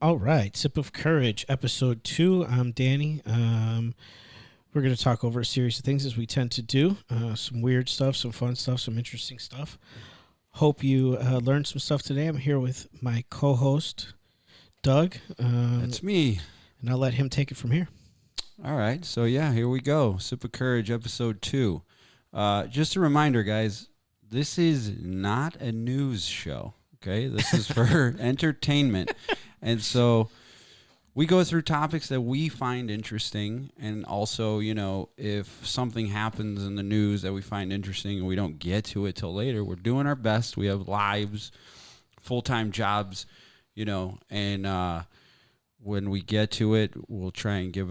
All right, Sip of Courage, episode 2. I'm Danny. We're going to talk over a series of things as we tend to do. Some weird stuff, some fun stuff, some interesting stuff. Hope you learned some stuff today. I'm here with my co-host, Doug. That's me. And I'll let him take it from here. All right, so yeah, here we go. Sip of Courage, episode 2. Just a reminder, guys, this is not a news show, okay? This is for entertainment. And so we go through topics that we find interesting, and also, you know, if something happens in the news that we find interesting and we don't get to it till later, we're doing our best. We have lives, full-time jobs, you know, and when we get to it, we'll try and give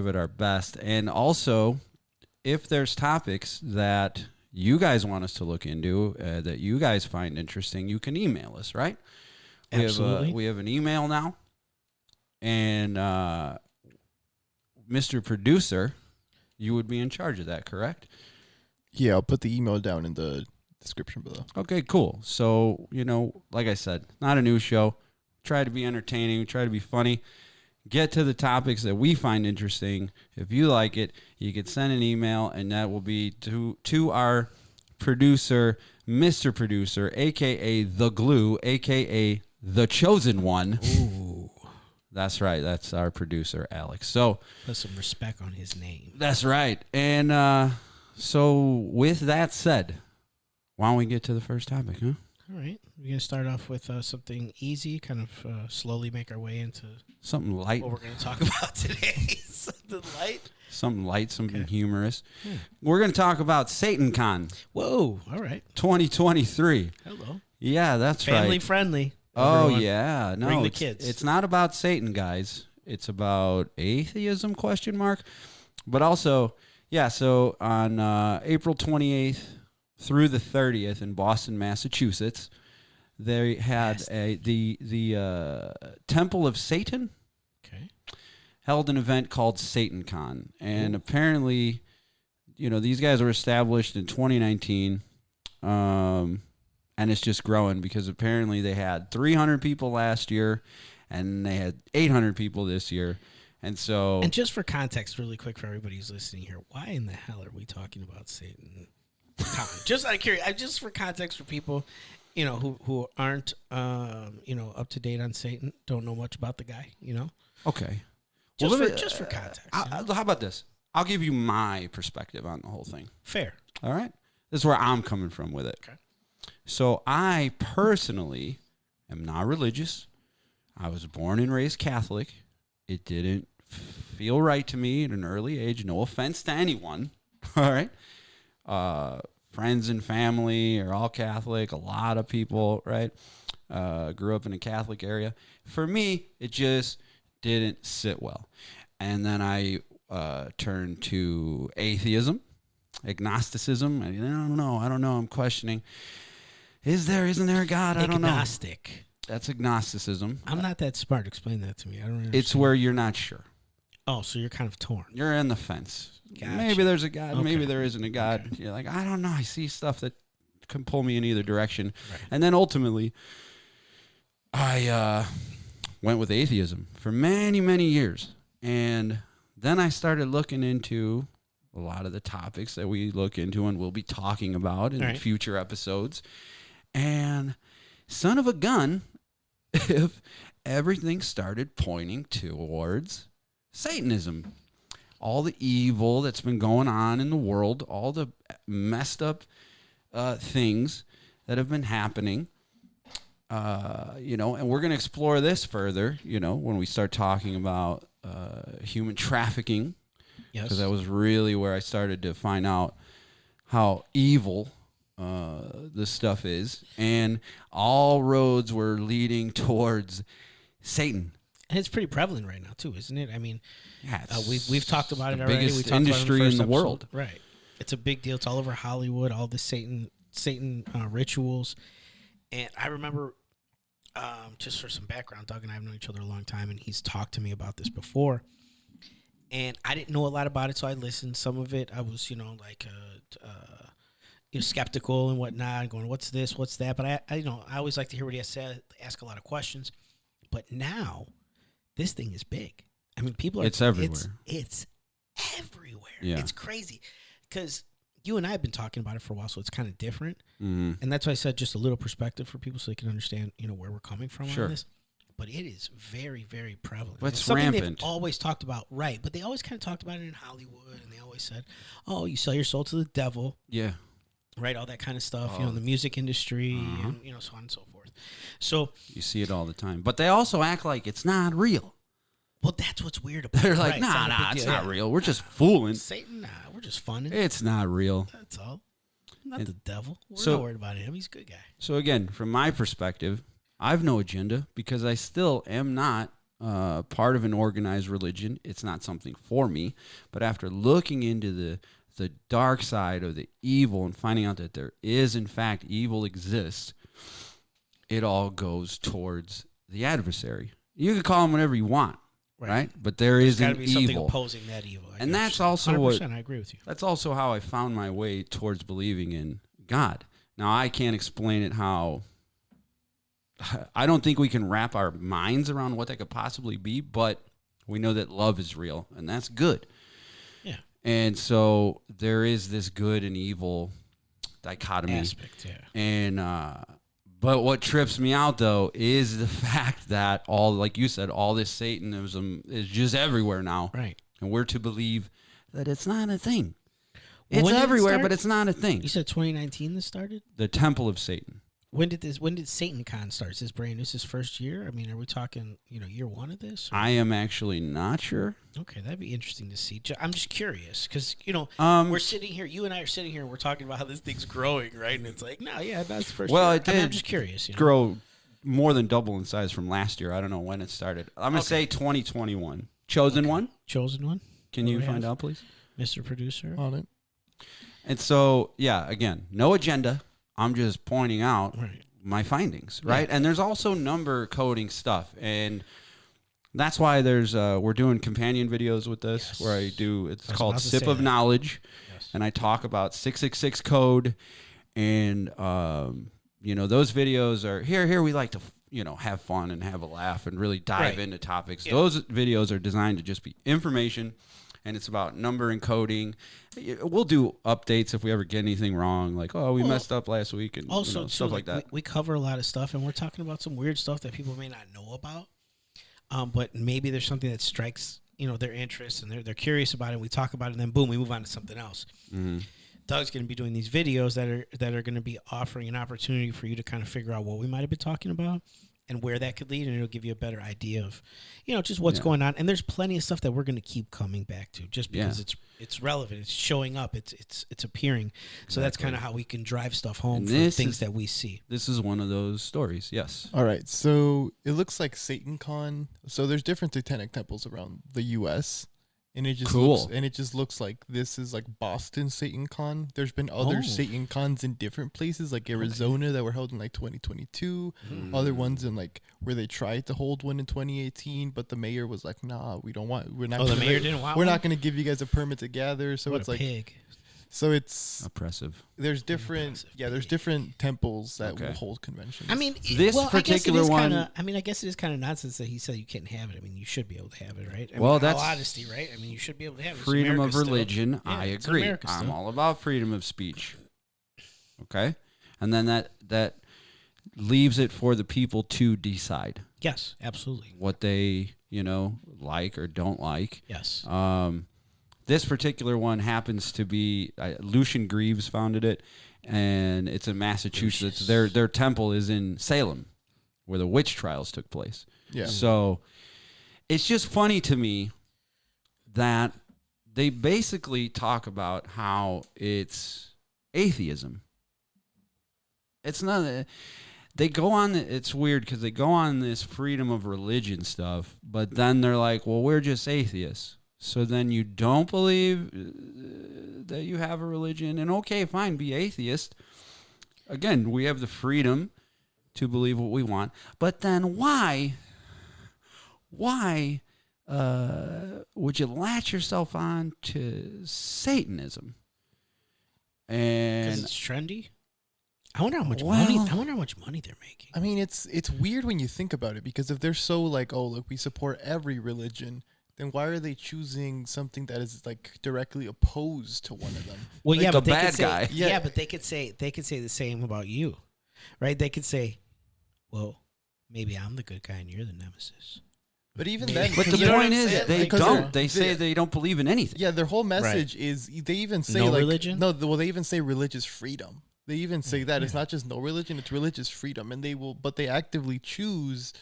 it our best. And also, if there's topics that you guys want us to look into, that you guys find interesting, you can email us, right? Absolutely. We have an email now, and Mr. Producer, you would be in charge of that, correct? Yeah, I'll put the email down in the description below. Okay, cool. So, you know, like I said, not a news show. Try to be entertaining. Try to be funny. Get to the topics that we find interesting. If you like it, you can send an email, and that will be to our producer, Mr. Producer, a.k.a. The Glue, a.k.a. The Chosen One. Ooh. That's right. That's our producer, Alex. So Put some respect on his name. that's right. And so with that said, why don't we get to the first topic, huh? All right. We're going to start off with something easy, kind of slowly make our way into Something light. what we're going to talk about today. Something light. Something light, something Okay. humorous. We're going to talk about Satancon Whoa. All right. 2023. Hello. Yeah, that's Family right. friendly. Oh, Everyone. yeah. No, Bring the it's- kids. It's not about Satan, guys. It's about atheism, question mark. But also, yeah, so on April 28th through the 30th in Boston, Massachusetts, they had the Temple of Satan Okay. held an event called Satancon. And apparently, you know, these guys were established in 2019. And it's just growing because apparently they had 300 people last year and they had 800 people this year. And so... And just for context, really quick for everybody who's listening here, why in the hell are we talking about Satan? Just out of curiosity, just for context for people, you know, who aren't, you know, up to date on Satan, don't know much about the guy, you know. Okay. Just, Well, just for context. how about this? I'll give you my perspective on the whole thing. Fair. All right? This is where I'm coming from with it. Okay. So I personally am not religious. I was born and raised Catholic. It didn't feel right to me at an early age. No offense to anyone. All right? Friends and family are all Catholic. A lot of people, right? Grew up in a Catholic area. For me, it just didn't sit well. And then I turned to atheism, agnosticism. I don't know. I'm questioning. Isn't there a God? I don't know. Agnostic. That's agnosticism. I'm not that smart. Explain that to me. I don't understand. It's where you're not sure. Oh, so you're kind of torn. You're in the fence. Gotcha. Maybe there's a God. Okay. Maybe there isn't a God. Okay. You're like, I don't know. I see stuff that can pull me in either direction. Right. And then ultimately, I went with atheism for many, many years. And then I started looking into a lot of the topics that we look into and we'll be talking about in All right. future episodes. And son of a gun, if everything started pointing towards Satanism. All the evil that's been going on in the world, all the messed up things that have been happening, you know, and we're going to explore this further, you know, when we start talking about human trafficking, Yes. because that was really where I started to find out how evil this stuff is, and all roads were leading towards Satan. And it's pretty prevalent right now too, isn't it? I mean, Yeah, we've talked about it the already. biggest We talked about it industry the in first the episode. world. Right. It's a big deal. It's all over Hollywood. All the Satan rituals. And I remember, just for some background, Doug and I have known each other a long time, and he's talked to me about this before. And I didn't know a lot about it, so I listened. Some of it, I was, like, skeptical and whatnot, going, "What's this? What's that?" But I always like to hear what he has to say. Ask a lot of questions. But now, this thing is big. I mean, people are. It's everywhere. It's everywhere. Yeah. It's crazy because you and I have been talking about it for a while, so it's kind of different. Mm-hmm. And that's why I said just a little perspective for people so they can understand, where we're coming from Sure. on this. But it is very, very prevalent. But it's something rampant. they've always talked about, right? But they always kind of talked about it in Hollywood, and they always said, "Oh, you sell your soul to the devil," Yeah. right? All that kind of stuff. Oh. The music industry, Uh-huh. and so on and so forth. So, You see it all the time. But they also act like it's not real. well, that's what's weird about it. They're like, right? nah, not a big it's deal. not Yeah. real. We're just fooling. Satan, we're just funning. It's not real. That's all. Not the devil. We're so- not worried about him. He's a good guy. So again, from my perspective, I've no agenda because I still am not part of an organized religion. It's not something for me. But after looking into the dark side of the evil and finding out that there is, in fact, evil exists, it all goes towards the adversary. You can call him whatever you want, right? But There's is got an to be something evil. opposing that evil. And that's also 100%, what- I agree with you. That's also how I found my way towards believing in God. Now, I can't explain it how. I don't think we can wrap our minds around what that could possibly be, but we know that love is real, and that's good. Yeah. And so there is this good and evil dichotomy. Aspect, yeah. And but what trips me out though is the fact that like you said, all this Satanism is just everywhere now, Right. and we're to believe that it's not a thing. Well, It's when did it everywhere, start? but it's not a thing. You said 2019 this started? The Temple of Satan. When did Satancon start? Is this brand new? Is this first year? I mean, are we talking, year one of this? Or? I am actually not sure. Okay, that'd be interesting to see. I'm just curious because, we're sitting here, you and I are sitting here and we're talking about how this thing's growing, right? And it's like, no, yeah, that's the first Well, year. it did I'm just curious. grow more than double in size from last year. I don't know when it started. I'm going to say 2021. Chosen one? Chosen one? Can you find out, please? Mr. Producer? On it. And so, yeah, again, no agenda. I'm just pointing out Right. my findings, right? And there's also number coding stuff, and that's why we're doing companion videos with this, Yes. where it's I was called about to Sip say of that. Knowledge, Yes. and I talk about 666 code, and those videos are here. We like to have fun and have a laugh and really dive Right. into topics. Yeah. Those videos are designed to just be information. And it's about number and coding. We'll do updates if we ever get anything wrong, like, we messed up last week, and Also, stuff like that. We cover a lot of stuff, and we're talking about some weird stuff that people may not know about. But maybe there's something that strikes their interest, and they're curious about it. We talk about it, and then boom, we move on to something else. Mm-hmm. Doug's going to be doing these videos that are going to be offering an opportunity for you to kind of figure out what we might have been talking about and where that could lead, and it'll give you a better idea of just what's going on. And there's plenty of stuff that we're going to keep coming back to just because it's relevant, it's showing up, it's appearing. So that's kind of how we can drive stuff home for things that we see. This is one of those stories. Yes. All right. So it looks like Satancon. So there's different satanic temples around the U.S. And it just looks like this is like Boston Satancon. There's been other Satancons in different places, like Arizona, that were held in like 2022. Other ones in like where they tried to hold one in 2018, but the mayor was like, "Nah, we're not." The mayor didn't want We're one? not going to give you guys a permit to gather. So What it's a like, pig. so it's Oppressive. there's different there's different temples that Okay. will hold conventions. I mean, This particular one- I guess it is kind of nonsense that he said you can't have it. I mean, you should be able to have it, right? I Well, mean, that's all honesty, right? I mean, you should be able to have it. It's Freedom of America still. religion. Yeah, I it's agree. America I'm still. all about freedom of speech. Okay? And then that leaves it for the people to decide Yes, absolutely. what they, like or don't like. Yes. This particular one happens to be Lucian Greaves founded it, and it's in Massachusetts. Their temple is in Salem, where the witch trials took place. Yeah. So it's just funny to me that they basically talk about how it's atheism. It's not. They go on. It's weird because they go on this freedom of religion stuff, but then they're like, "Well, we're just atheists." So then you don't believe that you have a religion, and okay, fine, be atheist. Again, we have the freedom to believe what we want, but then why would you latch yourself on to Satanism? Because And it's trendy. I wonder how much money. I wonder how much money they're making. I mean, it's weird when you think about it, because if they're so like, oh look, we support every religion, then why are they choosing something that is like directly opposed to one of them? Well, like yeah, the but they bad could say, guy. Yeah, but they could say the same about you, right? They could say, well, maybe I'm the good guy and you're the nemesis. But even then, but the point is, they don't. They say they don't believe in anything. Yeah, their whole message is, they even say no like religion. No, well, they even say religious freedom. They even say that it's not just no religion; it's religious freedom, and they actively choose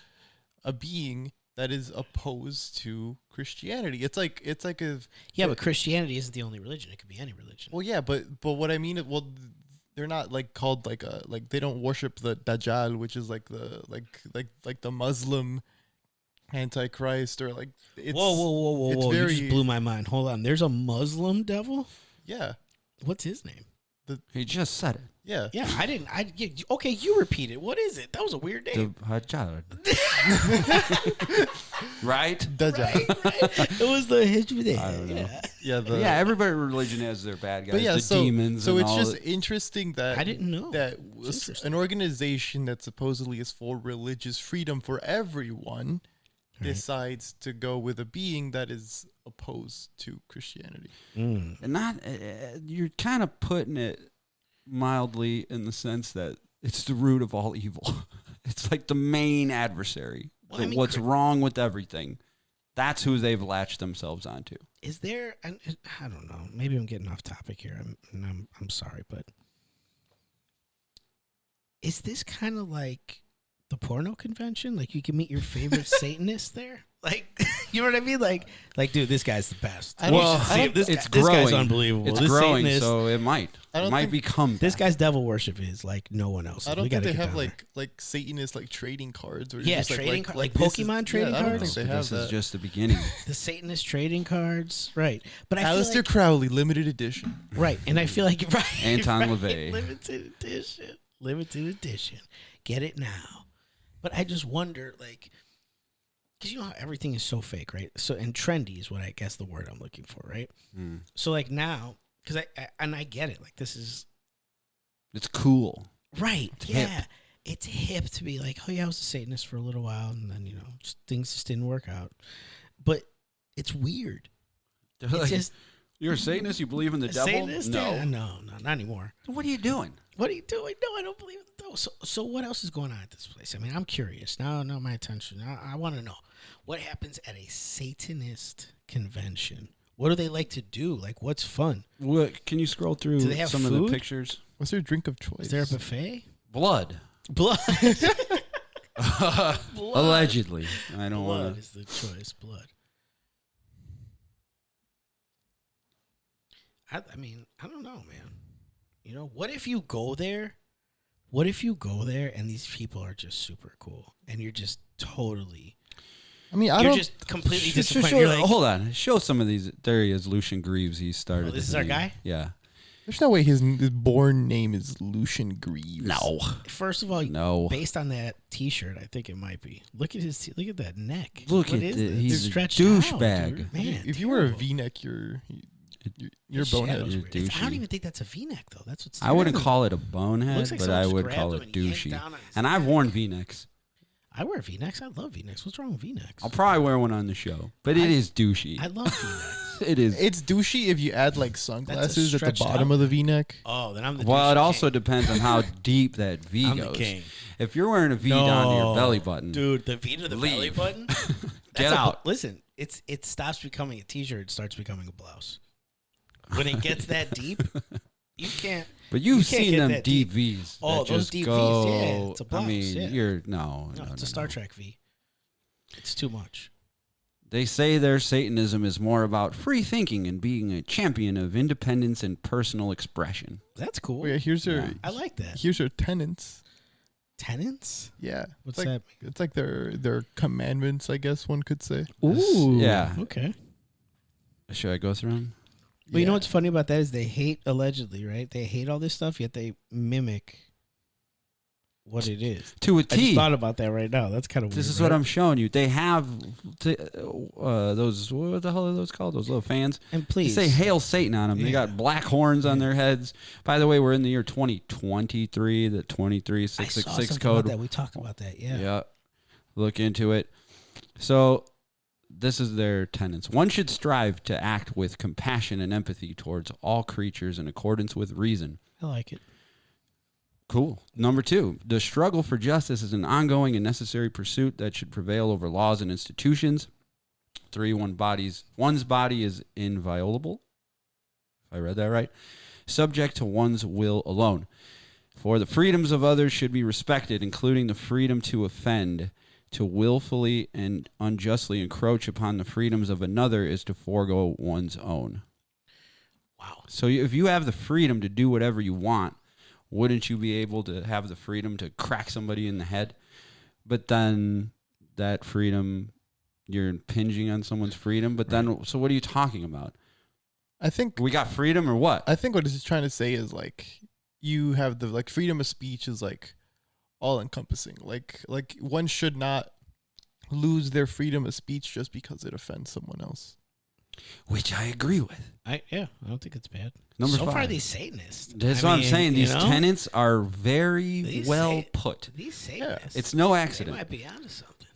a being that is opposed to Christianity. It's like but Christianity isn't the only religion. It could be any religion. Well, yeah, but what I mean, they're not like called they don't worship the Dajjal, which is like the Muslim Antichrist, or like whoa! You just blew my mind. Hold on, there's a Muslim devil. Yeah, what's his name? He just said it. Yeah, I didn't. Okay, you repeat it. What is it? That was a weird name. Right? Dajjal. Right. It was the Hijri. I don't know. Yeah, everybody religion has their bad guys. But yeah, the demons. So and it's all just that. interesting that I didn't know. that an organization that supposedly is for religious freedom for everyone decides to go with a being that is opposed to Christianity. And not you're kind of putting it mildly in the sense that it's the root of all evil. It's like the main adversary. Well, I mean, what's wrong with everything? That's who they've latched themselves onto. Is there? I don't know. Maybe I'm getting off topic here. I'm sorry, but is this kind of like the porno convention? Like you can meet your favorite Satanist there? Like, you know what I mean? Like, dude, this guy's the best. It's growing. This guy's unbelievable. It's this growing, Satanist, so it might become this that. guy's devil worship is like no one else. I don't think they have like Satanist like trading cards or just trading like Pokemon trading cards. I don't think they have This that. is just the beginning. The Satanist trading cards, right? But I Aleister feel like, Crowley limited edition, right? And I feel like Anton right, LaVey. limited edition. Get it now. But I just wonder, like, because you know how everything is so fake, right? So, and trendy is what I guess the word I'm looking for, right? So, like now, because I get it, like this is, it's cool, right? It's yeah, hip. It's hip to be like, oh yeah, I was a Satanist for a little while, and then things just didn't work out. But it's weird. It's just you're a Satanist. You believe in the devil? Satanist? No, Yeah, no, not anymore. What are you doing? What are you doing? No, I don't believe it. No. So what else is going on at this place? I mean, I'm curious. Now my attention. I want to know what happens at a Satanist convention. What do they like to do? Like, what's fun? What? Can you scroll through Do they have some of food? the pictures? What's their drink of choice? Is there a buffet? Blood. Allegedly. I don't want Blood to. is the choice. Blood. I mean, I don't know, man. You know, what if you go there? What if you go there and these people are just super cool and you're just totally... I mean, you're just completely disappointed. You're like, hold on. Show some of these. There he is, Lucian Greaves. He started. Oh, this is our guy? Yeah. There's no way his born name is Lucian Greaves. No. first of all, No. based on that T-shirt, I think it might be. Look at his. Look at that neck. Look What at is it. this? He's They're a stretched out, douchebag. dude. Man, If you wear a terrible. V-neck, you're His bonehead. shadow's You're weird. I don't douchey. even think that's a V-neck though. That's what's. I wouldn't call it a bonehead, Looks like but I someone would just call grabbed it him and yanked douchey. down on his And I've neck. worn V-necks. I wear V-necks. I love V-necks. What's wrong with V-necks? I'll probably wear one on the show, but it is douchey. I love V-necks. It is. It's douchey if you add like sunglasses at the stretched bottom out. of the V-neck. Oh, then I'm the. Well, douchey it also king. depends on how deep that V I'm the goes. king. If you're wearing a V down to your belly button, dude. The V to the belly Leave. button. Get out. Listen, it stops becoming a T-shirt. It starts becoming a blouse. When it gets that deep, you can't. But you've You can't seen get them that deep deep. Vs. Oh, that those just deep go, Vs, yeah, it's a blouse, I mean, yeah. you're no, It's a Star Trek V. It's too much. They say their Satanism is more about free thinking and being a champion of independence and personal expression. That's cool. Oh, yeah, here's their I like that. here's their tenets. Tenants? Yeah, What's it's like, that mean? It's like their commandments, I guess one could say. Ooh. Yeah. Okay. Should I go through them? But you know what's funny about that is they hate, allegedly, right? They hate all this stuff, yet they mimic what it is. To a I T. just thought about that right now. That's kind of weird. This is what I'm showing you. They have those, what the hell are those called? Those little fans. And please. They say Hail Satan on them. Yeah. They got black horns on their heads. By the way, we're in the year 2023, the 23666 code. About that. We talked about that, yeah. Yeah. Look into it. So this is their tenets. One should strive to act with compassion and empathy towards all creatures in accordance with reason. I like it. Cool. Number 2, the struggle for justice is an ongoing and necessary pursuit that should prevail over laws and institutions. 3, one's body is inviolable. If I read that right. Subject to one's will alone. For the freedoms of others should be respected, including the freedom to offend. To willfully and unjustly encroach upon the freedoms of another is to forego one's own. Wow. So if you have the freedom to do whatever you want, wouldn't you be able to have the freedom to crack somebody in the head? But then that freedom, you're impinging on someone's freedom. But then, so what are you talking about? I think we got freedom or what? I think what it's trying to say is like you have the like freedom of speech is like all encompassing. Like one should not lose their freedom of speech just because it offends someone else. Which I agree with. I don't think it's bad. Number 5. So far, these Satanists. That's what I'm saying. These tenets are very put. These Satanists. It's no accident. They might be onto something.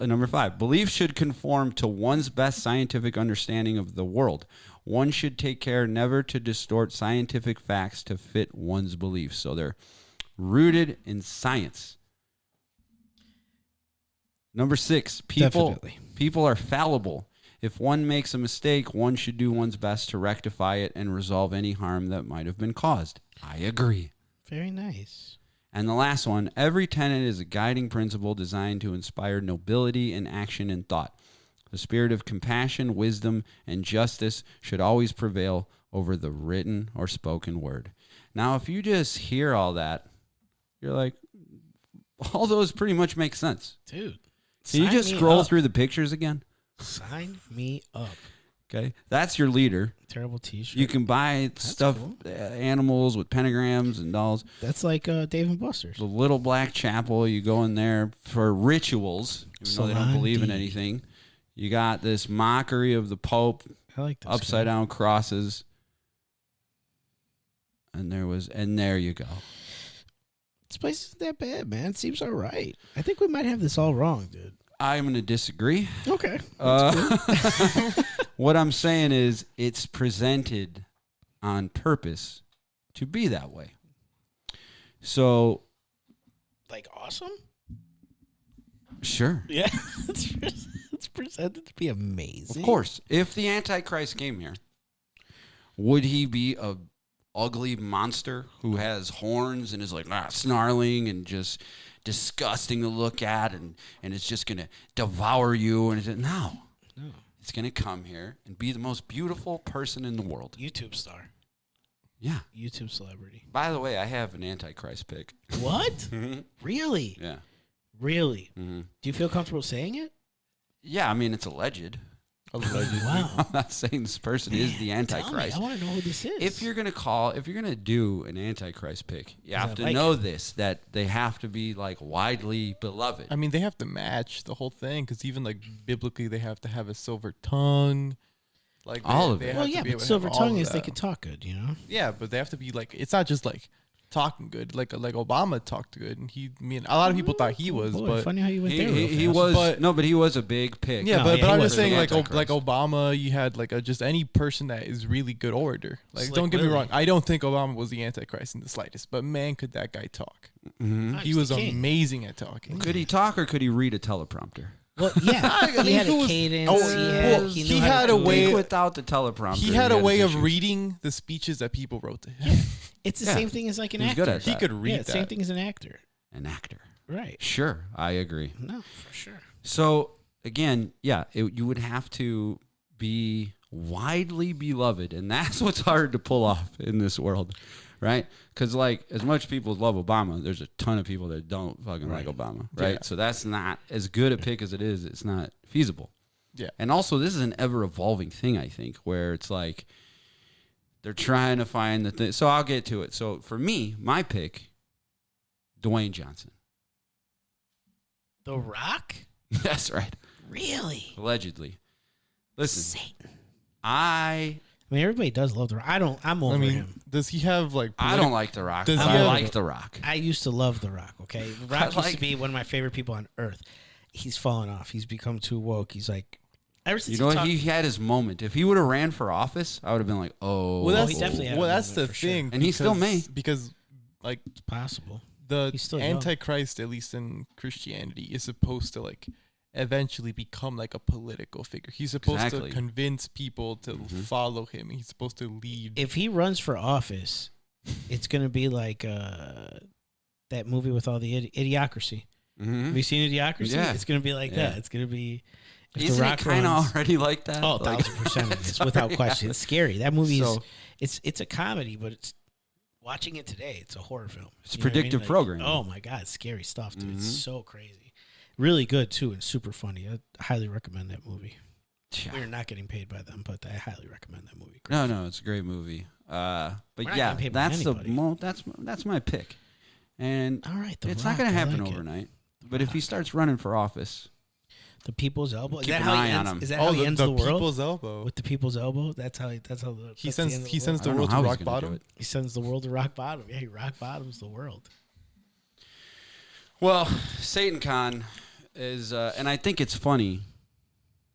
Number 5, belief should conform to one's best scientific understanding of the world. One should take care never to distort scientific facts to fit one's beliefs. So they're rooted in science. Number 6, people are fallible. If one makes a mistake, one should do one's best to rectify it and resolve any harm that might have been caused. I agree. Very nice. And the last one, every tenet is a guiding principle designed to inspire nobility in action and thought. The spirit of compassion, wisdom, and justice should always prevail over the written or spoken word. Now, if you just hear all that, you're like, all those pretty much make sense. Dude. Can you just scroll through the pictures again? Sign me up. Okay. That's your leader. Terrible t-shirt. You can buy stuff, cool. Animals with pentagrams and dolls. That's like Dave & Buster's. The Little Black Chapel, you go in there for rituals, even though they don't believe in anything. You got this mockery of the Pope. I like this upside down crosses. And there you go. This place isn't that bad, man. It seems all right. I think we might have this all wrong, dude. I'm going to disagree. Okay. What I'm saying is it's presented on purpose to be that way. So. Like awesome? Sure. Yeah. It's presented to be amazing. Of course. If the Antichrist came here, would he be a ugly monster who has horns and is like snarling and just disgusting to look at and it's just going to devour you? And no. It's going to come here and be the most beautiful person in the world. YouTube star. Yeah. YouTube celebrity. By the way, I have an Antichrist pick. What? Mm-hmm. Really? Yeah. Really? Mm-hmm. Do you feel comfortable saying it? Yeah, I mean, it's alleged. Wow. I'm not saying this person is the Antichrist. I want to know who this is. If you're going to do an Antichrist pick, you have to know that they have to be like widely beloved. I mean, they have to match the whole thing because even like biblically, they have to have a silver tongue. Like all of it. Well, yeah, but silver tongue is they can talk good, you know? Yeah, but they have to be like, it's not just like talking good. Like Obama talked good, and a lot of people thought he was. Boy, but funny how you went there. He was, but he was a big pick. Yeah, but I'm just saying, like Antichrist. Obama, you had like just any person that is really good orator. Like, Slick don't get me Willie. wrong, I don't think Obama was the Antichrist in the slightest. But man, could that guy talk? Mm-hmm. He was amazing at talking. Could he talk or could he read a teleprompter? Well, yeah, he had a cadence. He had a way without the teleprompter. He had a way of reading the speeches that people wrote to him. Yeah. It's the same thing as like an He's actor. good at that. He could read that. Same thing as an actor. An actor. Right. Sure, I agree. No, for sure. So, again, yeah, you would have to be widely beloved, and that's what's hard to pull off in this world, right? Because, like, as much people love Obama, there's a ton of people that don't fucking like Obama, right? Yeah. So that's not as good a pick as it is. It's not feasible. Yeah. And also, this is an ever-evolving thing, I think, where it's like They're trying to find the thing. So I'll get to it. So for me, my pick, Dwayne Johnson. The Rock? That's right. Really? Allegedly. Listen, Satan. I mean, everybody does love The Rock. I'm over him. Does he have like? I don't like The Rock. Does he I have- like The Rock. I used to love The Rock, okay? The Rock used like- to be one of my favorite people on earth. He's fallen off. He's become too woke. He's like, ever since You know what? He had his moment. If he would have ran for office, I would have been like, oh. Well, he definitely had a that's the moment for sure. thing, And he still may. because like it's possible. the He's still young. Antichrist, at least in Christianity, is supposed to like eventually become like a political figure. He's supposed Exactly. to convince people to follow him. He's supposed to lead. If he runs for office, it's going to be like that movie with all the Idiocracy. Have you seen Idiocracy? Yeah. It's going to be like Yeah. that. It's going to be... if Isn't The it Rock kind of runs- already like that? Oh, Like- 1,000% it is, without question. It's scary. That movie So- it's a comedy, but it's watching it today, it's a horror film. It's You know what I mean? predictive Like, programming. Oh my God, it's scary stuff, dude. It's so crazy. Really good too, and super funny. I highly recommend that movie. Yeah. We're not getting paid by them, but I highly recommend that movie. No, it's a great movie. But We're not yeah, getting paid by that's anybody. that's my pick. And All right, it's Rock, not going to I happen like it. overnight. But if he starts running for office, The People's Elbow. Is Keep that an how he eye on ends? him. Is that how he ends the world? People's elbow. With the People's Elbow. That's how. That's how. He that's the sends end of he the sends world. the I don't know world how to he's rock gonna do bottom. it. He sends the world to rock bottom. Yeah, he rock bottoms the world. Well, Satancon is, and I think it's funny,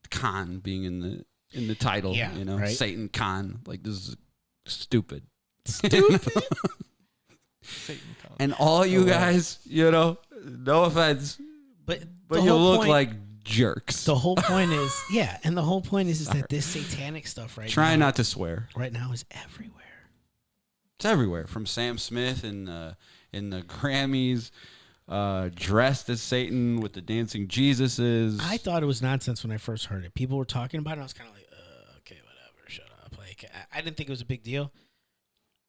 con being in the title. Yeah, you know, right. Satancon. Like this is stupid. Stupid. Satan comes. And all you guys, you know, no offense, but but the you whole look point- like jerks. The whole point is, yeah, and the whole point is that this satanic stuff Try now, not to swear. right now is everywhere. It's everywhere, from Sam Smith in the Grammys, dressed as Satan with the dancing Jesuses. I thought it was nonsense when I first heard it. People were talking about it, and I was kind of like, okay, whatever, shut up. Like, I didn't think it was a big deal.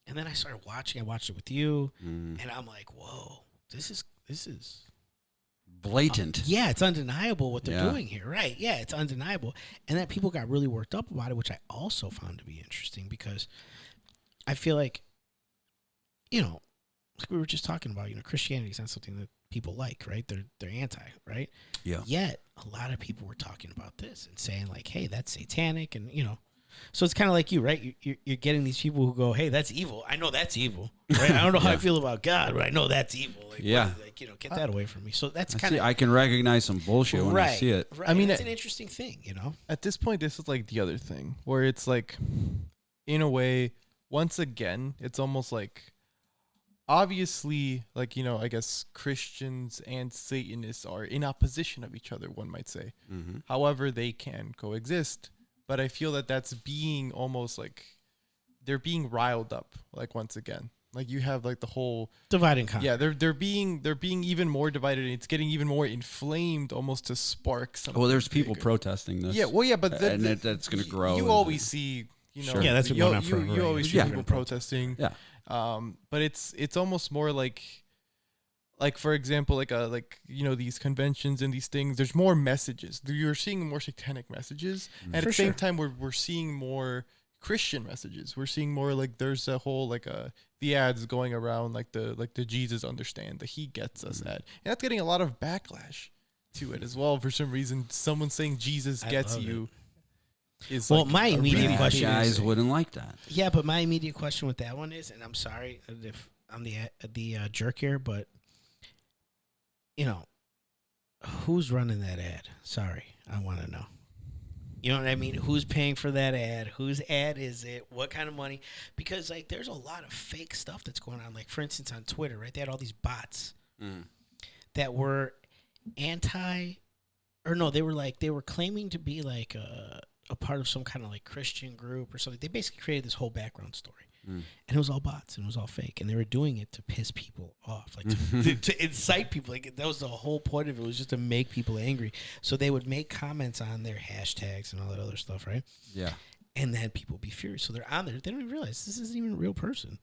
And then I started watching. I watched it with you, and I'm like, whoa, this is blatant. yeah, it's undeniable what they're Yeah. doing here, right? Yeah, it's undeniable. And that people got really worked up about it, which I also found to be interesting because I feel like, you know, like we were just talking about, you know, Christianity is not something that people like, right? They're anti, right? Yeah. Yet a lot of people were talking about this and saying like, hey, that's satanic, and you know. So it's kind of like you, right? You're getting these people who go, hey, that's evil. I know that's evil, right? I don't know how I feel about God, but I know that's evil. Like, Yeah. like, you know, get that away from me. So that's I kind see- of I can recognize some bullshit when I see it. Right. I mean, it's an interesting thing, you know. At this point, this is like the other thing where it's like, in a way, once again, it's almost like, obviously, like, you know, I guess Christians and Satanists are in opposition of each other, one might say. Mm-hmm. However, they can coexist. But I feel that that's being almost like, they're being riled up, like, once again. Like, you have like the whole Divide and conquer. yeah, they're being even more divided, and it's getting even more inflamed, almost to spark something. Well, there's people bigger. protesting this. Yeah, well, yeah, but and that's going to grow. You always see, you know, Sure. Yeah, that's been going on you forever, right? always see Yeah. people protesting. Yeah. But it's almost more like for example, like you know, these conventions and these things. There's more messages. You're seeing more satanic messages, and at For the same sure. time, we're seeing more Christian messages. We're seeing more like there's a whole like the ads going around like the Jesus understand, the he gets us ad, and that's getting a lot of backlash to it as well. For some reason, someone saying Jesus I gets love you is Well, like my a immediate really Bad question big guys thing. wouldn't like that. Yeah, but my immediate question with that one is, and I'm sorry if I'm the jerk here, but you know, who's running that ad? Sorry, I want to know. You know what I mean? Who's paying for that ad? Whose ad is it? What kind of money? Because like, there's a lot of fake stuff that's going on. Like, for instance, on Twitter, right? They had all these bots that were they were claiming to be like a part of some kind of like Christian group or something. They basically created this whole background story. And it was all bots and it was all fake, and they were doing it to piss people off, like to incite people. Like, that was the whole point of it, was just to make people angry. So they would make comments on their hashtags and all that other stuff, right? Yeah. And then people would be furious. So they're on there. They don't even realize this isn't even a real person.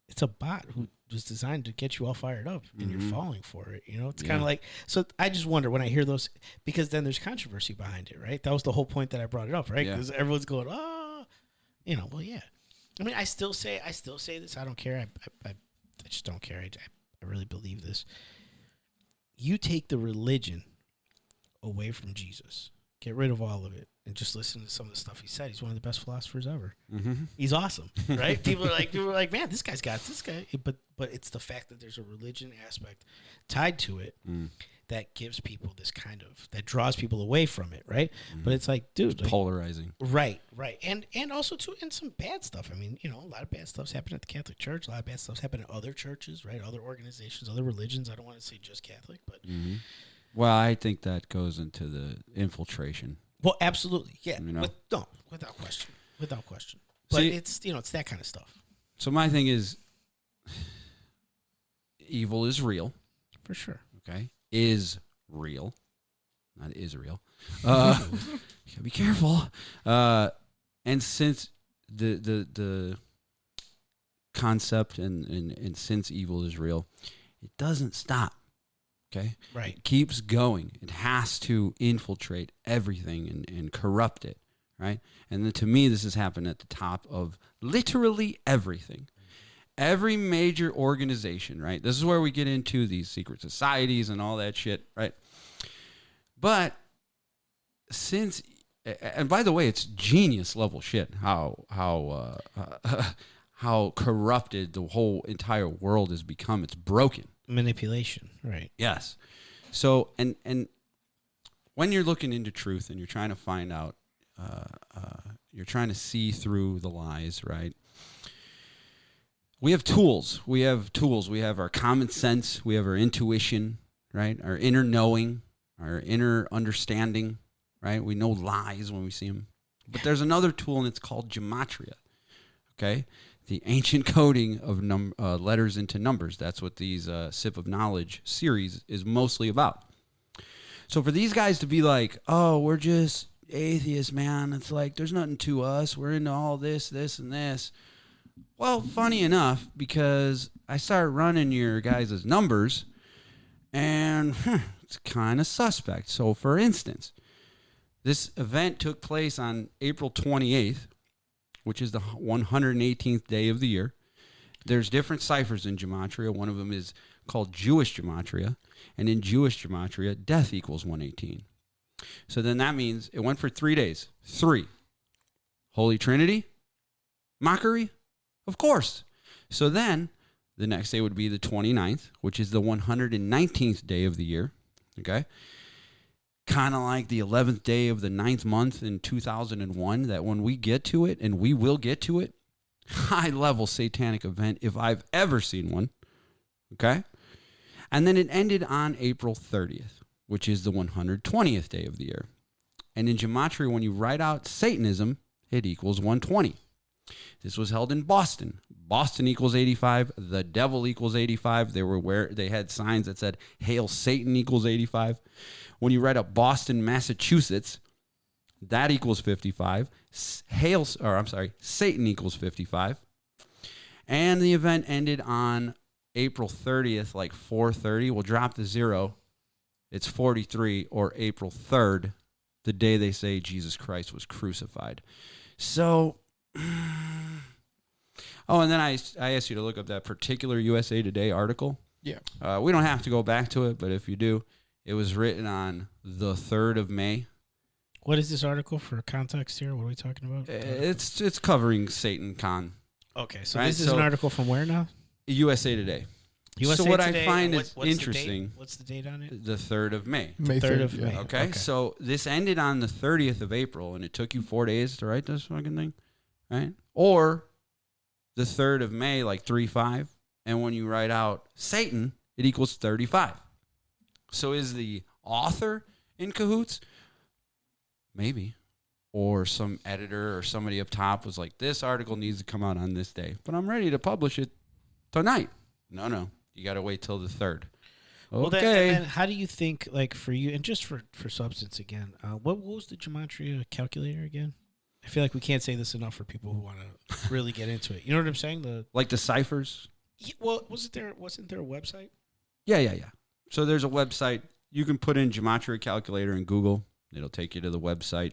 It's a bot who was designed to get you all fired up, and you're falling for it. You know, it's kind of like, so I just wonder when I hear those, because then there's controversy behind it, right? That was the whole point that I brought it up, right? Yeah. Because everyone's going, you know, well, yeah. I mean, I still say this. I don't care. I just don't care. I really believe this. You take the religion away from Jesus, get rid of all of it, and just listen to some of the stuff he said. He's one of the best philosophers ever. Mm-hmm. He's awesome, right? People are like, man, this guy's got this guy. But it's the fact that there's a religion aspect tied to it that gives people this kind of, that draws people away from it, right? But it's like, dude, it's polarizing. Right. And also too, and some bad stuff. I mean, a lot of bad stuff's happened at the Catholic Church. A lot of bad stuff's happened in other churches, right? Other organizations, other religions. I don't want to say just Catholic, but well, I think that goes into the infiltration. Well, absolutely, yeah. Without question. But See, it's it's that kind of stuff. So my thing is, evil is real. For sure. Okay, is real, not Israel. You gotta be careful. And since the concept and since evil is real, it doesn't stop. Okay, right. It keeps going. It has to infiltrate everything and corrupt it, right? And then to me, this has happened at the top of literally everything. Every major organization, right? This is where we get into these secret societies and all that shit, right? But since, and by the way, it's genius level shit. How corrupted the whole entire world has become. It's broken. Manipulation, right? Yes. So, and when you're looking into truth and you're trying to find out, you're trying to see through the lies, right? We have tools. We have our common sense. We have our intuition, right? Our inner knowing, our inner understanding, right? We know lies when we see them. But there's another tool, and it's called gematria, okay? The ancient coding of letters into numbers. That's what these Sip of Knowledge series is mostly about. So for these guys to be like, oh, we're just atheists, man. It's like, there's nothing to us. We're into all this, and this. Well, funny enough, because I started running your guys' numbers, and it's kind of suspect. So for instance, this event took place on April 28th, which is the 118th day of the year. There's different ciphers in gematria. One of them is called Jewish gematria. And in Jewish gematria, death equals 118. So then that means it went for 3 days. 3. Holy Trinity? Mockery? Of course. So then the next day would be the 29th, which is the 119th day of the year. Okay? Kind of like the 11th day of the 9th month in 2001, that when we get to it, and we will get to it, high-level satanic event if I've ever seen one, okay? And then it ended on April 30th, which is the 120th day of the year. And in gematria, when you write out Satanism, it equals 120. This was held in Boston. Boston equals 85. The devil equals 85. They had signs that said, Hail Satan equals 85. When you write up Boston, Massachusetts, that equals 55. Satan equals 55. And the event ended on April 30th, like 4:30. We'll drop the 0. It's 43, or April 3rd, the day they say Jesus Christ was crucified. So, oh, and then I asked you to look up that particular USA Today article. Yeah. We don't have to go back to it, but if you do, it was written on the 3rd of May. What is this article for context here? What are we talking about? It's covering Satancon. Okay, so right? This is an article from where now? USA Today. USA so what Today, I find is interesting. What's the date on it? The 3rd of May. May 3rd of May. Okay, so this ended on the 30th of April, and it took you 4 days to write this fucking thing, right? Or the 3rd of May, like 3-5, and when you write out Satan, it equals 35. So is the author in cahoots? Maybe. Or some editor or somebody up top was like, this article needs to come out on this day, but I'm ready to publish it tonight. No. You got to wait till the 3rd. Well, okay. Then how do you think, like, for you, and just for substance again, what was the gematria calculator again? I feel like we can't say this enough for people who want to really get into it. You know what I'm saying? Like the ciphers? Yeah, well, wasn't there a website? Yeah. So there's a website. You can put in gematria calculator in Google. It'll take you to the website,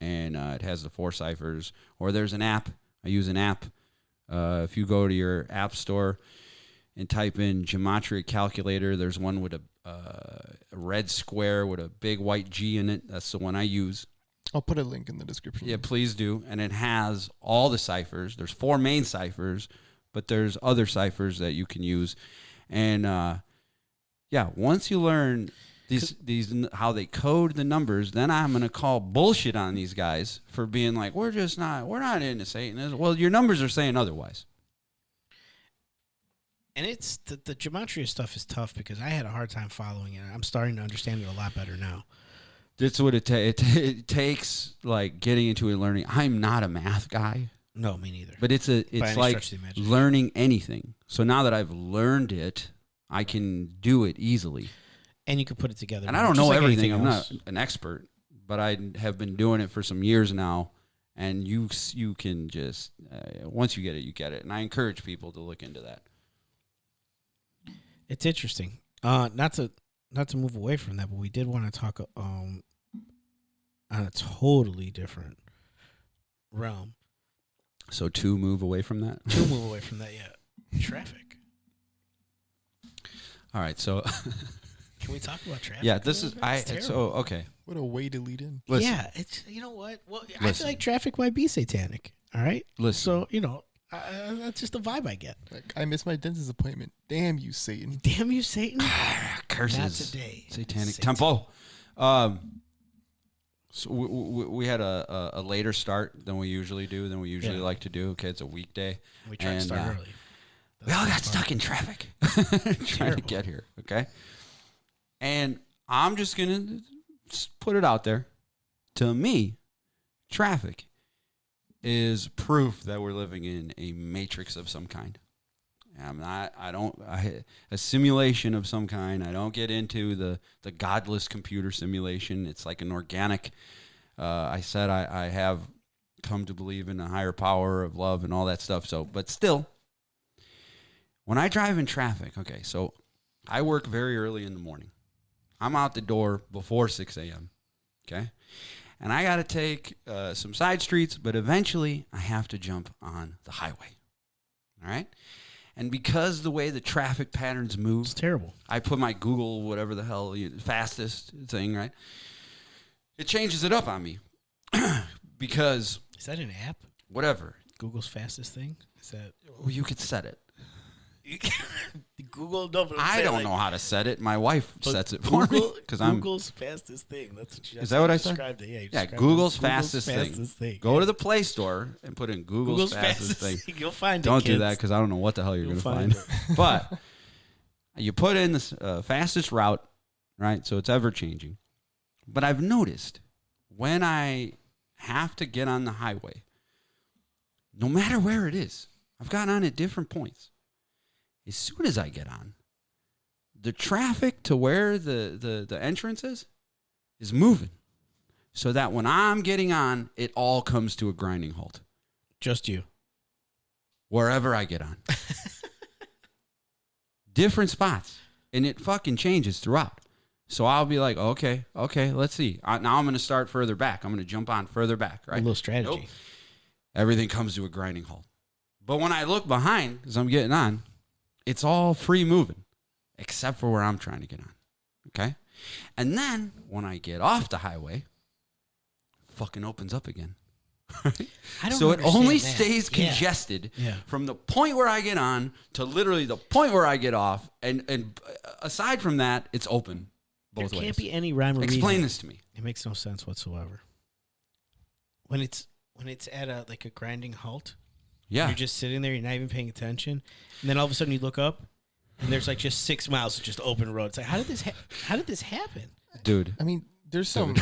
and it has the 4 ciphers. Or there's an app. I use an app If you go to your app store and type in gematria calculator, there's one with a red square with a big white G in it. That's the one I use. I'll put a link in the description. Yeah, please do. And it has all the ciphers. There's 4 main ciphers, but there's other ciphers that you can use. And once you learn these how they code the numbers, then I'm gonna call bullshit on these guys for being like, we're not into Satanism. Well, your numbers are saying otherwise. And it's the gematria stuff is tough because I had a hard time following it. I'm starting to understand it a lot better now. That's what it takes, like getting into it and learning. I'm not a math guy. No, me neither. But it's like learning anything. So now that I've learned it, I can do it easily. And you can put it together. And I don't know everything. I'm not an expert, but I have been doing it for some years now. And you can just once you get it, you get it. And I encourage people to look into that. It's interesting. Not to move away from that, but we did want to talk on a totally different realm. So to move away from that? To move away from that, yeah. Traffic. All right, so can we talk about traffic? Yeah, this is okay. What a way to lead in. Listen. Yeah, it's you know what? Well, I feel like traffic might be satanic. All right. Listen. So that's just the vibe I get. Like, I missed my dentist appointment. Damn you, Satan. Damn you, Satan. Curses. Not today. Satanic temple. So we had a later start than we usually like to do. Okay, it's a weekday. We tried to start early. We all got stuck in traffic trying to get here. Okay, and I'm just gonna put it out there. To me, traffic is proof that we're living in a matrix of some kind. A simulation of some kind. I don't get into the godless computer simulation. It's like an organic. I said I have come to believe in a higher power of love and all that stuff. So, but still, when I drive in traffic, okay, so I work very early in the morning. I'm out the door before 6 a.m., okay? And I got to take some side streets, but eventually I have to jump on the highway, all right? And because the way the traffic patterns move, it's terrible. I put my Google, whatever the hell, fastest thing, right? It changes it up on me because... Is that an app? Whatever. Google's fastest thing? Is that... Well, you could set it. Google, no, but I don't know how to set it. My wife sets it for me because I'm Google's fastest thing. That's what you Is that what I said? described it. Yeah, Google's fastest thing. Go to the Play Store and put in Google's fastest thing. You'll find it. Don't do that because I don't know what the hell you're going to find. But you put in the fastest route, right? So it's ever changing. But I've noticed when I have to get on the highway, no matter where it is, I've gotten on at different points. As soon as I get on, the traffic to where the entrance is moving. So that when I'm getting on, it all comes to a grinding halt. Just you. Wherever I get on. Different spots. And it fucking changes throughout. So I'll be like, okay, let's see. Now I'm going to start further back. I'm going to jump on further back, right? A little strategy. Nope. Everything comes to a grinding halt. But when I look behind, as I'm getting on, it's all free moving, except for where I'm trying to get on, okay? And then, when I get off the highway, fucking opens up again. So it only stays congested from the point where I get on to literally the point where I get off, and aside from that, it's open both ways. There can't be any rhyme or reason. Explain this to me. It makes no sense whatsoever. When it's at a grinding halt, yeah, you're just sitting there, you're not even paying attention, and then all of a sudden you look up, and there's like just 6 miles of just open road. It's like, how did this happen, dude? I mean, there's some.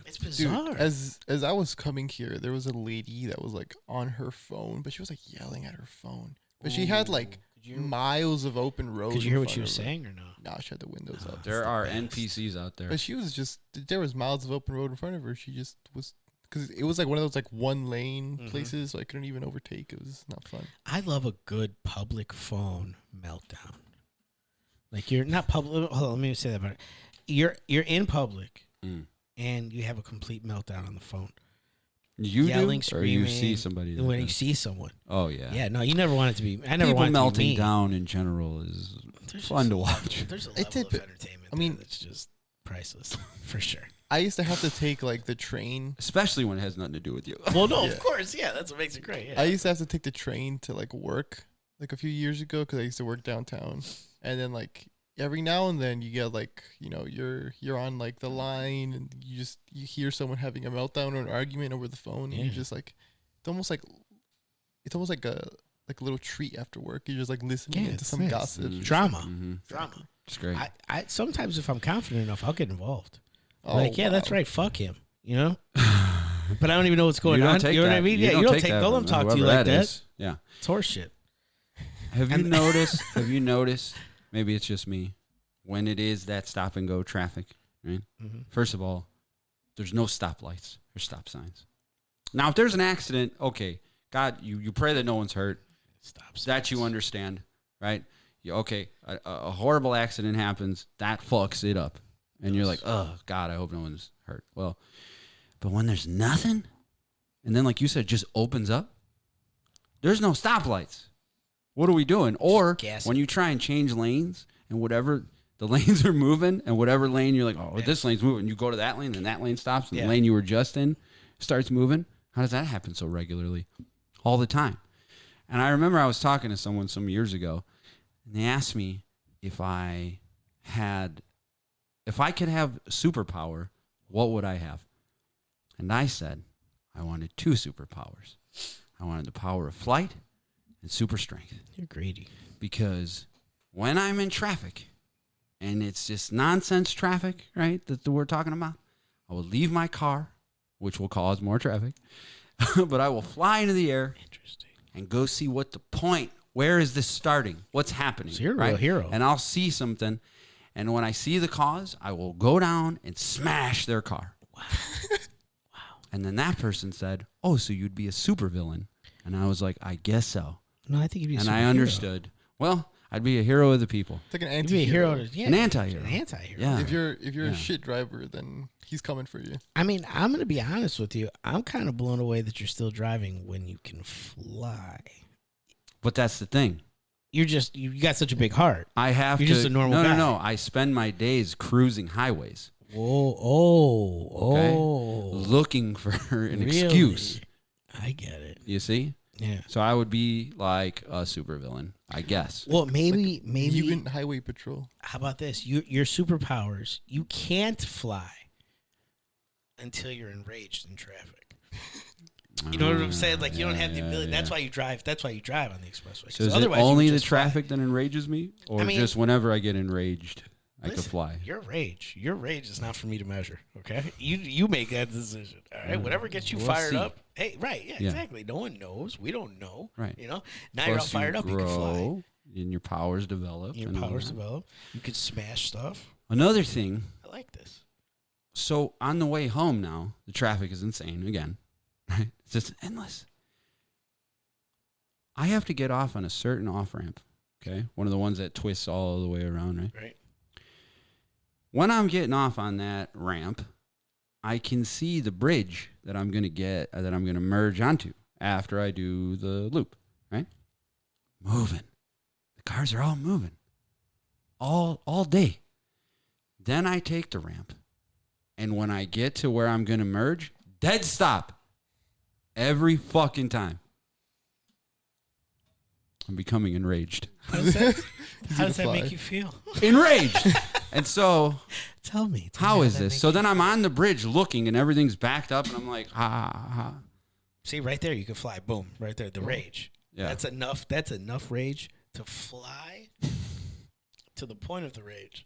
It's bizarre. Dude, as I was coming here, there was a lady that was like on her phone, but she was like yelling at her phone. But she had like miles of open road. Could you hear what she was saying or no? No, she had the windows up. There are NPCs out there. But she was there was miles of open road in front of her. She just was. Because it was like one of those like one lane places, so I couldn't even overtake. It was not fun. I love a good public phone meltdown. Like you're not public. Hold on, let me say that better. You're in public and you have a complete meltdown on the phone. yelling, do, screaming. or you see somebody when you see someone. Oh yeah. Yeah, no, you never want it to be. I never People want it melting to be me. down in general is fun to watch. There's a level of entertainment. I mean, it's just priceless for sure. I used to have to take like the train, especially when it has nothing to do with you. Well, no, of course, yeah, that's what makes it great. Yeah. I used to have to take the train to like work like a few years ago because I used to work downtown, and then like every now and then you get like you're on like the line and you hear someone having a meltdown or an argument over the phone, and you're just like it's almost like a little treat after work. You're just like listening to some gossip, drama. It's great. I sometimes if I'm confident enough, I'll get involved. Oh, like, yeah, wow. that's right. Fuck him, But I don't even know what's going on. You know what I mean? Yeah, you don't take. Don't let them talk to you like that. Yeah, it's horse shit. Have you noticed? Have you noticed? Maybe it's just me. When it is that stop and go traffic, right? Mm-hmm. First of all, there's no stoplights or stop signs. Now, if there's an accident, okay, God, you pray that no one's hurt. Stop signs. That you understand, right? A horrible accident happens. That fucks it up. And you're like, oh, God, I hope no one's hurt. Well, but when there's nothing, and then, like you said, just opens up, there's no stoplights. What are we doing? Or when you try and change lanes and whatever, the lanes are moving, and whatever lane you're like, oh, this lane's moving. You go to that lane, and that lane stops, and the lane you were just in starts moving. How does that happen so regularly? All the time. And I remember I was talking to someone some years ago, and they asked me if I could have superpower, what would I have? And I said, I wanted 2 superpowers. I wanted the power of flight and super strength. You're greedy. Because when I'm in traffic, and it's just nonsense traffic, right, that we're talking about, I will leave my car, which will cause more traffic, but I will fly into the air and go see what the point, where is this starting? What's happening? So you're a real hero. And I'll see something. And when I see the cause, I will go down and smash their car. Wow. And then that person said, oh, so you'd be a supervillain. And I was like, I guess so. No, I think you'd be a superhero. And I understood. Well, I'd be a hero of the people. It's like an anti-hero. An anti-hero. An anti-hero. Yeah. If you're a shit driver, then he's coming for you. I mean, I'm going to be honest with you. I'm kind of blown away that you're still driving when you can fly. But that's the thing. You got such a big heart. You're just a normal guy. No. I spend my days cruising highways. Looking for an excuse. I get it. You see? Yeah. So I would be like a supervillain, I guess. Well, maybe mutant highway patrol. How about this? Your superpowers. You can't fly until you're enraged in traffic. You know what I'm saying? Like you don't have the ability. That's why you drive. That's why you drive on the expressway. So is it only the traffic that enrages me, or just whenever I get enraged, I could fly? Your rage is not for me to measure. Okay, you make that decision. All right, whatever gets you fired up. Hey, right? Yeah, exactly. No one knows. We don't know. Right. Now plus you're all fired up. You can fly. And your powers develop. You can smash stuff. Another thing. I like this. So on the way home now, the traffic is insane again. Right? It's just endless. I have to get off on a certain off-ramp, okay? One of the ones that twists all the way around, right? Right. When I'm getting off on that ramp, I can see the bridge that I'm going to merge onto after I do the loop, right? Moving. The cars are all moving. All day. Then I take the ramp, and when I get to where I'm going to merge, dead stop. Every fucking time. I'm becoming enraged. How does that make you feel? Enraged. And so, tell me how is this? So then I'm on the bridge looking, and everything's backed up, and I'm like, ha. See, right there, you can fly. Boom, right there, the rage. Yeah. That's enough rage to fly to the point of the rage.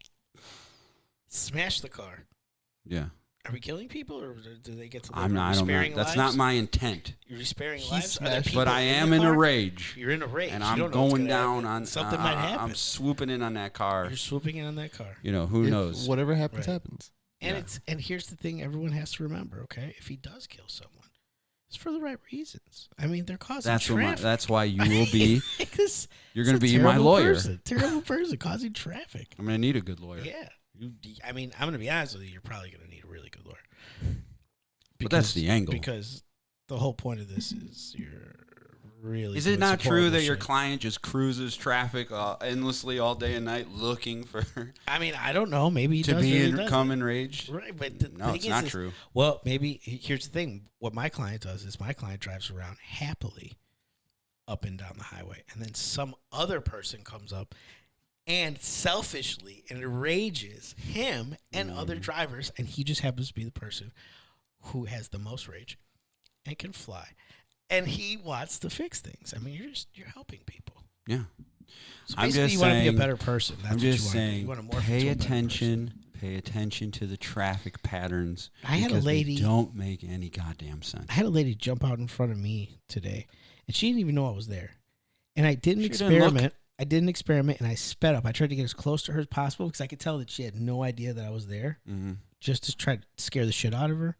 Smash the car. Yeah. Are we killing people, or do they get to? I'm not. I don't know. That's not my intent. You're sparing lives, but I am in a rage. You're in a rage, and I'm going down on something. Might happen. I'm swooping in on that car. You're swooping in on that car. Who knows? Whatever happens, happens. And here's the thing: everyone has to remember. Okay, if he does kill someone, it's for the right reasons. I mean, they're causing traffic. That's why you will be. You're going to be my lawyer. Terrible person causing traffic. I'm going to need a good lawyer. Yeah. I mean, I'm going to be honest with you. You're probably going to need a really good lawyer. But that's the angle. Because the whole point of this is you're really. Is it not true that your shit. client just cruises traffic endlessly all day and night looking for? I mean, I don't know. Maybe he to does, be really come enraged. Right, but the No, thing it's is, not true. Well, maybe here's the thing. What my client does is my client drives around happily up and down the highway, and then some other person comes up and selfishly enrages him and other drivers, and he just happens to be the person who has the most rage and can fly. And he wants to fix things. I mean, you're helping people. Yeah. So I'm basically, just you want to be a saying- better person. That's I'm what just you saying, want to morph pay into a better person. attention. Pay attention to the traffic patterns. I had a because they lady- don't make any goddamn sense. I had a lady jump out in front of me today, and she didn't even know I was there. And I didn't She didn't experiment. I didn't experiment, and I sped up. I tried to get as close to her as possible because I could tell that she had no idea that I was there, just to try to scare the shit out of her.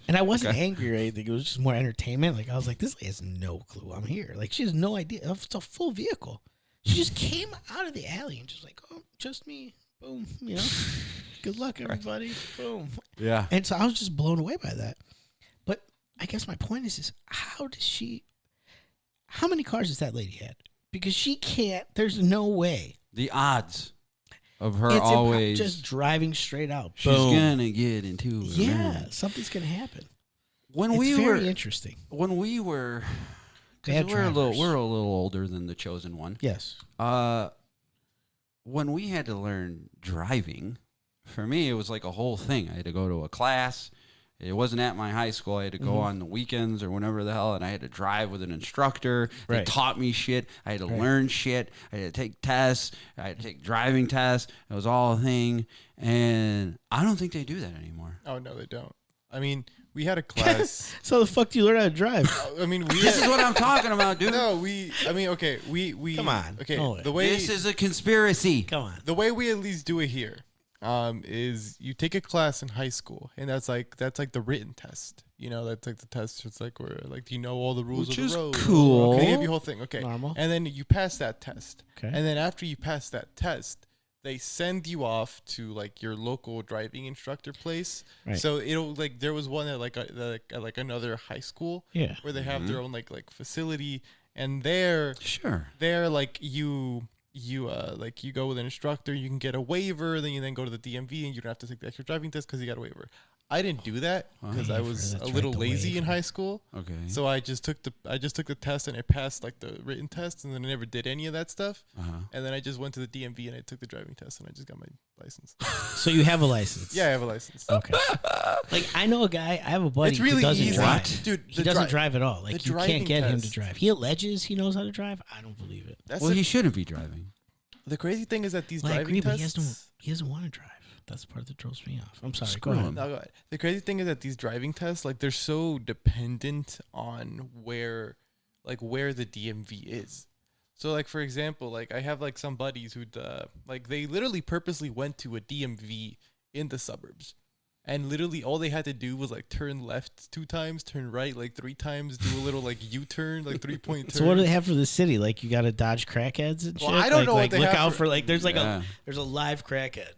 And I wasn't angry or anything. It was just more entertainment. Like, I was like, this lady has no clue I'm here. Like, she has no idea. It's a full vehicle. She just came out of the alley and just like, oh, just me. Boom. You know, good luck, everybody. Boom. Yeah. And so I was just blown away by that. But I guess my point is how many cars has that lady had? Because she can't, there's no way. The odds of her It's always just driving straight out. she's Boom. gonna get into it. Yeah, something's going to happen. When It's we very were interesting. when we were 'cause Bad we're a drivers. little older than the chosen one. Yes. When we had to learn driving, for me it was like a whole thing. I had to go to a class. It wasn't at my high school. I had to go on the weekends or whenever the hell, and I had to drive with an instructor. They Right. taught me shit. I had to learn shit. I had to take tests. I had to take driving tests. It was all a thing, and I don't think they do that anymore. Oh no, they don't. I mean, we had a class. So the fuck do you learn how to drive? I mean, we. This is what I'm talking about, dude. No, we. I mean, okay, we. Come on. Okay, No way. the way This is a conspiracy. Come on. the way we at least do it here, is you take a class in high school, and that's like the written test. You know, that's like the test. It's like where like do you know all the rules Which of is the road? cool. Okay, they give you a whole thing. Okay, Normal. and then you pass that test. Okay. And then after you pass that test, they send you off to like your local driving instructor place. Right. So it'll like there was one at like another high school. Yeah. Where they have their own like facility, and they're like you go with an instructor, you can get a waiver, then you go to the DMV and you don't have to take the extra driving test because you got a waiver. I didn't do that because I was That's a right, little the lazy in waiver. high school. Okay. So I just took the test and I passed like the written test, and then I never did any of that stuff. And then I just went to the DMV and I took the driving test and I just got my license. So you have a license. Yeah, I have a license. Okay. Like I know a guy. I have a buddy It's really who doesn't easy. drive. What? Dude, He doesn't drive at all. Like the you can't driving get him to test. drive. He alleges he knows how to drive. I don't believe it. That's Well, he shouldn't be driving. the crazy thing is that these Well, I driving agree, but tests. he doesn't want to drive. That's the part that throws me off. I'm sorry. Screw go ahead. him. No, go ahead. The crazy thing is that these driving tests, like they're so dependent on where the DMV is. So like for example, like I have like some buddies who like they literally purposely went to a DMV in the suburbs. And literally all they had to do was like turn left 2 times, turn right like 3 times, do a little like U-turn, like 3-point turn. So what do they have for the city? Like you got to dodge crackheads and shit. Well, I don't know what Like they look have out for- for like there's like Yeah. there's a live crackhead.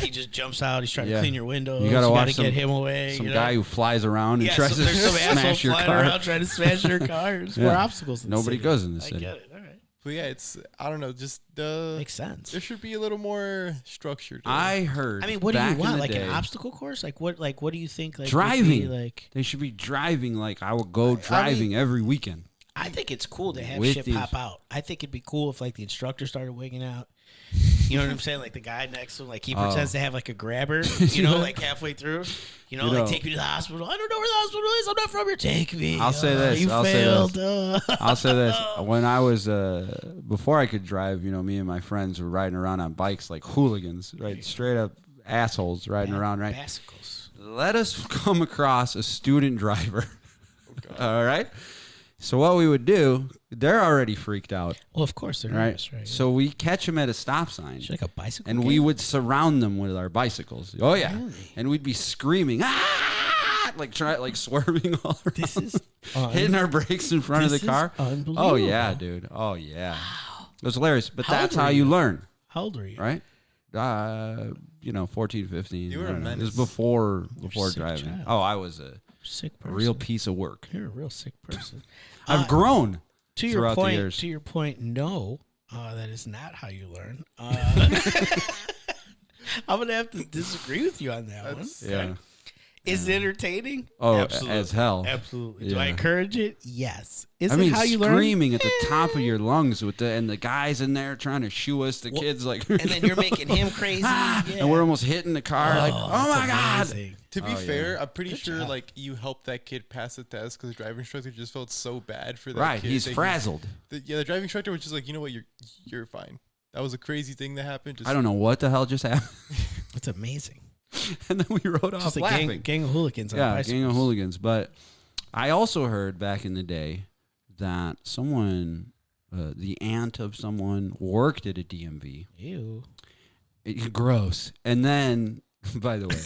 He just jumps out. He's trying to Yeah. clean your windows. You gotta watch get him away. Some you know? guy who flies around and Yeah, tries so to there's some asshole smash your flying car. around trying to smash your car. There's Yeah. more obstacles. In the Nobody city. goes in the I city. get it. All right. But yeah, it's I don't know, just Makes sense. there should be a little more structure. To it. I heard. I mean, what do back you in want? the Like day, an obstacle course? Like what do you think? Like would be, Driving. like They should be driving like I would go driving every weekend. I think it's cool to have With shit these- pop out. I think it'd be cool if like the instructor started wigging out. You know what I'm saying? Like the guy next to him, like he pretends to have like a grabber, you know, like halfway through. You know, You like know- take me to the hospital. I don't know where the hospital is. I'm not from here. Take me. I'll say this, You I'll say failed. I'll say this: when I was before I could drive, you know, me and my friends were riding around on bikes like hooligans, right? Straight up assholes riding around, right? Bicycles. Let us come across a student driver. All right. So what we would do, they're already freaked out, Well, of course they're right? nervous, right? So we catch them at a stop sign. Should like a bicycle. And game? we would surround them with our bicycles. Oh yeah, Really? and we'd be screaming, ah, like swerving all around, This is hitting our brakes in front of the This is car. unbelievable. Oh yeah, dude. Oh yeah. It was hilarious, but How that's old were how you you? learn, How old are you? right? 14, 15. You were I a don't know. It was menace. before sick driving. child. Oh, I was a Sick a person. real piece of work. You're a real sick person. I've grown to throughout your point. the years. To your point, no, that is not how you learn. I'm gonna have to disagree with you on that one. Yeah. Is it entertaining? Oh, Absolutely. as hell. Absolutely. Yeah. Do I encourage it? Yes. Is I it mean, how you learn? screaming at the top of your lungs with the guys in there trying to shoo us, the kids like, And then you're making him crazy. Yeah. and we're almost hitting the car. Like, oh my god! To be fair, I'm pretty Good sure job. like you helped that kid pass the test because the driving instructor just felt so bad for that Right, kid. he's that frazzled. The driving instructor was just like, you know what, you're fine. That was a crazy thing that happened. Just I don't know what the hell just happened. It's amazing. And then we rode off Just a laughing. gang of hooligans. On Yeah, bicycles. gang of hooligans. But I also heard back in the day that someone, the aunt of someone, worked at a DMV. Ew. Gross. And then, by the way,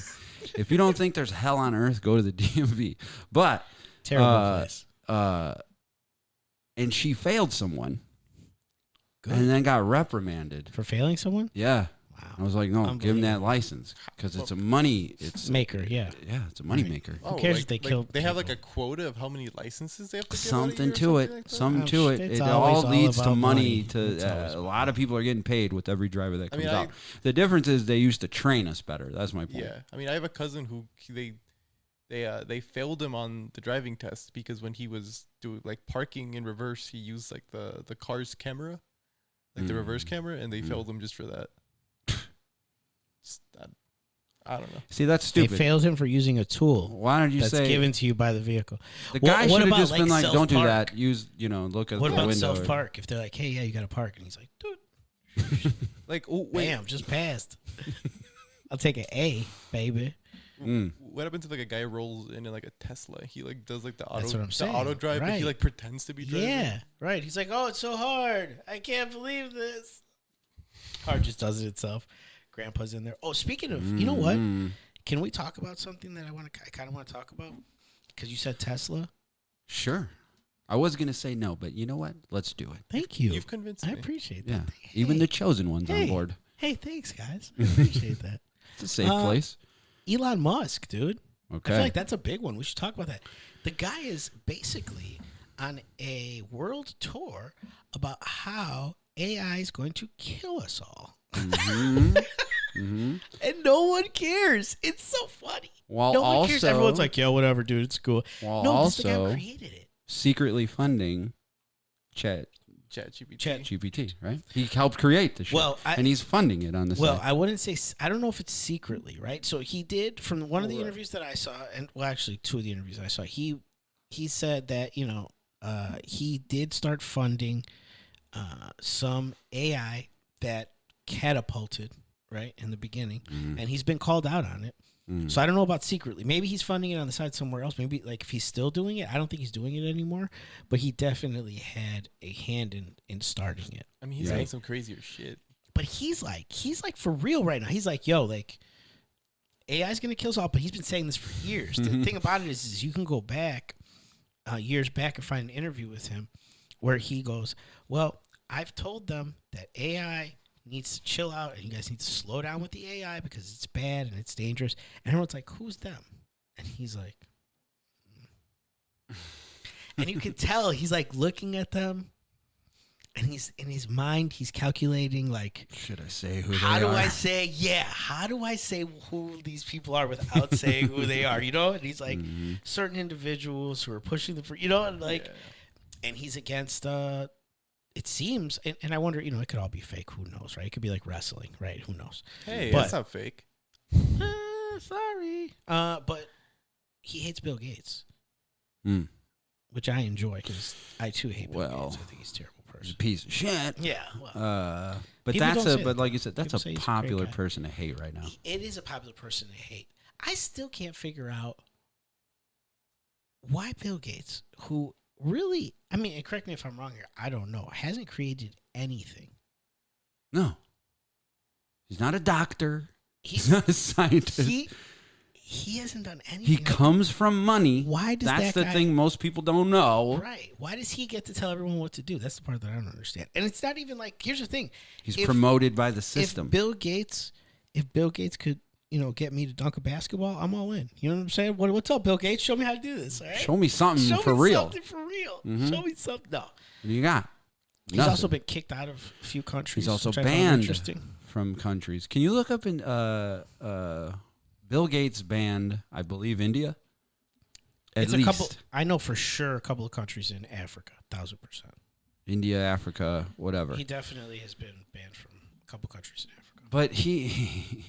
if you don't think there's hell on earth, go to the DMV. But Terrible place. And she failed someone, Good. and then got reprimanded. For failing someone? Yeah. Wow. I was like, no, give him that license because it's a money. It's Maker, yeah. Yeah, it's a money maker. Oh, cares like, if they kill They have like people? a quota of how many licenses they have to give Something out a to year or it. like that? Something I'm to sure it. it's It always all all leads to about money. money. To It's always a lot of people are getting paid with every driver that comes mean, out. The difference is they used to train us better. That's my point. Yeah, I mean, I have a cousin who they failed him on the driving test because when he was doing like parking in reverse, he used like the car's camera, like the reverse camera, and they failed him just for that. I don't know. See, that's They stupid. failed him for using a tool Why don't you that's say given to you by the vehicle. the What- guy what should have about, just been like, like, don't do self-park? that. Use, look at What the about window. self-park? If they're like, hey, yeah, you got to park. And he's like, dude, Like, oh wait, bam, just passed. I'll take an A, baby. what happened to like a guy rolls in like a Tesla? He like does like the auto, That's what I'm saying. the auto drive, but he Right. like pretends to be driving. Yeah, right. He's like, oh, it's so hard. I can't believe this. Car just does it itself. Grandpa's in there. Oh, speaking of, you know what? Can we talk about something that I kind of want to talk about? Because you said Tesla. Sure. I was going to say no, but you know what? Let's do it. Thank you. You've convinced I me. appreciate Yeah. that. Even the chosen ones on Hey. board. Hey, thanks, guys. I appreciate that. It's a safe place. Elon Musk, dude. Okay. I feel like that's a big one. We should talk about that. The guy is basically on a world tour about how AI is going to kill us all. And no one cares. It's so funny. While no one cares. also- Everyone's like, yeah, whatever, dude. It's cool. While No, this the guy also created it. secretly funding ChatGPT. ChatGPT, right? He helped create the shit. Well, and he's funding it on the Well, side. I wouldn't say, I don't know if it's secretly, right? So he did, from one of the interviews that I saw, and well, actually two of the interviews I saw, he said that, he did start funding some AI that catapulted, right, in the beginning, and he's been called out on it. So I don't know about secretly. Maybe he's funding it on the side somewhere else. Maybe like if he's still doing it, I don't think he's doing it anymore. But he definitely had a hand in starting it. I mean, he's doing some crazier shit. But he's like for real right now. He's like, yo, like AI is gonna kill us all. But he's been saying this for years. The thing about it is you can go back years back and find an interview with him where he goes, well, I've told them that AI needs to chill out and you guys need to slow down with the AI because it's bad and it's dangerous. And everyone's like, who's them? And he's like, and you can tell he's like looking at them and he's in his mind, he's calculating like, should I say who how they do are? I say, how do I say who these people are without saying who they are? And he's like, certain individuals who are pushing the, and like, and he's against, it seems, and I wonder, it could all be fake. Who knows, right? It could be like wrestling, right? Who knows? Hey, But- that's not fake. Sorry. But he hates Bill Gates, which I enjoy because I too hate Bill Well, Gates. I think he's a terrible person. Piece of shit. Yeah. Well, But People that's don't say but that. like you said, that's People say a he's a great popular guy. person to hate right now. it is a popular person to hate. I still can't figure out why Bill Gates, who really, and correct me if I'm wrong here, I don't know, hasn't created anything. No. He's not a doctor. He's He's not a scientist. he hasn't done anything. He comes from money. Why does That's that the guy- thing most people don't know. Right. Why does he get to tell everyone what to do? That's the part that I don't understand. And it's not even like, here's the thing. He's If- promoted by the If system. Bill Gates could get me to dunk a basketball, I'm all in. You know what I'm saying? What's up, Bill Gates? Show me how to do this. All right? Show me something Show for me real. Something for real. Mm-hmm. Show me something. No. What do you got? He's also been kicked out of a few countries. He's also which I found banned interesting. from countries. Can you look up in Bill Gates banned, I believe, India? At least. A couple. I know for sure a couple of countries in Africa, 1,000%. India, Africa, whatever. He definitely has been banned from a couple countries in Africa. But he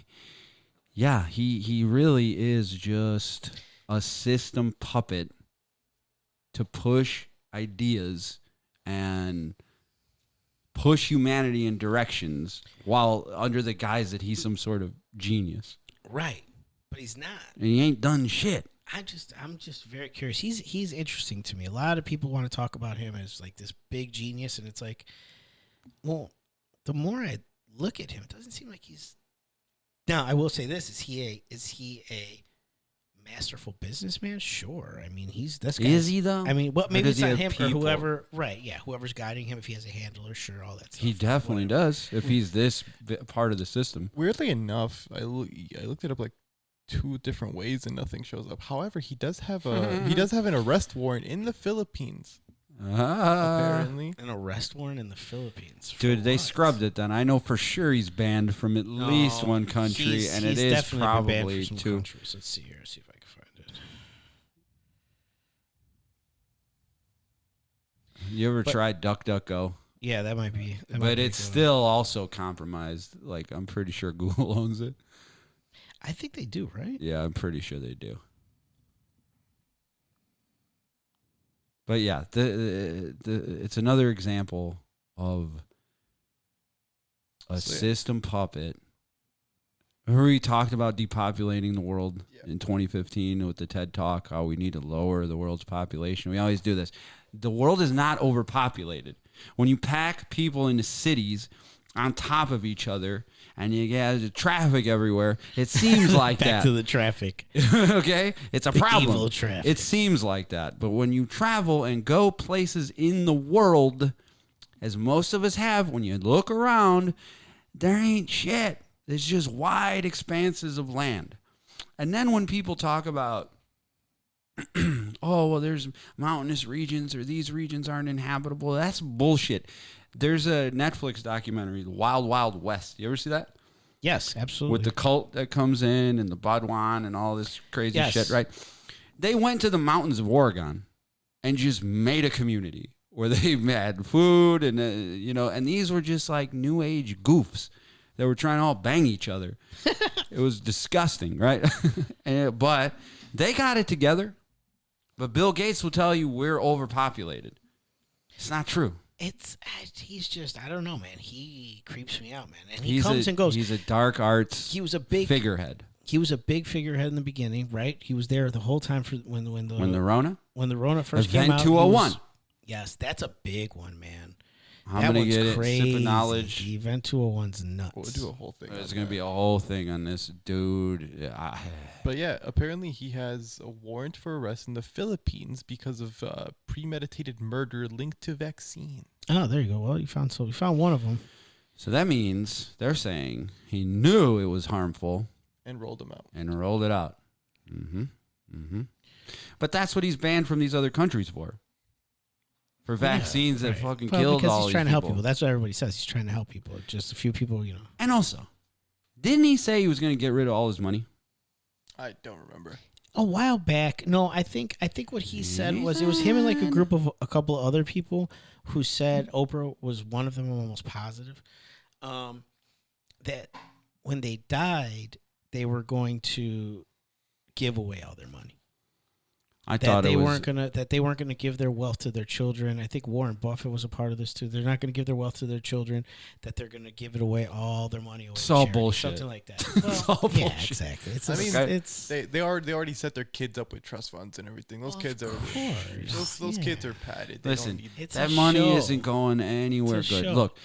really is just a system puppet to push ideas and push humanity in directions while under the guise that he's some sort of genius. Right. But he's not. And he ain't done shit. I'm just very curious. He's interesting to me. A lot of people want to talk about him as like this big genius, and it's like, well, the more I look at him, it doesn't seem like he's. Now, I will say this: is he a masterful businessman? Sure. I mean, this guy. Is he though? I mean, maybe Because it's not he him has or people. whoever. Right? Yeah, whoever's guiding him. If he has a handler, sure, all that stuff. He definitely does. If he's this part of the system. Weirdly enough, I looked it up like 2 different ways and nothing shows up. However, he does have an arrest warrant in the Philippines. Apparently, an arrest warrant in the Philippines. Dude, they scrubbed it then. I know for sure he's banned from at least one country, and it is probably 2. Countries. Let's see here. See if I can find it. You ever tried DuckDuckGo? Yeah, that might be. But it's still also compromised. Like, I'm pretty sure Google owns it. I think they do, right? Yeah, I'm pretty sure they do. But yeah, it's another example of a system puppet. Remember we talked about depopulating the world in 2015 with the TED Talk, how we need to lower the world's population. We always do this. The world is not overpopulated. When you pack people into cities on top of each other and you get traffic everywhere, it seems like Back that. to the traffic. Okay? It's a problem. Evil traffic. It seems like that. But when you travel and go places in the world, as most of us have, when you look around, there ain't shit. There's just wide expanses of land. And then when people talk about, oh, well, there's mountainous regions or these regions aren't inhabitable, that's bullshit. There's a Netflix documentary, The Wild Wild West. You ever see that? Yes, absolutely. With the cult that comes in and the Badwan and all this crazy shit, right? They went to the mountains of Oregon and just made a community where they had food and, and these were just like new age goofs that were trying to all bang each other. It was disgusting, right? But they got it together. But Bill Gates will tell you we're overpopulated. It's not true. He's just, I don't know, man. He creeps me out, man. And he comes and goes. He's a dark arts figurehead. He was a big figurehead in the beginning, right? He was there the whole time for when the Rona first came out. Event 201. Yes, that's a big one, man. I'm going to get it. Sip of knowledge. The Event 201's nuts. We'll do a whole thing. There's going to be a whole thing on this dude. But yeah, apparently he has a warrant for arrest in the Philippines because of premeditated murder linked to vaccine. Oh, there you go. Well, you found one of them. So that means they're saying he knew it was harmful. And rolled him out. And rolled it out. Mm-hmm. Mm-hmm. But that's what he's banned from these other countries for. For vaccines that fucking killed all these people. Because he's trying to help people. That's what everybody says. He's trying to help people. Just a few people, And also, didn't he say he was going to get rid of all his money? I don't remember. A while back. No, I think what he said was it was him and like a group of a couple of other people who said Oprah was one of them. I'm almost positive that when they died, they were going to give away all their money. That they weren't gonna give their wealth to their children. I think Warren Buffett was a part of this too. They're not gonna give their wealth to their children. That they're gonna give it away, all their money away. It's all bullshit. Something like that. It's all bullshit. Yeah, exactly. They already set their kids up with trust funds and everything. Those kids are those kids are padded. Listen, that money isn't going anywhere good. Look,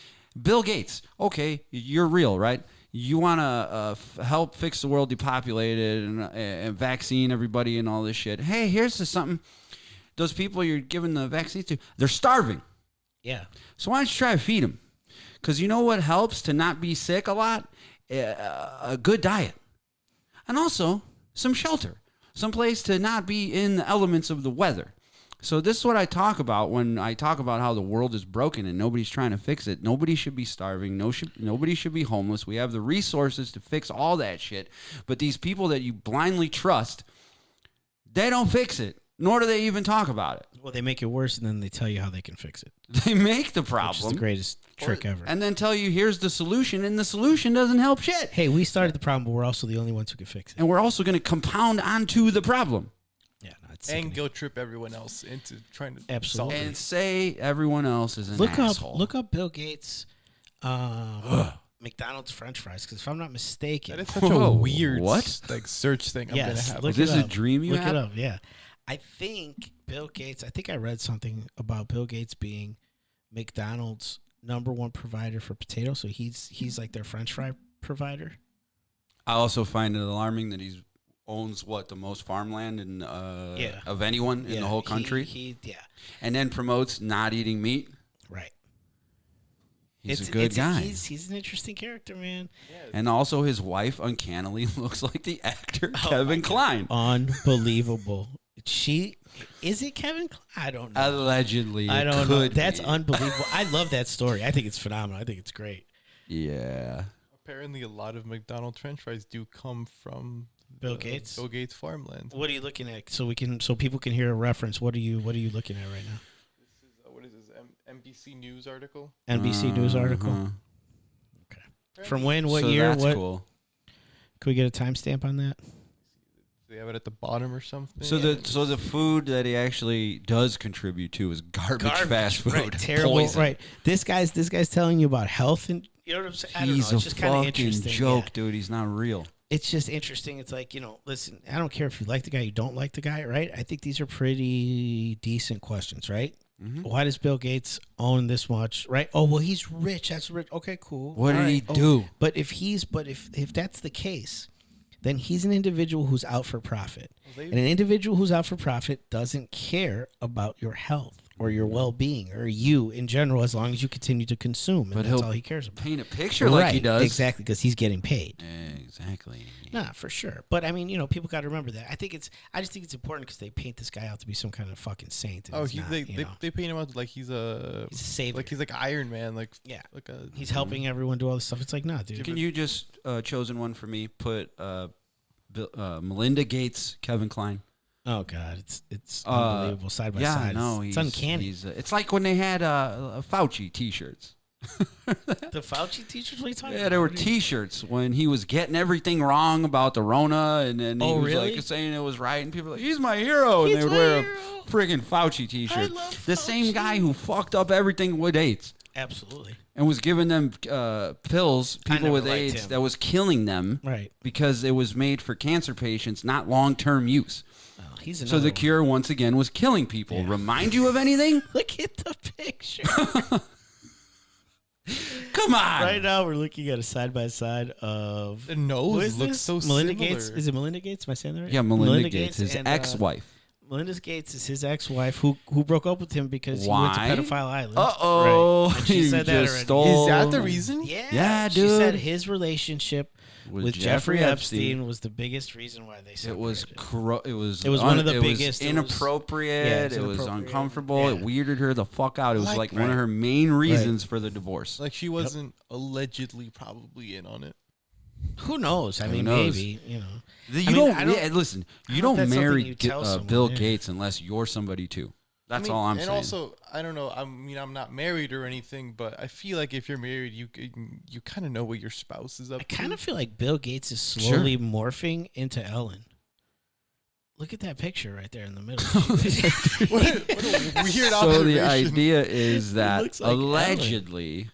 Bill Gates. Okay, you're real, right? You want to help fix the world depopulated and vaccine everybody and all this shit. Hey, here's something. Those people you're giving the vaccines to, they're starving. Yeah. So why don't you try to feed them? Because you know what helps to not be sick a lot? A good diet. and also some shelter, some place to not be in the elements of the weather. So this is what I talk about when I talk about how the world is broken and nobody's trying to fix it. Nobody should be starving. Nobody should be homeless. We have the resources to fix all that shit. But these people that you blindly trust, they don't fix it, nor do they even talk about it. Well, they make it worse, and then they tell you how they can fix it. They make the problem. Which is the greatest trick ever. And then tell you, here's the solution, and the solution doesn't help shit. Hey, we started the problem, but we're also the only ones who can fix it. And we're also going to compound onto the problem. Yeah, no, it's and guilt trip everyone else into trying to absolutely solve it. And say everyone else is an asshole. Look up Bill Gates McDonald's French fries, because if I'm not mistaken, That is such a weird search thing I'm Yes, gonna have. look Is this it a up. dream you Look had? it up, yeah. I think Bill Gates, I read something about Bill Gates being McDonald's #1 provider for potatoes, so he's like their French fry provider. I also find it alarming that he owns the most farmland of anyone in the whole country. And then promotes not eating meat. Right. He's a good guy. He's an interesting character, man. And also his wife uncannily looks like the actor Kevin Kline. Unbelievable. Is it Kevin Kline? I don't know. Allegedly. I don't know. That's unbelievable. I love that story. I think it's phenomenal. I think it's great. Yeah. Apparently, a lot of McDonald's French fries do come from Bill Gates. Bill Gates farmland. What are you looking at? So people can hear a reference. What are you looking at right now? This is what is this? NBC News article. NBC News article. Okay. From when? What year? That's what? cool. Can we get a timestamp on that? They have it at the bottom or something. So the food that he actually does contribute to is garbage fast food. Right, terrible. Poison. Right. This guy's telling you about health, and you know what I'm saying. I don't He's know. It's just kind of a fucking interesting. joke, Yeah. dude. He's not real. It's just interesting. It's like, listen, I don't care if you like the guy, you don't like the guy, right? I think these are pretty decent questions, right? Mm-hmm. Why does Bill Gates own this much, right? Oh, well, he's rich. That's rich. Okay, cool. What did he do? But if that's the case, then he's an individual who's out for profit. And an individual who's out for profit doesn't care about your health or your well-being or you in general, as long as you continue to consume. And But that's all he cares about. Paint a picture like he does. Exactly, because he's getting paid. Exactly. Nah, for sure. But I mean, people got to remember that. I just think it's important because they paint this guy out to be some kind of fucking saint. And they paint him out like he's a savior. like he's like Iron Man. Like he's helping everyone do all this stuff. It's like, nah, dude. Can you just chosen one for me? Put Melinda Gates, Kevin Kline. Oh God, it's unbelievable side by side. No, it's uncanny. It's like when they had Fauci T-shirts. The Fauci T-shirts? What are you talking about? Yeah, there were T-shirts when he was getting everything wrong about the Rona, and then he was really? like saying it was right, and people were like, "He's my hero," and they would wear a friggin' Fauci T-shirt. I love the Fauci. same guy who fucked up everything with AIDS. Absolutely. And was giving them pills, people with liked AIDS, him. that was killing them, Right. because it was made for cancer patients, not long-term use. Oh, he's So the cure, once again, was killing people. Yeah. Remind you of anything? Look at the picture. Come on! Right now, we're looking at a side by side of the nose looks so Melinda similar. Gates. Is it Melinda Gates? Am I saying that right? Yeah, Melinda Gates, his and, ex-wife. Melinda Gates is his ex-wife who broke up with him because Why? he went to Pedophile Island. Uh-oh. Right. And she You said that just already. stole- Is that the reason? Yeah, dude. She said his relationship with Jeffrey Epstein Epstein was the biggest reason why they separated. It was one of the it biggest. Was inappropriate. It was inappropriate. uncomfortable. Yeah. It weirded her the fuck out. It was Like- like one of her main reasons for the divorce. Like she wasn't allegedly probably in on it. Who knows? I mean, knows? maybe, Listen, you I don't know if don't that's something marry you tell someone, Bill yeah. Gates unless you're somebody too. That's all I'm saying. And also, I don't know. I'm not married or anything, but I feel like if you're married, you kind of know what your spouse is up I to. kind of feel like Bill Gates is slowly morphing into Ellen. Look at that picture right there in the middle. what a weird So observation. the idea is that looks like allegedly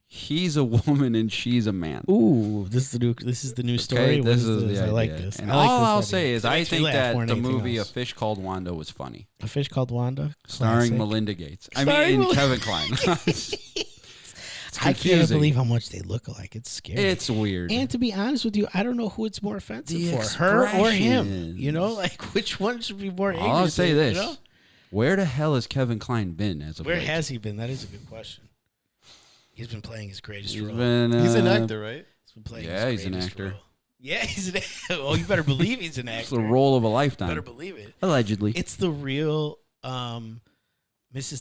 he's a woman and she's a man. Ooh, this is the new story. Okay, What this is the I like idea. this. And I like all this I'll idea. say is It I makes me think laugh that more the than anything movie else. A Fish Called Wanda was funny. A Fish Called Wanda, Starring classic. Melinda Gates. Starring Kevin Kline. I can't believe how much they look alike. It's scary. It's weird. And to be honest with you, I don't know who it's more offensive The for, her or him. expressions. You know, like which one should be more angry? I'll say this. You know? Where the hell has Kevin Kline been as of Where late? has he been? That is a good question. He's been playing his greatest He's role. been, He's an actor, right? He's been playing Yeah, his he's an greatest actor. role. Yeah, he's an. Oh, you better believe he's an actor. It's the role of a lifetime. Better believe it. Allegedly, it's the real Mrs.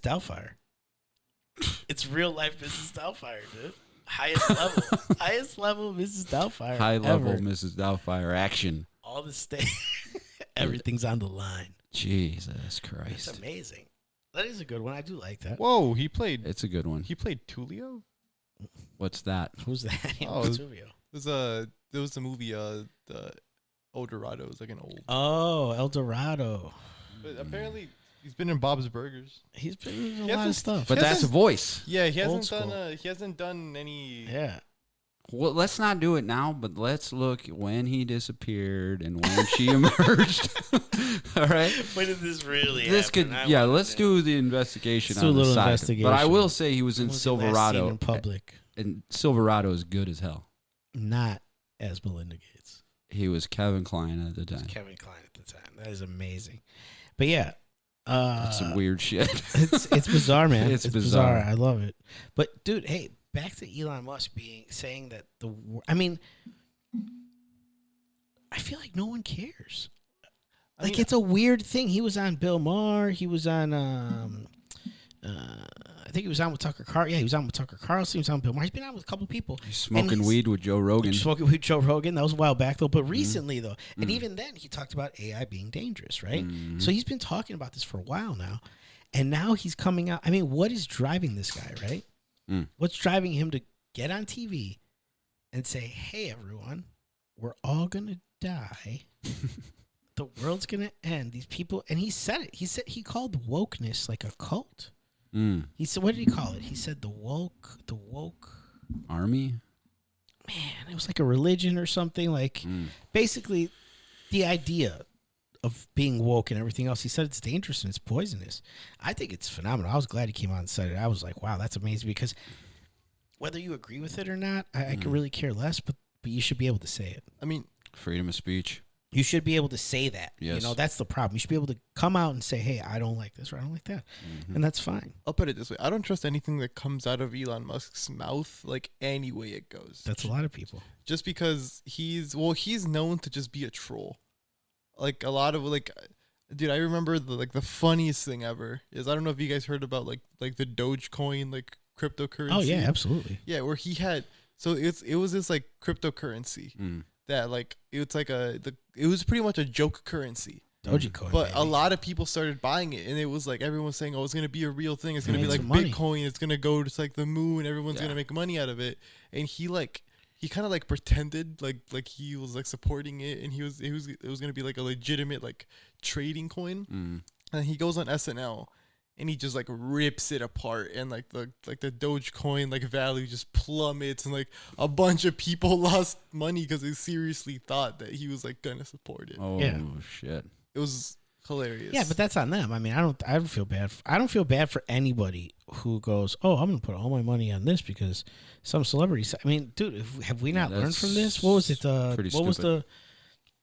Doubtfire. It's real life Mrs. Doubtfire, dude. Highest level Mrs. Doubtfire. High level ever. Mrs. Doubtfire action. All the state, everything's on the line. Jesus Christ, It's amazing. That is a good one. I do like that. Whoa, he played. it's a good one. He played Tulio. What's that? Who's that? Oh, Vesuvio. There was a movie. The El Dorado. It was like an old. Oh, El Dorado. But apparently, he's been in Bob's Burgers. He's been in a He lot of hasn't- stuff. But that's a voice. Yeah, he Old hasn't school. done. He hasn't done any. Yeah. Well, let's not do it now, but let's look when he disappeared and when she emerged. All right. When did this really This happen? could, I yeah. wanna Let's know. do the investigation Let's do a on the little side. investigation. But I will say he was in When was he last seen Silverado, in public. and Silverado is good as hell. Not as Melinda Gates. He was Kevin Kline at the It was time. Kevin Kline at the time. That is amazing. But yeah. That's some weird shit. It's bizarre, man. It's bizarre. I love it. But dude, hey, back to Elon Musk saying that I mean, I feel like no one cares. I Like mean, it's a weird thing. He was on Bill Maher. He was on I think he was on with Tucker Carlson. Yeah, he was on with Tucker Carlson. He was on Bill Maher. He's been on with a couple people. He's smoking he's- weed with Joe Rogan. Smoking with Joe Rogan. That was a while back though. But recently though, and even then he talked about AI being dangerous, right? So he's been talking about this for a while now. And now he's coming out. I mean, what is driving this guy, right? What's driving him to get on TV and say, "Hey everyone, we're all going to die. The world's going to end. These people," and he said it. He called wokeness like a cult. He said, what did he call it? He said the woke Army? man, it was like a religion or something. Like basically the idea of being woke and everything else. He said it's dangerous and it's poisonous. I think it's phenomenal. I was glad he came out and said it. I was like, wow, that's amazing, because whether you agree with it or not, I could really care less, but you should be able to say it. I mean, Freedom of speech. You should be able to say that. Yes. You know, that's the problem. You should be able to come out and say, hey, I don't like this or I don't like that. And that's fine. I'll put it this way: I don't trust anything that comes out of Elon Musk's mouth, like any way it goes. That's a lot of people. Just because he's known to just be a troll. Like a lot of dude, I remember the funniest thing ever is, I don't know if you guys heard about like the Dogecoin cryptocurrency. Oh yeah, absolutely. Yeah, where he had, so it was this like cryptocurrency that it was pretty much a joke currency. Dogecoin. But baby. a lot of people started buying it, and it was like everyone was saying, "Oh, it's gonna be a real thing. It's gonna be Made like some money. Bitcoin. It's gonna go to like the moon. Everyone's gonna make money out of it." And he kind of like pretended like he was like supporting it, and it was gonna be like a legitimate like trading coin. And he goes on SNL, and he just like rips it apart, and like the Dogecoin like value just plummets, and like a bunch of people lost money because they seriously thought that he was like gonna support it. Oh, Yeah. shit. It was hilarious. Yeah, but that's on them. I mean, I don't feel bad. I don't feel bad for anybody who goes, "Oh, I'm going to put all my money on this because some celebrity." I mean, dude, have we not learned from this? What was it? pretty What was stupid.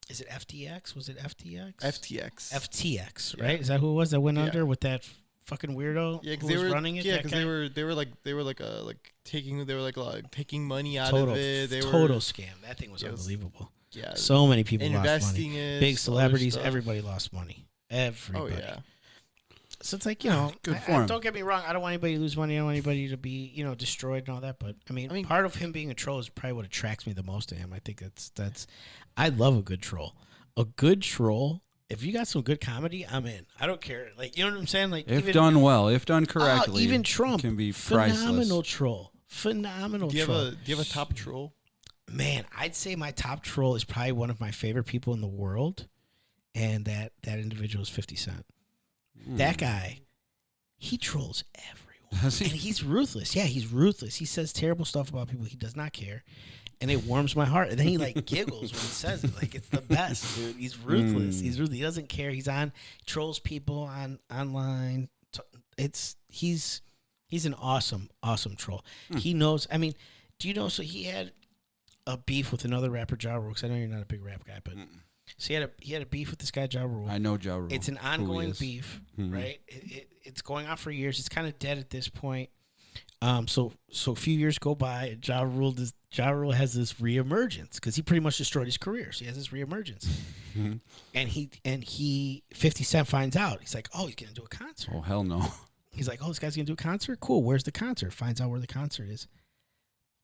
Is it FTX? Was it FTX? FTX. FTX, Yeah. right? Is that who it was that went Yeah. under with that fucking weirdo? Yeah, who because they was were running it. Yeah, that because guy? they were taking money out total of it. They total were scam. That thing was Yeah, it was- unbelievable. yeah So many people lost money. investing in Big celebrities, stuff. everybody lost money. Everybody. Oh yeah. So it's like, you know, Good for him. don't get me wrong. I don't want anybody to lose money. I don't want anybody to be, you know, destroyed and all that. But I mean, part of him being a troll is probably what attracts me the most to him. I think that's. I love a good troll. A good troll. If you got some good comedy, I'm in. I don't care. Like, you know what I'm saying? Like, If done well, if done correctly, even Trump can be priceless. phenomenal troll. Phenomenal Do you troll. have a top troll? Man, I'd say my top troll is probably one of my favorite people in the world, and that individual is 50 Cent. That guy, he trolls everyone. Does he? And he's ruthless. Yeah, he's ruthless. He says terrible stuff about people. He does not care. And it warms my heart. And then he like giggles when he says it. Like, it's the best, dude. He's ruthless. He's ruthless. He doesn't care. He trolls people online. He's an awesome troll. He knows. I mean, do you know? So he had a beef with another rapper, Ja Rule. 'Cause I know you're not a big rap guy, but so he had a beef with this guy, Ja Rule. I know Ja Rule. It's an who he ongoing is. beef, right? It's going on for years. It's kind of dead at this point. So a few years go by. Ja Rule Ja Rule has this reemergence because he pretty much destroyed his career. So he has this reemergence. And he 50 Cent finds out. He's like, oh, he's going to do a concert. Oh, hell no. He's like, oh, this guy's going to do a concert? Cool. Where's the concert? Finds out where the concert is.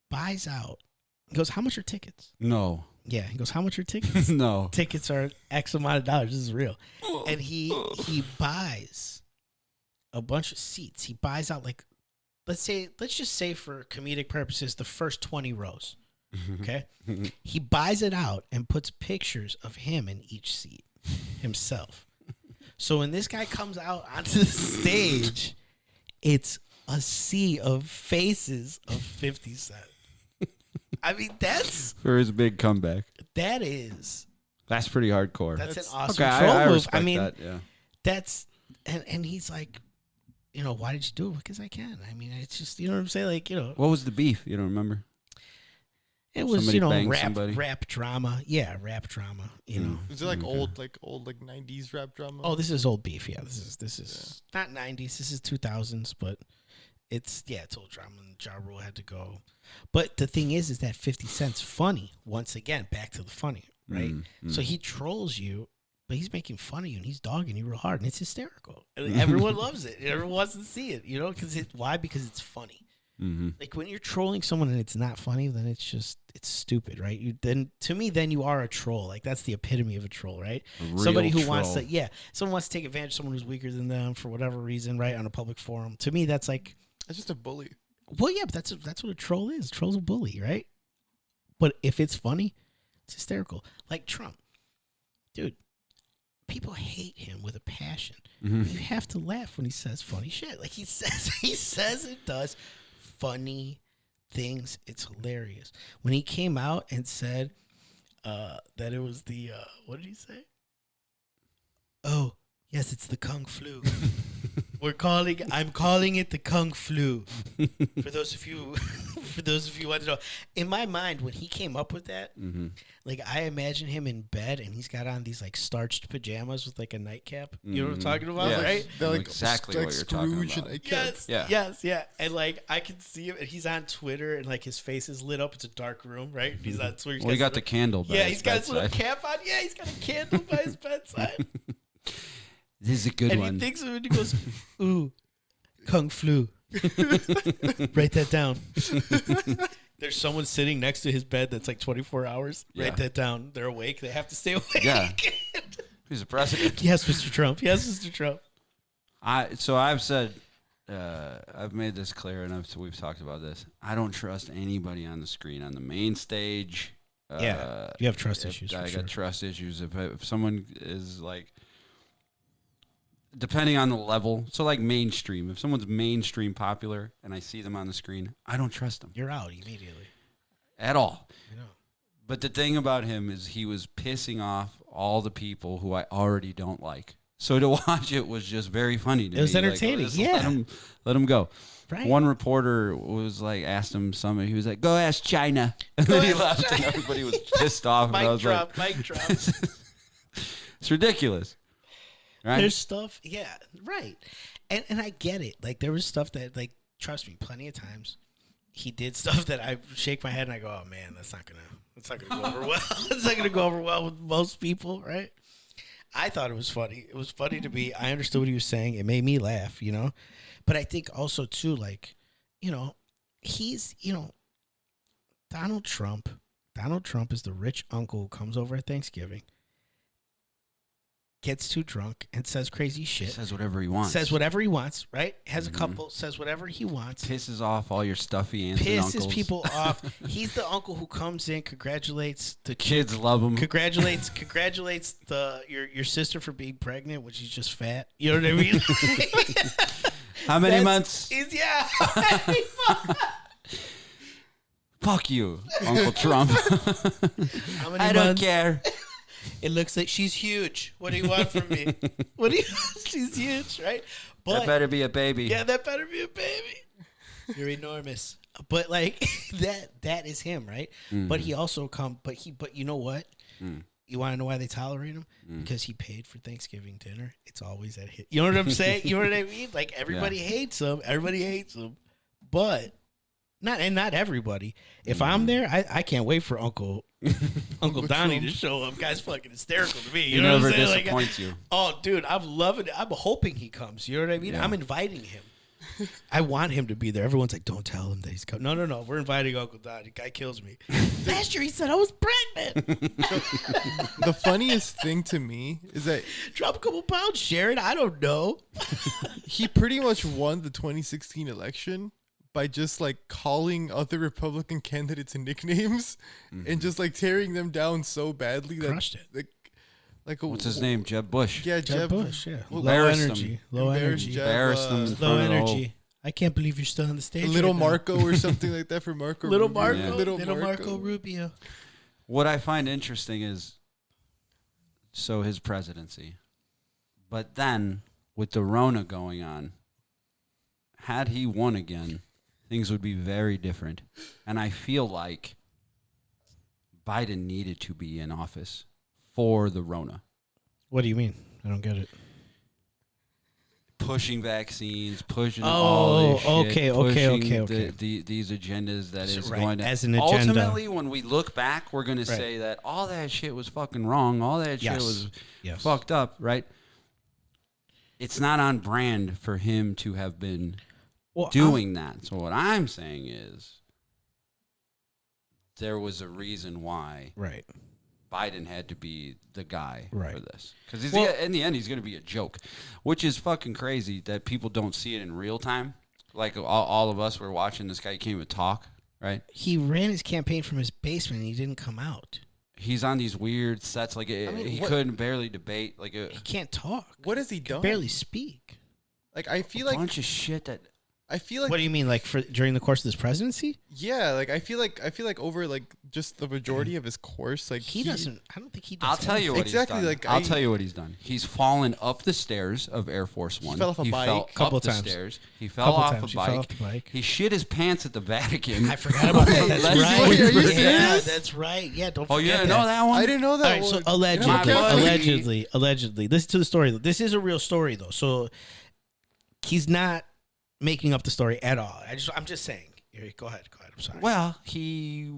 Buys out. He goes, how much are tickets? No. Yeah. He goes, how much are tickets? No. Tickets are X amount of dollars. This is real. And he buys a bunch of seats. He buys out like, let's just say for comedic purposes, the first 20 rows. Okay. He buys it out and puts pictures of him in each seat himself. So when this guy comes out onto the stage, it's a sea of faces of 50 Cent. I mean, that's for his big comeback. That's pretty hardcore. That's an awesome okay, troll I move. respect I mean, that, yeah. That's and he's like, you know, why did you do it? Because I can. I mean, it's just, you know what I'm saying? Like, you know. What was the beef? You don't remember? It was, Somebody you know, banged rap drama. Yeah, rap drama, you know. Is it like old 90s rap drama? Oh, this is old beef. Yeah, this is not 90s. This is 2000s, but it's old drama. And Ja Rule had to go. But the thing is that 50 Cent's funny. Once again, back to the funny, right? So he trolls you, but he's making fun of you and he's dogging you real hard, and it's hysterical. And everyone loves it. Everyone wants to see it, you know? Why? Because it's funny. Like when you're trolling someone and it's not funny, then it's stupid, right? To me, you are a troll. Like that's the epitome of a troll, right? Somebody who wants to, someone wants to take advantage of someone who's weaker than them for whatever reason, right? On a public forum. To me, that's just a bully. Well, yeah, but that's what a troll is. A troll's a bully, right? But if it's funny, it's hysterical. Like Trump, dude. People hate him with a passion. You have to laugh when he says funny shit. Like he says and does funny things. It's hilarious. When he came out and said that it was the what did he say? Oh, yes, it's the Kung Flu. I'm calling it the Kung Flu. For those of you who want to know. In my mind, when he came up with that, like I imagine him in bed and he's got on these like starched pajamas with like a nightcap. You know what I'm talking about, right? They're like exactly what you're talking about. Yes. And like I can see him and he's on Twitter and like his face is lit up. It's a dark room, right? He's on Twitter. Well, he got the candle by he's got his little cap on. Yeah, he's got a candle by his bedside. This is a good one. And he thinks of it and he goes, ooh, Kung Flu. Write that down. There's someone sitting next to his bed that's like 24 hours. Write that down. They're awake. They have to stay awake. Yeah. He's a president. Yes, Mr. Trump. Yes, Mr. Trump. I've said, I've made this clear, and we've talked about this. I don't trust anybody on the screen, on the main stage. You have trust issues. I got trust issues. If someone is like, depending on the level, so like mainstream. If someone's mainstream popular and I see them on the screen, I don't trust them. You're out immediately. At all. I know. But the thing about him is he was pissing off all the people who I already don't like. So to watch it was just very funny to me. It was entertaining. Like, let him go. Right. One reporter was like, asked him something. He was like, "Go ask China." And then he left, and everybody was pissed off. Mic drop. It's ridiculous. Right? There's stuff, right. And I get it. Like there was stuff that, like, trust me, plenty of times he did stuff that I shake my head and I go, oh man, that's not gonna go over well. It's not gonna go over well with most people, right? I thought it was funny. It was funny to me. I understood what he was saying. It made me laugh, you know. But I think also too, like, you know, he's, you know, Donald Trump is the rich uncle who comes over at Thanksgiving, gets too drunk and says crazy shit. Says whatever he wants. Right? Has a couple, says whatever he wants. Pisses off all your stuffy aunts and uncles. Pisses people off. He's the uncle who comes in, congratulates the kids love him. Congratulates your sister for being pregnant when she's just fat. You know what I mean? How many months? How many months? Fuck you, Uncle Trump. How many I don't care. It looks like she's huge. What do you want from me? She's huge, right? But that better be a baby. Yeah, that better be a baby. You're enormous. But like that is him, right? Mm-hmm. But he also but you know what? You want to know why they tolerate him? Because he paid for Thanksgiving dinner. It's always at his. You know what I'm saying? You know what I mean? Like everybody hates him. Everybody hates him. But not everybody. If I'm there, I can't wait for Uncle Donnie to show up. Guy's fucking hysterical to me. He never disappoints you. Oh, dude, I'm loving it. I'm hoping he comes. You know what I mean? Yeah. I'm inviting him. I want him to be there. Everyone's like, don't tell him that he's coming. No. We're inviting Uncle Donnie. Guy kills me. Last year he said I was pregnant. The funniest thing to me is that drop a couple pounds, Jared. I don't know. He pretty much won the 2016 election by just like calling other Republican candidates nicknames and just like tearing them down so badly that crushed it. Like what's his name? Jeb Bush. Yeah, Jeb Bush. Yeah, low energy. Embarrassed them. Low energy. I can't believe you're still on the stage. Little right Marco or something like that for Marco. Little Rubio. Marco. Yeah. Little Marco Rubio. What I find interesting is his presidency, but then with the Rona going on, had he won again, things would be very different. And I feel like Biden needed to be in office for the Rona. What do you mean? I don't get it. Pushing vaccines, pushing all this shit, okay. These agendas that is right, going to... As an agenda. Ultimately, when we look back, we're going to say that all that shit was fucking wrong. All that shit was fucked up, right? It's not on brand for him to have been doing that. So what I'm saying is there was a reason why Biden had to be the guy for this. Because in the end, he's going to be a joke, which is fucking crazy that people don't see it in real time. Like all of us were watching this guy. He can't even talk, right? He ran his campaign from his basement and he didn't come out. He's on these weird sets. Like he couldn't barely debate. Like he can't talk. What has he done? Barely speak. Like I feel a bunch of shit that... I feel like... What do you mean, like during the course of this presidency? Yeah, like I feel like over like just the majority of his course, like he doesn't. I don't think he does. I'll tell you what he's done. Like I'll tell you what he's done. He's fallen up the stairs of Air Force One. He fell off a bike. Fell couple up times. The stairs. He fell off a bike. He shit his pants at the Vatican. I forgot about that. That's right. Are you serious? Yeah, that's right. Yeah, don't forget you didn't know that one? I didn't know that. All right, so allegedly. Listen to the story. This is a real story though. So he's not making up the story at all. I'm just saying. Here, go ahead. I'm sorry. Well, he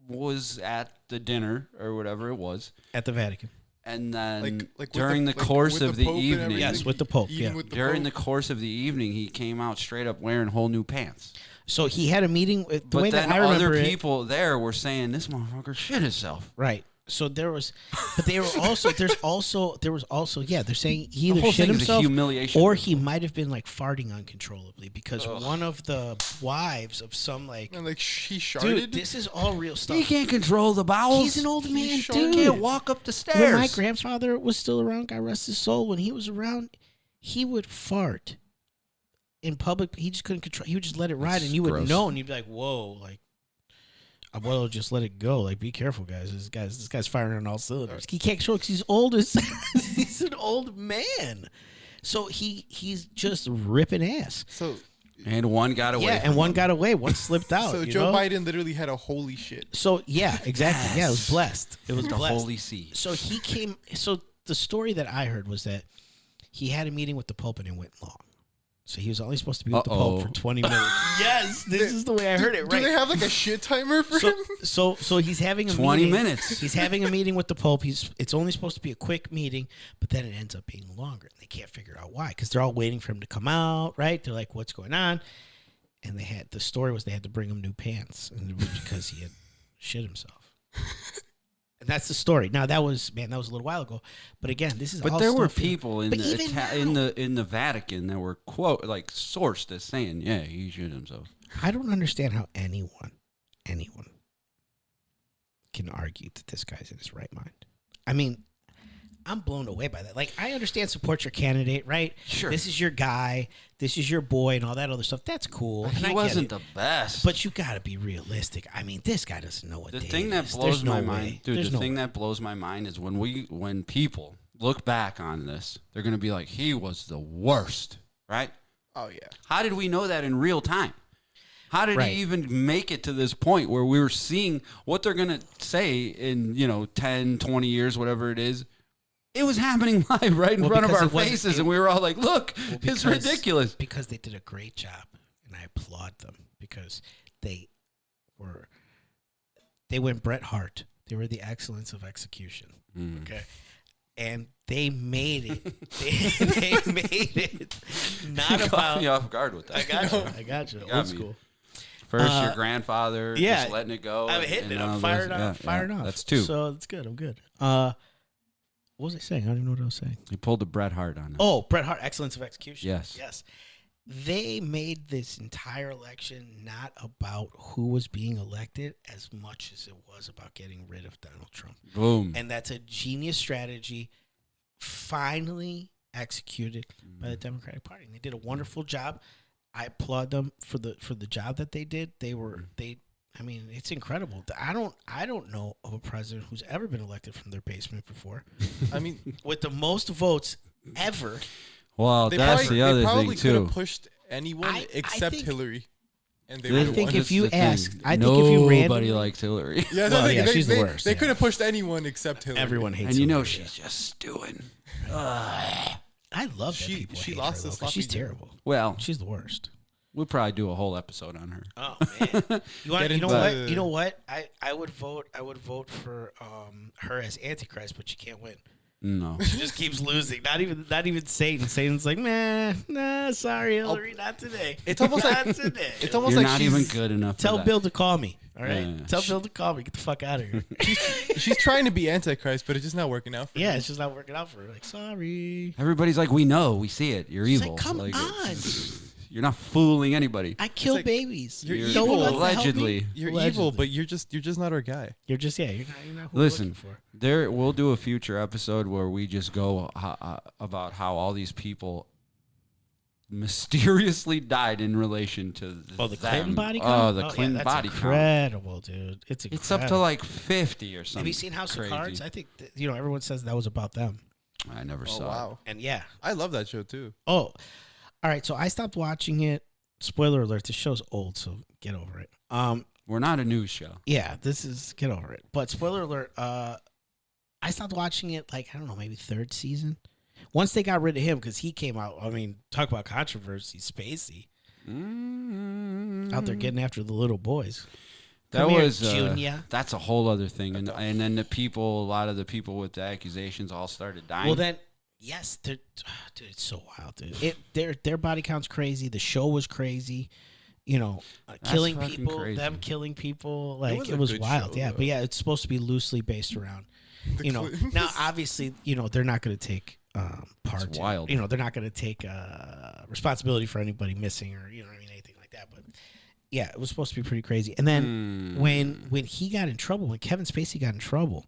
was at the dinner or whatever it was at the Vatican, and then like during the course of the evening, yes, with the Pope, during the course of the evening, he came out straight up wearing whole new pants. So he had a meeting with the but way then that I remember other people there were saying this motherfucker shit himself. Right. So there was, but they were also, there was also, they're saying he either shit himself or he might have been like farting uncontrollably because one of the wives of some he sharted. Dude, this is all real stuff. He can't control the bowels. He's an old man, dude. He can't walk up the stairs. When my grandfather was still around, God rest his soul, when he was around, he would fart in public. He just couldn't control. He would just let it ride, and you would know, and you'd be like, "Whoa!" Like, well, just let it go. Like, be careful, guys. This guy's firing on all cylinders. He can't control because he's old as he's an old man. So he's just ripping ass. And one got away. Yeah, and one got away. One slipped out. So Joe Biden literally had a holy shit. So yeah, exactly. Yes. Yeah, it was blessed. It was the blessed. Holy See. So he came. So the story that I heard was that he had a meeting with the Pope and it went long. So he was only supposed to be with the Pope for 20 minutes. Yes, this is the way I heard it. Right? Do they have like a shit timer for him? So he's having a 20 meeting. minutes. He's having a meeting with the Pope. It's only supposed to be a quick meeting, but then it ends up being longer. They can't figure out why because they're all waiting for him to come out. Right? They're like, "What's going on?" And the story was they had to bring him new pants, and it was because he had shit himself. And that's the story. Now that was a little while ago, but again, this is. But all there were stuff people in the Vatican that were sourced as saying, "Yeah, he shit himself." I don't understand how anyone can argue that this guy's in his right mind. I mean, I'm blown away by that. Like, I understand support your candidate, right? Sure. This is your guy. This is your boy and all that other stuff. That's cool. He wasn't the best. But you got to be realistic. I mean, this guy doesn't know what the day thing it that is. blows There's my no mind, way. dude. There's The no thing way. that blows my mind is when people look back on this, they're gonna be like, he was the worst, right? Oh yeah. How did we know that in real time? How did he even make it to this point where we were seeing what they're going to say in, 10, 20 years, whatever it is? It was happening live right in front of our faces, and we were all like, look, it's ridiculous. Because they did a great job, and I applaud them, because they were. They went Bret Hart. They were the excellence of execution. Okay. And they made it. they made it not you about. caught me off guard with that. I got you. You Old got me. school. First, your grandfather yeah. just letting it go. I'm hitting it. all I'm this. fired off. Fired off. That's 2. So it's good. I'm good. What was I saying? I don't even know what I was saying. He pulled the Bret Hart on him. Oh, Bret Hart, excellence of execution. Yes. Yes. They made this entire election not about who was being elected as much as it was about getting rid of Donald Trump. Boom. And that's a genius strategy finally executed by the Democratic Party. And they did a wonderful job. I applaud them for the job that they did. I mean, it's incredible. I don't know of a president who's ever been elected from their basement before. I mean, with the most votes ever. Well, that's the other thing, too. They probably could have pushed anyone except Hillary. And they I think if you ask, nobody likes Hillary. Yeah, she's the worst. They could have pushed anyone except Hillary. Everyone hates and Hillary. She's just stewing. I love that people she hate lost her, the though, 'cause she's sloppy terrible. Well, She's the worst. we'll probably do a whole episode on her. Oh man, you know what? You know what? I would vote for her as Antichrist, but she can't win. No, She just keeps losing. Not even Satan. Satan's like, nah, sorry, Hillary, not today. It's almost not like today. it's almost you're like not even good enough. Tell for that. Bill to call me. All right, Yeah. tell Bill to call me. Get the fuck out of here. she's trying to be Antichrist, but it's just not working out for her. Yeah, it's just not working out for her. Like, sorry. Everybody's like, we know, we see it. You're She's evil. like, come Like, on. You're not fooling anybody. I kill like, babies. you're No one evil. wants to help me? Allegedly. You're Allegedly. evil, but you're just not our guy. You're not who we're Listen, looking for. we'll do a future episode where we just go about how all these people mysteriously died in relation to the them. Clinton body count? Oh, the Clinton that's body count. incredible, dude. It's incredible. It's up to like 50 or something. Have you seen House crazy. of Cards? I think everyone says that was about them. I never Oh saw wow, And yeah. I love that show too. Oh, all right. So I stopped watching it. Spoiler alert: this show's old, so get over it. it. We're not a news show. Yeah, get over it. But spoiler alert: I stopped watching it like I don't know, maybe 3rd season. Once they got rid of him because he came out. I mean, talk about controversy, Spacey out there getting after the little boys. That Come here, was Junior. that's a whole other thing, and then a lot of the people with the accusations all started dying. Well, then. Yes, dude, it's so wild, dude. Their body count's crazy. The show was crazy. Killing people, crazy. them killing people, was like a it was good wild. show, Yeah, though. but yeah, it's supposed to be loosely based around. Clintons. Now obviously, they're not going to take part. It's wild. They're not going to take responsibility for anybody missing or anything like that. But yeah, it was supposed to be pretty crazy. And then when he got in trouble, when Kevin Spacey got in trouble.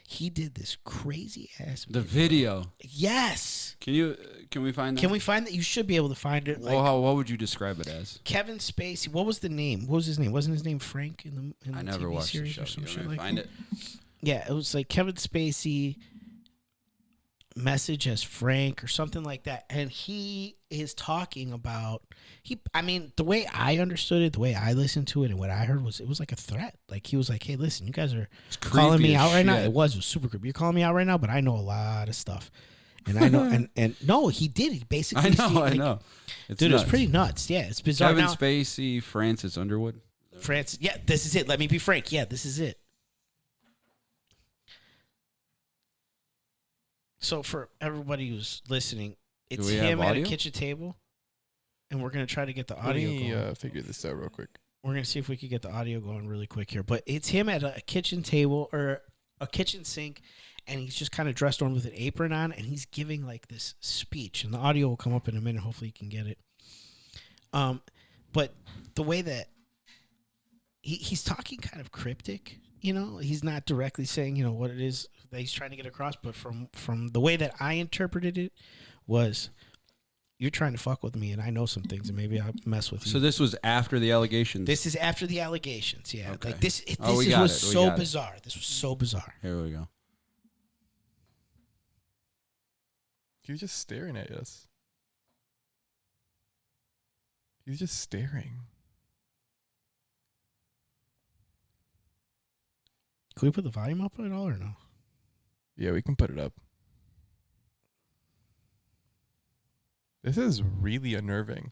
He did this crazy ass video. Yes. Can we find that? Can we find that? You should be able to find it. Well, what would you describe it as? Kevin Spacey. What was the name? What was his name? Wasn't his name Frank in the I never TV watched the series show. or some You shit want me to like find that? it? Yeah, it was like Kevin Spacey message as Frank or something like that, and he is talking about the way I understood it, the way I listened to it, and what I heard was it was like a threat. Like he was like, "Hey, listen, you guys are calling me out right now." It was super creepy. You're calling me out right now, but I know a lot of stuff, and I know, and no, he did. He basically, I know. It's dude, nuts. it's pretty nuts. Yeah, it's bizarre. Kevin Now, Spacey, Francis Underwood. France. Yeah, this is it. Let me be frank. Yeah, this is it. So for everybody who's listening, it's we have him at a audio? kitchen table, and we're gonna try to get the Let audio me going. figure this out real quick. We're gonna see if we can get the audio going really quick here. But it's him at a kitchen table or a kitchen sink, and he's just kind of dressed on with an apron on, and he's giving like this speech. And the audio will come up in a minute. Hopefully, you can get it. But the way that he's talking kind of cryptic, he's not directly saying what it is that he's trying to get across. But from the way that I interpreted it was, you're trying to fuck with me, and I know some things, and maybe I'll mess with you. So this was after the allegations. This is after the allegations, yeah. Okay. Like this we got was it. We so got it. bizarre. This was so bizarre. Here we go. He was just staring at us. He was just staring. Can we put the volume up at all or no? Yeah, we can put it up. This is really unnerving.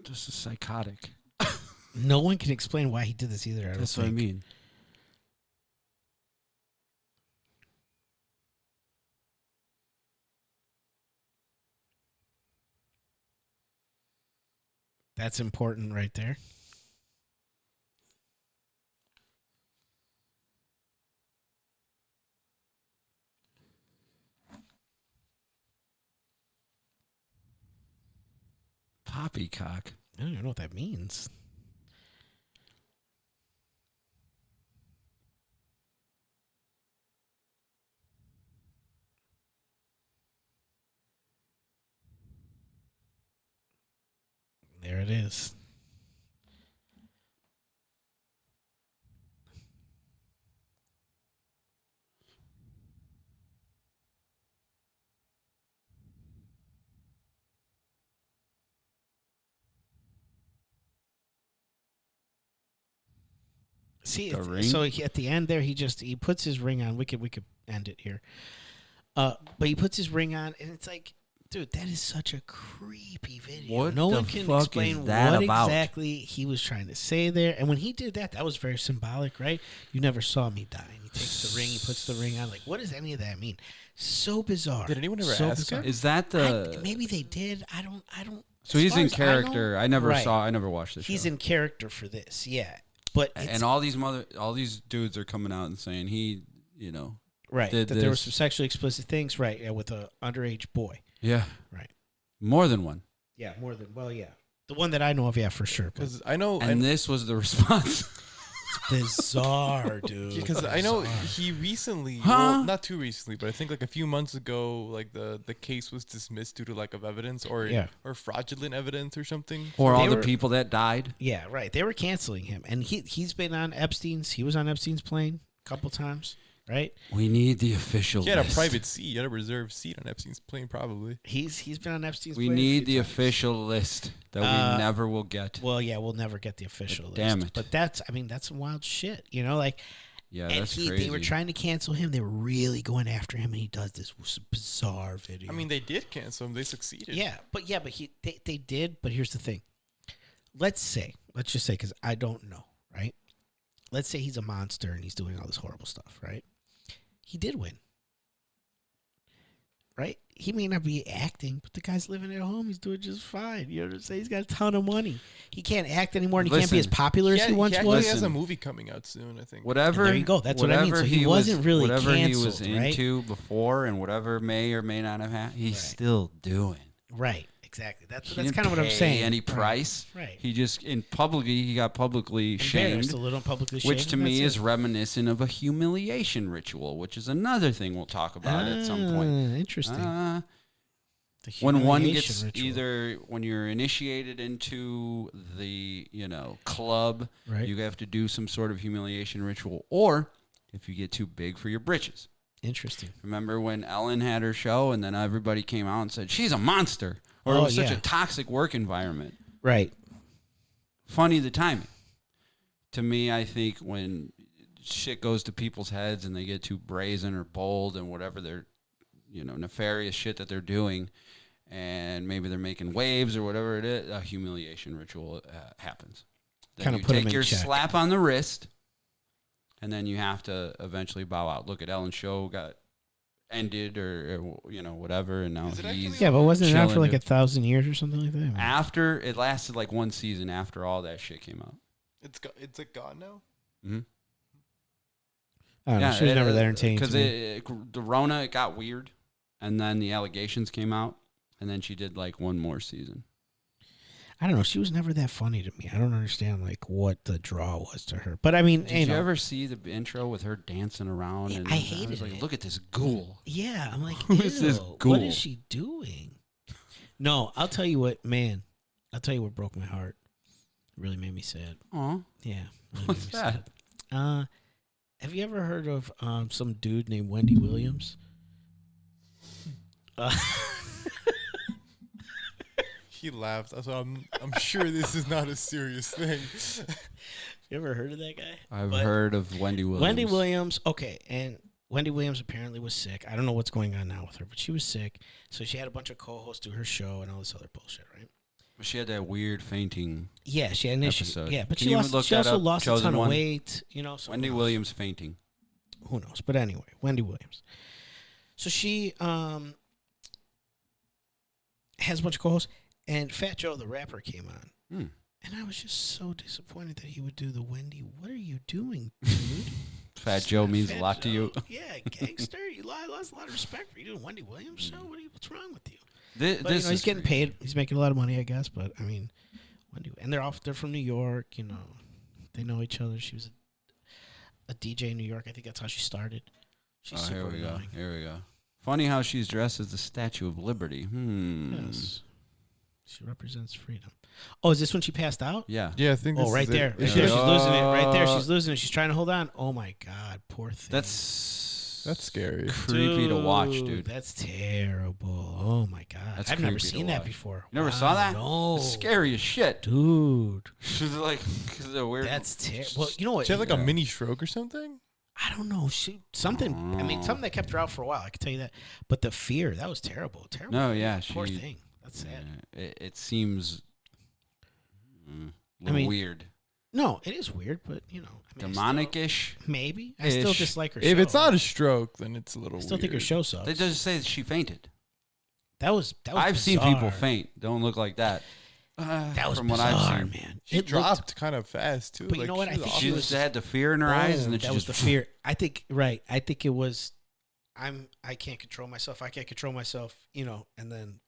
Just a psychotic. No one can explain why he did this either. That's what I mean. That's important right there. Poppycock. I don't even know what that means. There it is. See, so at the end there, he puts his ring on. We could end it here. But he puts his ring on, and it's like, dude, that is such a creepy video. What no the one can fuck explain is that what about? exactly he was trying to say there. And when he did that, that was very symbolic, right? You never saw me die. And he takes the ring, he puts the ring on. Like, what does any of that mean? So bizarre. Did anyone ever ask him? Is that the? Maybe they did. I don't. So he's in character. I never right. saw. I never watched this. He's show. in character for this, yeah. But And all these dudes are coming out and saying he, right, did that this. there were some sexually explicit things, right? Yeah, with a underage boy. Yeah. Right. More than one. Yeah, yeah. The one that I know of, yeah, for sure. Because I know, and this was the response. It's bizarre, dude. Because I know he recently, well, not too recently, but I think like a few months ago, like the case was dismissed due to lack of evidence or fraudulent evidence or something. Or all the people that died. Yeah, right. They were canceling him, and he's been on Epstein's. He was on Epstein's plane a couple times. Right? We need the official He had list. a private seat. He had a reserved seat on Epstein's plane, probably. He's been on Epstein's we plane. We need the official list that we never will get. Well, yeah, we'll never get the official list. Damn it. But that's some wild shit, like. Yeah, and that's crazy. They were trying to cancel him. They were really going after him, and he does this bizarre video. I mean, they did cancel him. They succeeded. Yeah, but they did. But here's the thing. Let's just say, because I don't know, right? Let's say he's a monster and he's doing all this horrible stuff, right? He did win, right? He may not be acting, but the guy's living at home. He's doing just fine. You know what I'm saying? He's got a ton of money. He can't act anymore, and he can't be as popular as he once was. He has a movie coming out soon, I think. Whatever. And there you go. That's what I mean. So he wasn't really whatever canceled, he was into before, and whatever may or may not have happened, he's still doing. Right. Exactly. That's kind of what I'm saying. Any price. Right. He just he got publicly shamed. A little publicly shamed. Which to me is reminiscent of a humiliation ritual, which is another thing we'll talk about at some point. Interesting. When one gets either when you're initiated into the club, you have to do some sort of humiliation ritual, or if you get too big for your britches. Interesting. Remember when Ellen had her show and then everybody came out and said she's a monster, or it was such a toxic work environment. Right. Funny the timing. To me, I think when shit goes to people's heads and they get too brazen or bold and whatever they're, nefarious shit that they're doing, and maybe they're making waves or whatever it is, a humiliation ritual happens. Then kind you of put take your check. slap on the wrist, and then you have to eventually bow out. Look at Ellen's show got ended or whatever, and now he's but wasn't it out for like chilling. 1,000 years or something like that? After it lasted like one season after all that shit came out. It's like gone now. Mm-hmm. I don't know. She was never that entertaining because to the Rona, it got weird, and then the allegations came out, and then she did like one more season. I don't know. She was never that funny to me. I don't understand like what the draw was to her. But I mean, did you ever see the intro with her dancing around? And I hated was like, it. Look at this ghoul. Yeah, I'm like, who is this ghoul? What is she doing? No, I'll tell you what, man. I'll tell you what broke my heart. It really made me sad. Aw. Yeah. Really What's made me that? Sad. Have you ever heard of some dude named Wendy Williams? He laughed. So I'm sure this is not a serious thing. You ever heard of that guy? I've heard of Wendy Williams. Wendy Williams, okay, and Wendy Williams apparently was sick. I don't know what's going on now with her, but she was sick. So she had a bunch of co-hosts do her show and all this other bullshit, right? She had that weird fainting. Yeah, she had episode. Yeah, but Can she you lost. look She that also up? lost a Chosen ton of one? weight. You know, so Wendy who knows? Williams fainting. Who knows? But anyway, Wendy Williams. So she has a bunch of calls, and Fat Joe the rapper came on, and I was just so disappointed that he would do the Wendy. What are you doing, dude? Fat Joe means Fat a lot to you. Yeah, gangster. You lost a lot of respect for you doing Wendy Williams show. What's wrong with you? This But he's getting paid. He's making a lot of money, I guess. But I mean, Wendy, and they're from New York. You know, they know each other. She was a DJ in New York. I think that's how she started. She's super here we annoying. go. Here we go. Funny how she's dressed as the Statue of Liberty. Yes. She represents freedom. Oh, is this when she passed out? Yeah. Yeah, I think. Oh, this right is there. It. Right there. She's losing it. Right there. She's losing it. She's trying to hold on. Oh, my God. Poor thing. That's scary. Creepy to watch, dude. That's terrible. Oh, my God. I've never seen that before. You never saw that? No. It's scary as shit. Dude. She's like, cause of weird. That's terrible. Well, you know what? She had like a mini stroke or something. I don't know. Something that kept her out for a while. I can tell you that. But the fear, that was terrible. Terrible. No, yeah. Poor thing. That's sad. It seems weird. No, it is weird, but you know, Demonic-ish. Maybe. I still dislike her show. If it's not a stroke, then it's a little. I still think her show sucks. They just say that she fainted. That was I've seen bizarre. people faint. Don't look like that. That was from bizarre, what I've seen. man. She dropped kind of fast too. But you know what? I think She just had the fear in her eyes, and then that she was just the fear. I think right. I think it was. I can't control myself. I can't control myself. You know, and then.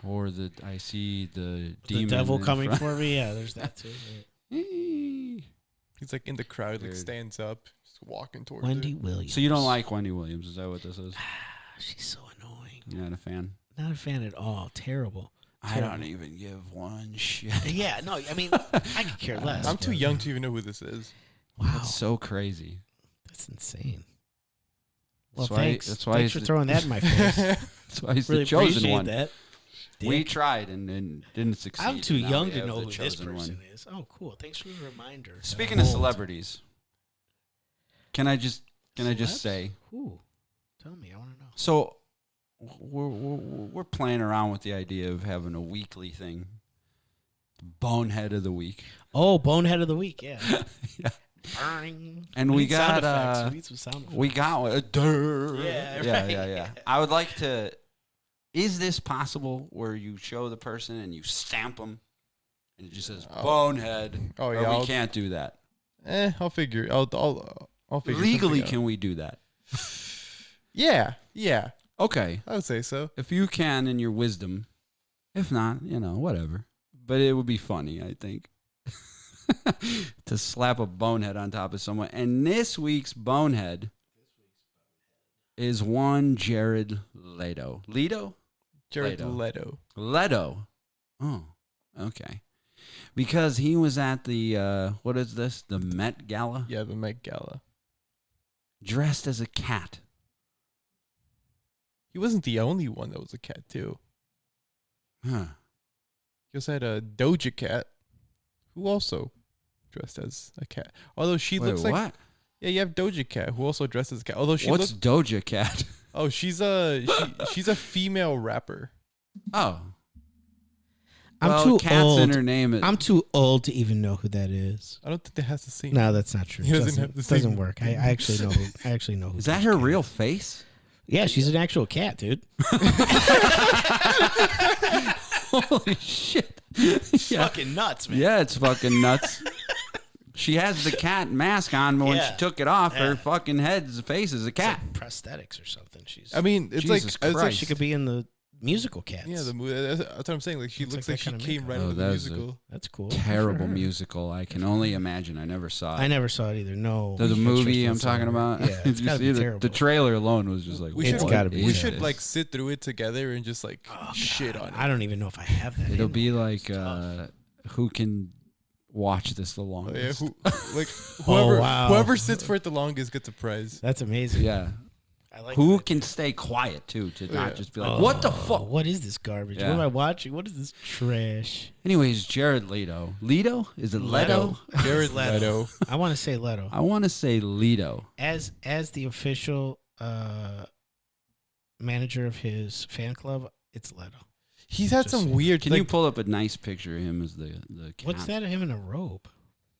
Or I see the The demon devil in coming front. for me. Yeah, there's that too. He's like in the crowd, like Weird. stands up, just walking towards Wendy it. Williams. So you don't like Wendy Williams? Is that what this is? She's so annoying. You're not a fan? Not a fan at all. Terrible. I don't even give one shit. Yeah, no, I mean, I could care less. I'm too young to even know who this is. Wow, That's so crazy. that's insane. Well, That's why- thanks. that's why Thanks he's for throwing that in my face. That's why he's Really the chosen appreciate one. that. We Dick. tried and didn't succeed. I'm too Now young we to have know the who this chosen person one. is. Oh, cool. Thanks for the reminder. Speaking of celebrities, can I just Celebs? say? Who? Tell me. I want to know. So we're playing around with the idea of having a weekly thing. Bonehead of the week. Oh, Bonehead of the Week. Yeah. Yeah. Burning. And we need sound got effects. We need some sound effects. we got one. Yeah, yeah, right. yeah. I would like to. Is this possible where you show the person and you stamp them, and it just says bonehead? Oh, Or yeah, we can't do that. I'll figure. I'll figure. Legally, something out. can we do that? Yeah. Okay, I would say so. if you can in your wisdom. If not, whatever. But it would be funny, I think, to slap a bonehead on top of someone. And this week's bonehead is one Jared Leto. Jared Leto. Leto. Oh, okay. Because he was at the, what is this? The Met Gala? Yeah, the Met Gala. Dressed as a cat. He wasn't the only one that was a cat too. Huh. He also had a Doja Cat, who also dressed as a cat. Although she Wait, looks like what? yeah, you have Doja Cat, who also dressed as a cat. Although she What's looks Doja Cat? oh, she's a female rapper. Oh. I'm Well, too cat's old. in her name. I'm too old to even know who that is. I don't think that has the same. No, that's not true. He doesn't have the same- doesn't work. I actually know. I actually know who. Is that Doja her Cat real is. face? Yeah, she's an actual cat, dude. Holy shit. Fucking nuts, man. Yeah, it's fucking nuts. She has the cat mask on, but when Yeah. she took it off, her Yeah. fucking head's face is a cat. It's like prosthetics or something. She's. I mean, it's Jesus like Christ. she could be in the musical Cats. yeah, the movie. That's what I'm saying. Like she Looks looks like like that she kinda came makeup. right Oh, out of the that's a- musical. That's cool. Terrible Good for her. musical. I can only imagine. I never saw it. I never saw it either. No. The That's movie just I'm talking about. Yeah, Did it's you gotta see be the terrible. trailer alone was just like, We It's should- gotta be We Yeah. should like sit through it together and just like Oh, shit God. on it. I don't even know if I have that. It'll in be me. like It's tough. who can watch this the Oh, yeah, longest. like Oh, whoever wow. whoever sits for it the longest gets a prize. That's amazing. Yeah. I like Who that. can stay quiet too to not Yeah. just be like, what the fuck? What is this garbage? Yeah. What am I watching? What is this trash? Anyways, Jared Leto. Leto? Is it Leto? Jared Leto. Leto. I want to say Leto I want to say Leto. as the official manager of his fan club. It's Leto. He's had some weird. Can you pull up a nice picture of him as the cat? What's that of him in a robe?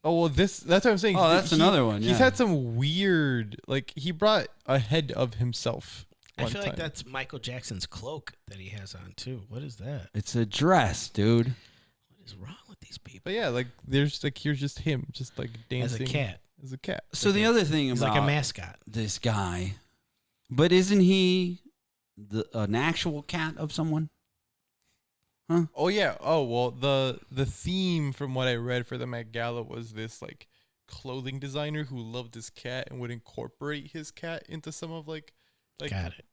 Oh well, that's what I'm saying. Oh, that's another one. Yeah. He's had some weird. Like he brought a head of himself. I feel like that's Michael Jackson's cloak that he has on too. What is that? It's a dress, dude. What is wrong with these people? But yeah, like here's just him, just like dancing As a cat. As a cat. So the other thing He's about like a mascot. This guy, but isn't he an actual cat of someone? Huh? Oh yeah. Oh well, the theme from what I read for the Met Gala was this like clothing designer who loved his cat and would incorporate his cat into some of like got it.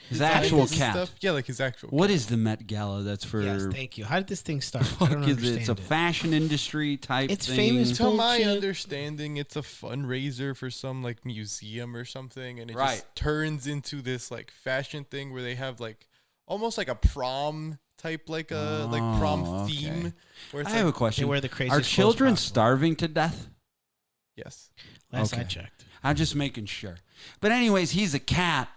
His actual cat. Stuff. Yeah, like his actual. What cat. is the Met Gala? That's for. Yes, thank you. How did this thing start? I don't understand. It's a fashion industry type. It's thing. famous. To my bullshit. understanding, it's a fundraiser for some like museum or something, and it Right. just turns into this like fashion thing where they have like almost like a prom type, like a like prom theme. Where it's I have a question. They wear the craziest Are children clothes possible. starving to death? Yes. Last I Okay. checked. I'm just making sure. But anyways, he's a cat,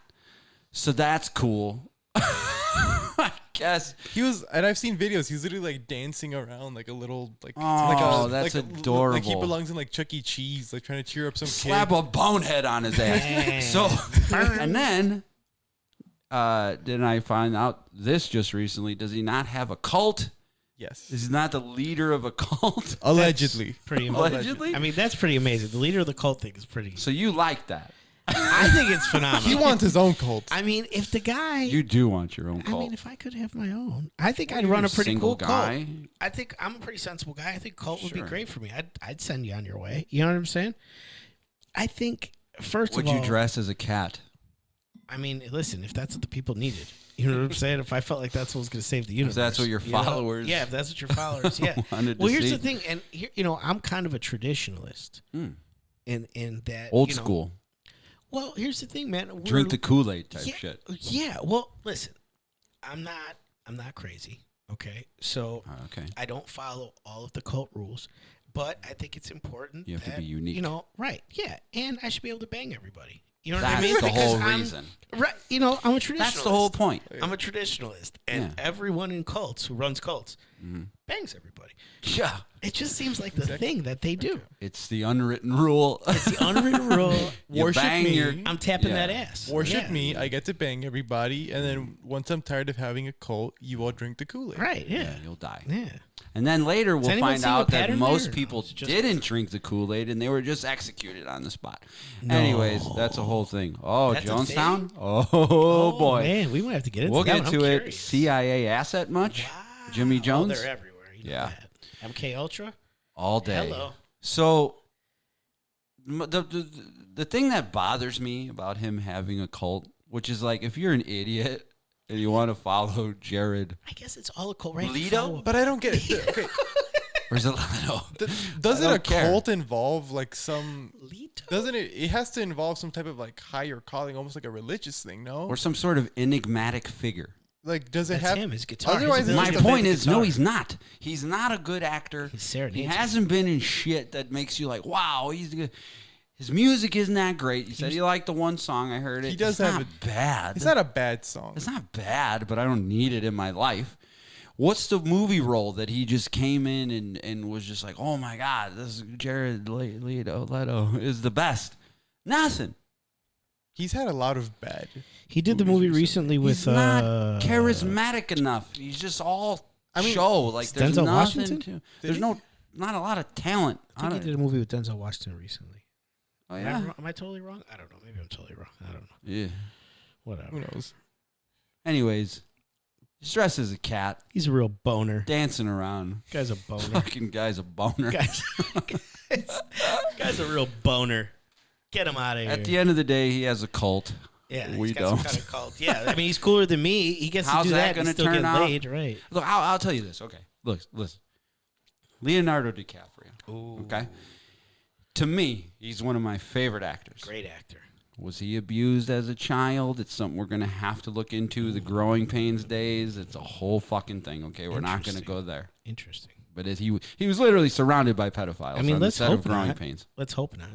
so that's cool. I guess. He was, and I've seen videos. He's literally like dancing around like a little like. Oh, like that's like adorable. Like he belongs in like Chuck E. Cheese, like trying to cheer up some Slap kid. a bonehead on his ass. So, and then, didn't I find out this just recently? Does he not have a cult? Yes. Is he not the leader of a cult? Allegedly. Pretty amazing. Allegedly? I mean, that's pretty amazing. The leader of the cult thing is pretty. So you like that? I think it's phenomenal. He wants his own cult. I mean, if the guy. You do want your own I cult. mean, if I could have my own, I think I'd You're run a pretty single cool guy. cult. I think I'm a pretty sensible guy. I think cult would be Sure. great for me. I'd send you on your way. You know what I'm saying? I think first Would of all, you dress as a cat? I mean, listen, if that's what the people needed, you know what I'm saying? If I felt like that's what was going to save the universe, that's what your you know? followers yeah, if that's what your followers, yeah. wanted to Well, here's see. the thing, and here, you know, I'm kind of a traditionalist Mm. in that Old you know, school. Well, here's the thing, man. Drink the Kool-Aid type yeah, shit. Yeah. Well, listen, I'm not crazy. Okay, so Okay. I don't follow all of the cult rules, but I think it's important. You have to that, be unique. You know, right? Yeah, and I should be able to bang everybody. You know what That's I mean? the Because whole I'm- reason. Right. You know, I'm a traditionalist. That's the whole point. I'm a traditionalist, and everyone in cults who runs cults bangs everybody. Yeah. It just seems like the thing that they do. It's the unwritten rule. It's the unwritten rule. You Worship bang me. your- I'm tapping Yeah. that ass. Worship Yeah. me. I get to bang everybody, and then once I'm tired of having a cult, you all drink the Kool-Aid. Right. Yeah. Yeah, you'll die. Yeah. And then later we'll anyone find see a out that pattern most there, or no? people It's just- didn't drink the Kool-Aid and they were just executed on the spot. No. Anyways, that's a whole thing. Oh, That's a Jonestown? thing? Oh, boy. Man, we might have to get into We'll that get one. to I'm it. curious. CIA asset much? Wow. Jimmy Jones? Oh, they're everywhere. You know Yeah. that. MK Ultra. All day. Hello. So the thing that bothers me about him having a cult, which is like if you're an idiot and you want to follow Jared, I guess it's all a cult, right? Leto? Follow- But I don't get it. Okay. or is it Leto? Doesn't I a don't care. cult involve like some? Leto? Doesn't it? It has to involve some type of like higher calling, almost like a religious thing. No. Or some sort of enigmatic figure. Like, does it That's have? him, his guitar. Otherwise, His it's My just ability a- point play the is, no, guitar. he's not. He's not a good actor. He serenades He you. hasn't been in shit that makes you like, wow, he's good. His music isn't that great. You said you liked the one song. I heard it. He does it's have not bad. It's not a bad song. It's not bad, but I don't need it in my life. What's the movie role that he just came in and was just like, oh my God, this is Jared Leto is the best? Nothing. He's had a lot of bad. He did the movie recently with. He's not charismatic enough. He's just all show. Like there's Denzel nothing Washington? to. There's not a lot of talent. I think he did a movie with Denzel Washington recently. Oh Am I yeah. wrong? Am I totally wrong? I don't know. Maybe I'm totally wrong. I don't know. Yeah. Whatever. Who knows? Anyways, he's dressed as a cat, He's a real boner. dancing around. Guy's a boner. Fucking guy's a boner. Guy's a real boner. Get him out of here. At the end of the day, he has a cult. yeah, we he's got don't. Some kind of cult. Yeah, I mean, he's cooler than me. He gets How's to do that that and gonna still turn get out? laid, right? Look, I'll tell you this. Okay, look, listen. Leonardo DiCaprio. Ooh, Okay, to me, he's one of my favorite actors. great actor. Was he abused as a child? It's something we're gonna have to look into. The growing pains days. It's a whole fucking thing. Okay, we're not gonna Interesting. go there. Interesting. But he was literally surrounded by pedophiles. I mean, on the let's set of hope Growing not. Pains. Let's hope not.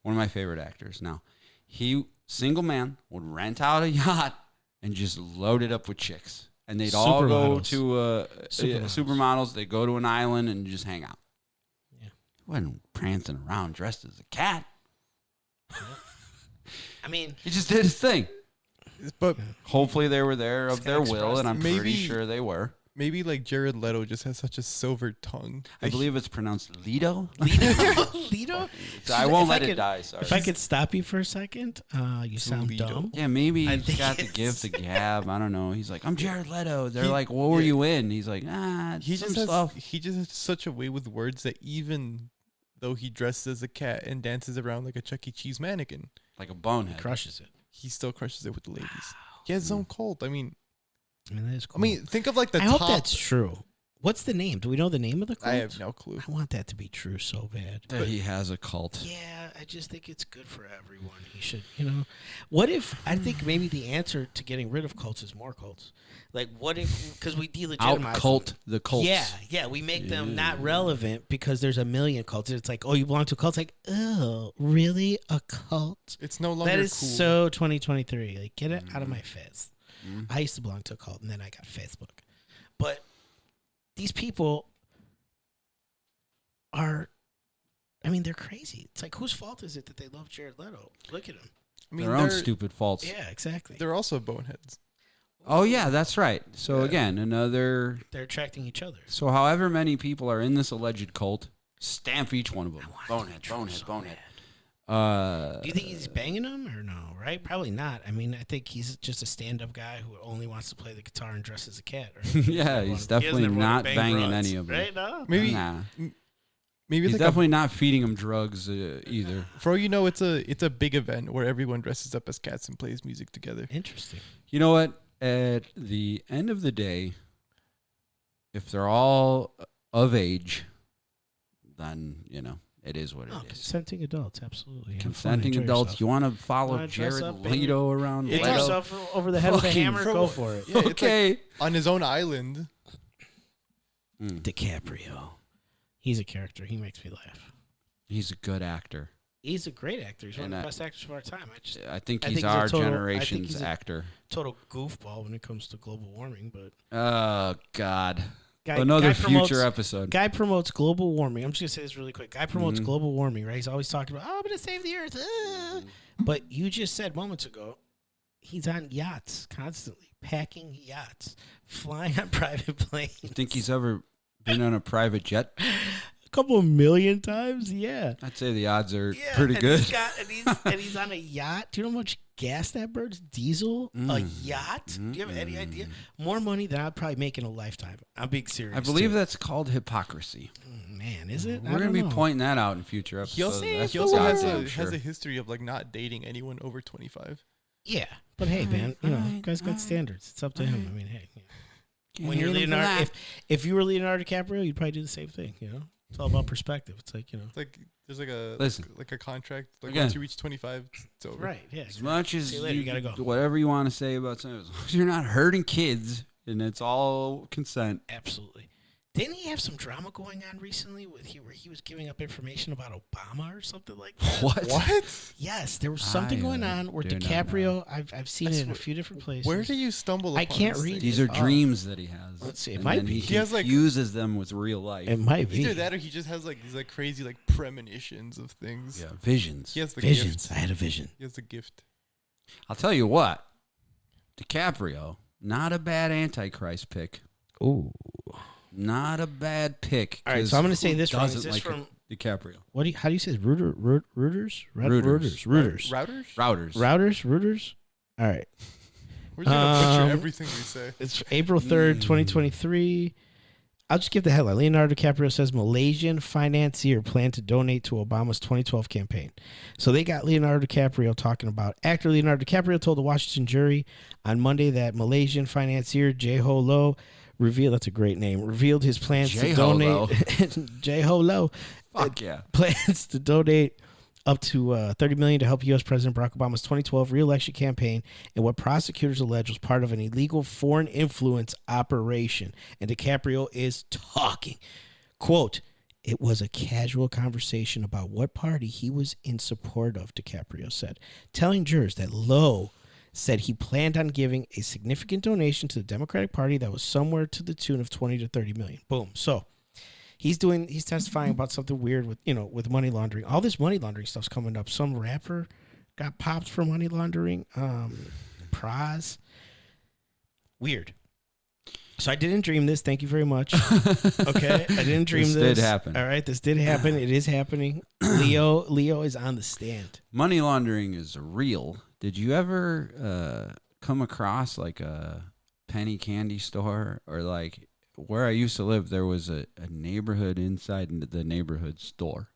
One of my favorite actors. Now, he single man would rent out a yacht and just load it up with chicks and they'd all go Supermodels. to supermodels. They go to an island and just hang out. Yeah. He wasn't prancing around dressed as a cat. I mean, He just did his thing. But Hopefully they were there of their will, and I'm pretty Maybe- sure they were. maybe like Jared Leto just has such a silver tongue. I believe it's pronounced Leto. Leto? I won't If let I it could- die. Sorry. If I could stop you for a second, you sound Leto. dumb. Yeah, maybe I he's think got the it's- gift, the gab. I don't know. He's like, I'm Jared Leto. They're He- like, what were yeah. you in? He's like, He some just has stuff. he just has such a way with words that even though he dresses as a cat and dances around like a Chuck E. Cheese mannequin, Like a bonehead. Crushes it. he still crushes it with the ladies. He has his own cult. I mean, That is cool. think of like the I top. hope that's true. What's the name? Do we know the name of the cult? I have no clue. I want that to be true so bad. That he has a cult. Yeah, I just think it's good for everyone. He should, What if, I think maybe the answer to getting rid of cults is more cults. Like, what if, because we delegitimize Out cult the cults. Yeah, we make them not relevant because there's a million cults. It's like, oh, you belong to a cult. It's like, oh, really? A cult? It's no longer That is cool. so 2023. Like, get it out of my face. I used to belong to a cult, and then I got Facebook. But these people are, they're crazy. It's like, whose fault is it that they love Jared Leto? Look at him. I mean, Their own they're, stupid faults. Yeah, exactly. they're also boneheads. Oh, yeah, that's right. So, Yeah. again, another. They're attracting each other. So, however many people are in this alleged cult, stamp each one of them. want it to be Bonehead, true so bonehead. Do you think he's banging them or no? Right? Probably not. I think he's just a stand-up guy who only wants to play the guitar and dress as a cat. Right? Yeah, he's definitely not banging any of them. Right? No? Maybe Nah. maybe He's it's like definitely not feeding them drugs either. for all you know, it's a big event where everyone dresses up as cats and plays music together. Interesting. You know what? At the end of the day, if they're all of age, then, it is what it is. Consenting adults, absolutely. Have fun, Consenting enjoy adults, yourself. you want to follow Wanna dress Jared up, baby? Leto around? Hit Leto? yourself over the head with a Fucking hammer, go for it. Yeah, it's like Okay. on his own island. DiCaprio. He's a character. He makes me laugh. He's a good actor. He's a great actor. He's one of And the best actors of our time. I think I he's think he's a our total- I think generation's he's a- actor. Total goofball when it comes to global warming, but Oh, God. guy Another future promotes, episode. Guy promotes global warming. I'm just gonna say this really quick. Guy promotes Mhm. global warming, right? He's always talking about, I'm gonna save the earth. But you just said moments ago, he's on yachts constantly, packing yachts, flying on private planes. You think he's ever been on a private jet? A couple of million times? Yeah. I'd say the odds are Yeah, pretty and good. He's on a yacht. Do you know how much gas that burns? Diesel? A yacht? Do you have any idea? More money than I'd probably make in a lifetime. I'm being serious. I believe too. that's called hypocrisy. Man, is it? We're going to be pointing that out in future He episodes. also, That's he also has goddamn a sure. has a history of like not dating anyone over 25. Yeah, but hey, man, you guys got standards. It's up to him. I mean, hey, when you're Leonardo, if you were Leonardo DiCaprio, you'd probably do the same thing. It's all about perspective. It's like It's like there's like a Listen. like a contract. Like Again. once you reach 25, it's over. right, yeah. As much as See you later, you gotta go. whatever you want to say about something, as long as you're not hurting kids and it's all consent. Absolutely. Didn't he have some drama going on recently where he was giving up information about Obama or something like that? What? Yes, there was something going on where do not DiCaprio. I've seen I it in a swear- few different places. Where do you stumble? I upon can't this read thing? These are Oh. dreams that he has. Let's see, it And might then be. He He has, like- confuses them with real life. It might be Either that or he just has like these like crazy like premonitions of things. Yeah, visions. He has the visions. gift. I had a vision. He has the gift. I'll tell you what, DiCaprio, not a bad Antichrist pick. Ooh. Not a bad pick. All right, 'cause so I'm going to say who this wrong. Is doesn't this like from DiCaprio? how do you say it? Rooters? Rooters. Rooters. Routers? Routers. All right. We're just gonna butcher Um, everything we say. It's April 3rd, 2023. I'll just give the headline. Leonardo DiCaprio says Malaysian financier planned to donate to Obama's 2012 campaign. So they got Leonardo DiCaprio talking about. Actor Leonardo DiCaprio told the Washington jury on Monday that Malaysian financier Jae-ho Lo revealed his plans to Jae-ho Lo. donate. Jae-ho Lo Fuck yeah. plans to donate up to $30 million to help U.S. President Barack Obama's 2012 re-election campaign in what prosecutors allege was part of an illegal foreign influence operation. And DiCaprio is talking. Quote, "It was a casual conversation about what party he was in support of," DiCaprio said, telling jurors that Lowe said he planned on giving a significant donation to the Democratic Party that was somewhere to the tune of 20 to 30 million. Boom. So he's testifying about something weird with money laundering. All this money laundering stuff's coming up. Some rapper got popped for money laundering. Praz. Weird. So I didn't dream this. Thank you very much. Okay, I didn't dream this. This did happen. All right, this did happen. It is happening. Leo is on the stand. Money laundering is real. Did you ever come across like a penny candy store, or like where I used to live? There was a neighborhood inside the neighborhood store.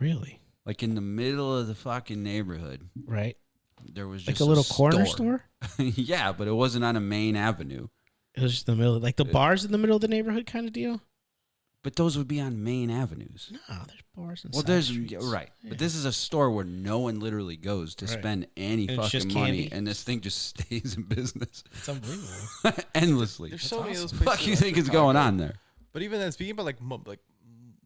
Really? Like in the middle of the fucking neighborhood. Right. There was like just a little corner store. Yeah, but it wasn't on a main avenue. It was just in the middle, like the bars in the middle of the neighborhood kind of deal. But those would be on main avenues. No, there's bars and right. Yeah. But this is a store where no one literally goes to spend any fucking money, and this thing just stays in business. It's unbelievable. Endlessly. There's so many of those What the places. fuck you think is going on there? But even then, speaking about like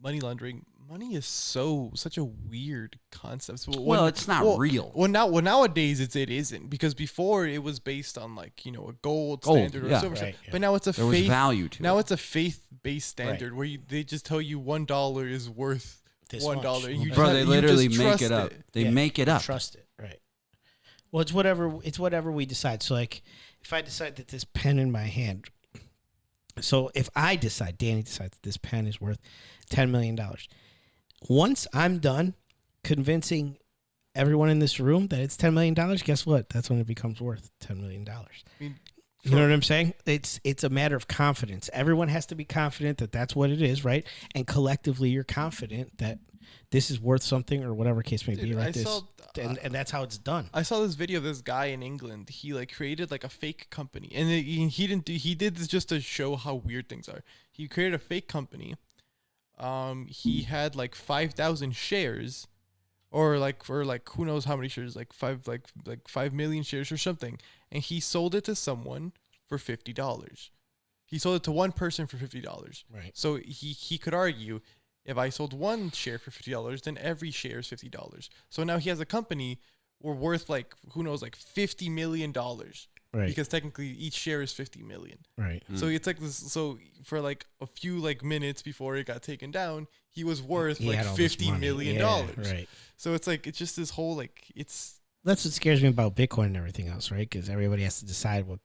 money laundering, money is such a weird concept. So It's not real. Well, nowadays it isn't, because before it was based on like a gold standard or a silver standard. But now it's a there was value to it. It's a faith-based standard where they just tell you $1 is worth $1. Bro, they literally make it up. They make it up. Trust it, right? Well, it's whatever we decide. So like, if I decide that this pen in my hand. So if Danny decides that this pen is worth $10 million. Once I'm done convincing everyone in this room that it's $10 million, guess what? That's when it becomes worth $10 million. You know what I'm saying? It's a matter of confidence. Everyone has to be confident that that's what it is, right? And collectively, you're confident that this is worth something, or whatever case may be, like this. And that's how it's done. I saw this video of this guy in England. He like created like a fake company, and he did this just to show how weird things are. He created a fake company. He had like 5,000 shares, or like who knows how many shares, like 5 million shares or something, and he sold it to someone for $50. He sold it to one person for $50. Right. So he could argue, if I sold one share for $50, then every share is $50. So now he has a company worth like who knows, like $50 million. Right. Because technically each share is 50 million. Right. So it's like this. So for like a few like minutes before it got taken down, he was worth like $50 million. Right. So it's like, it's just this whole like, that's what scares me about Bitcoin and everything else, right? Because everybody has to decide what,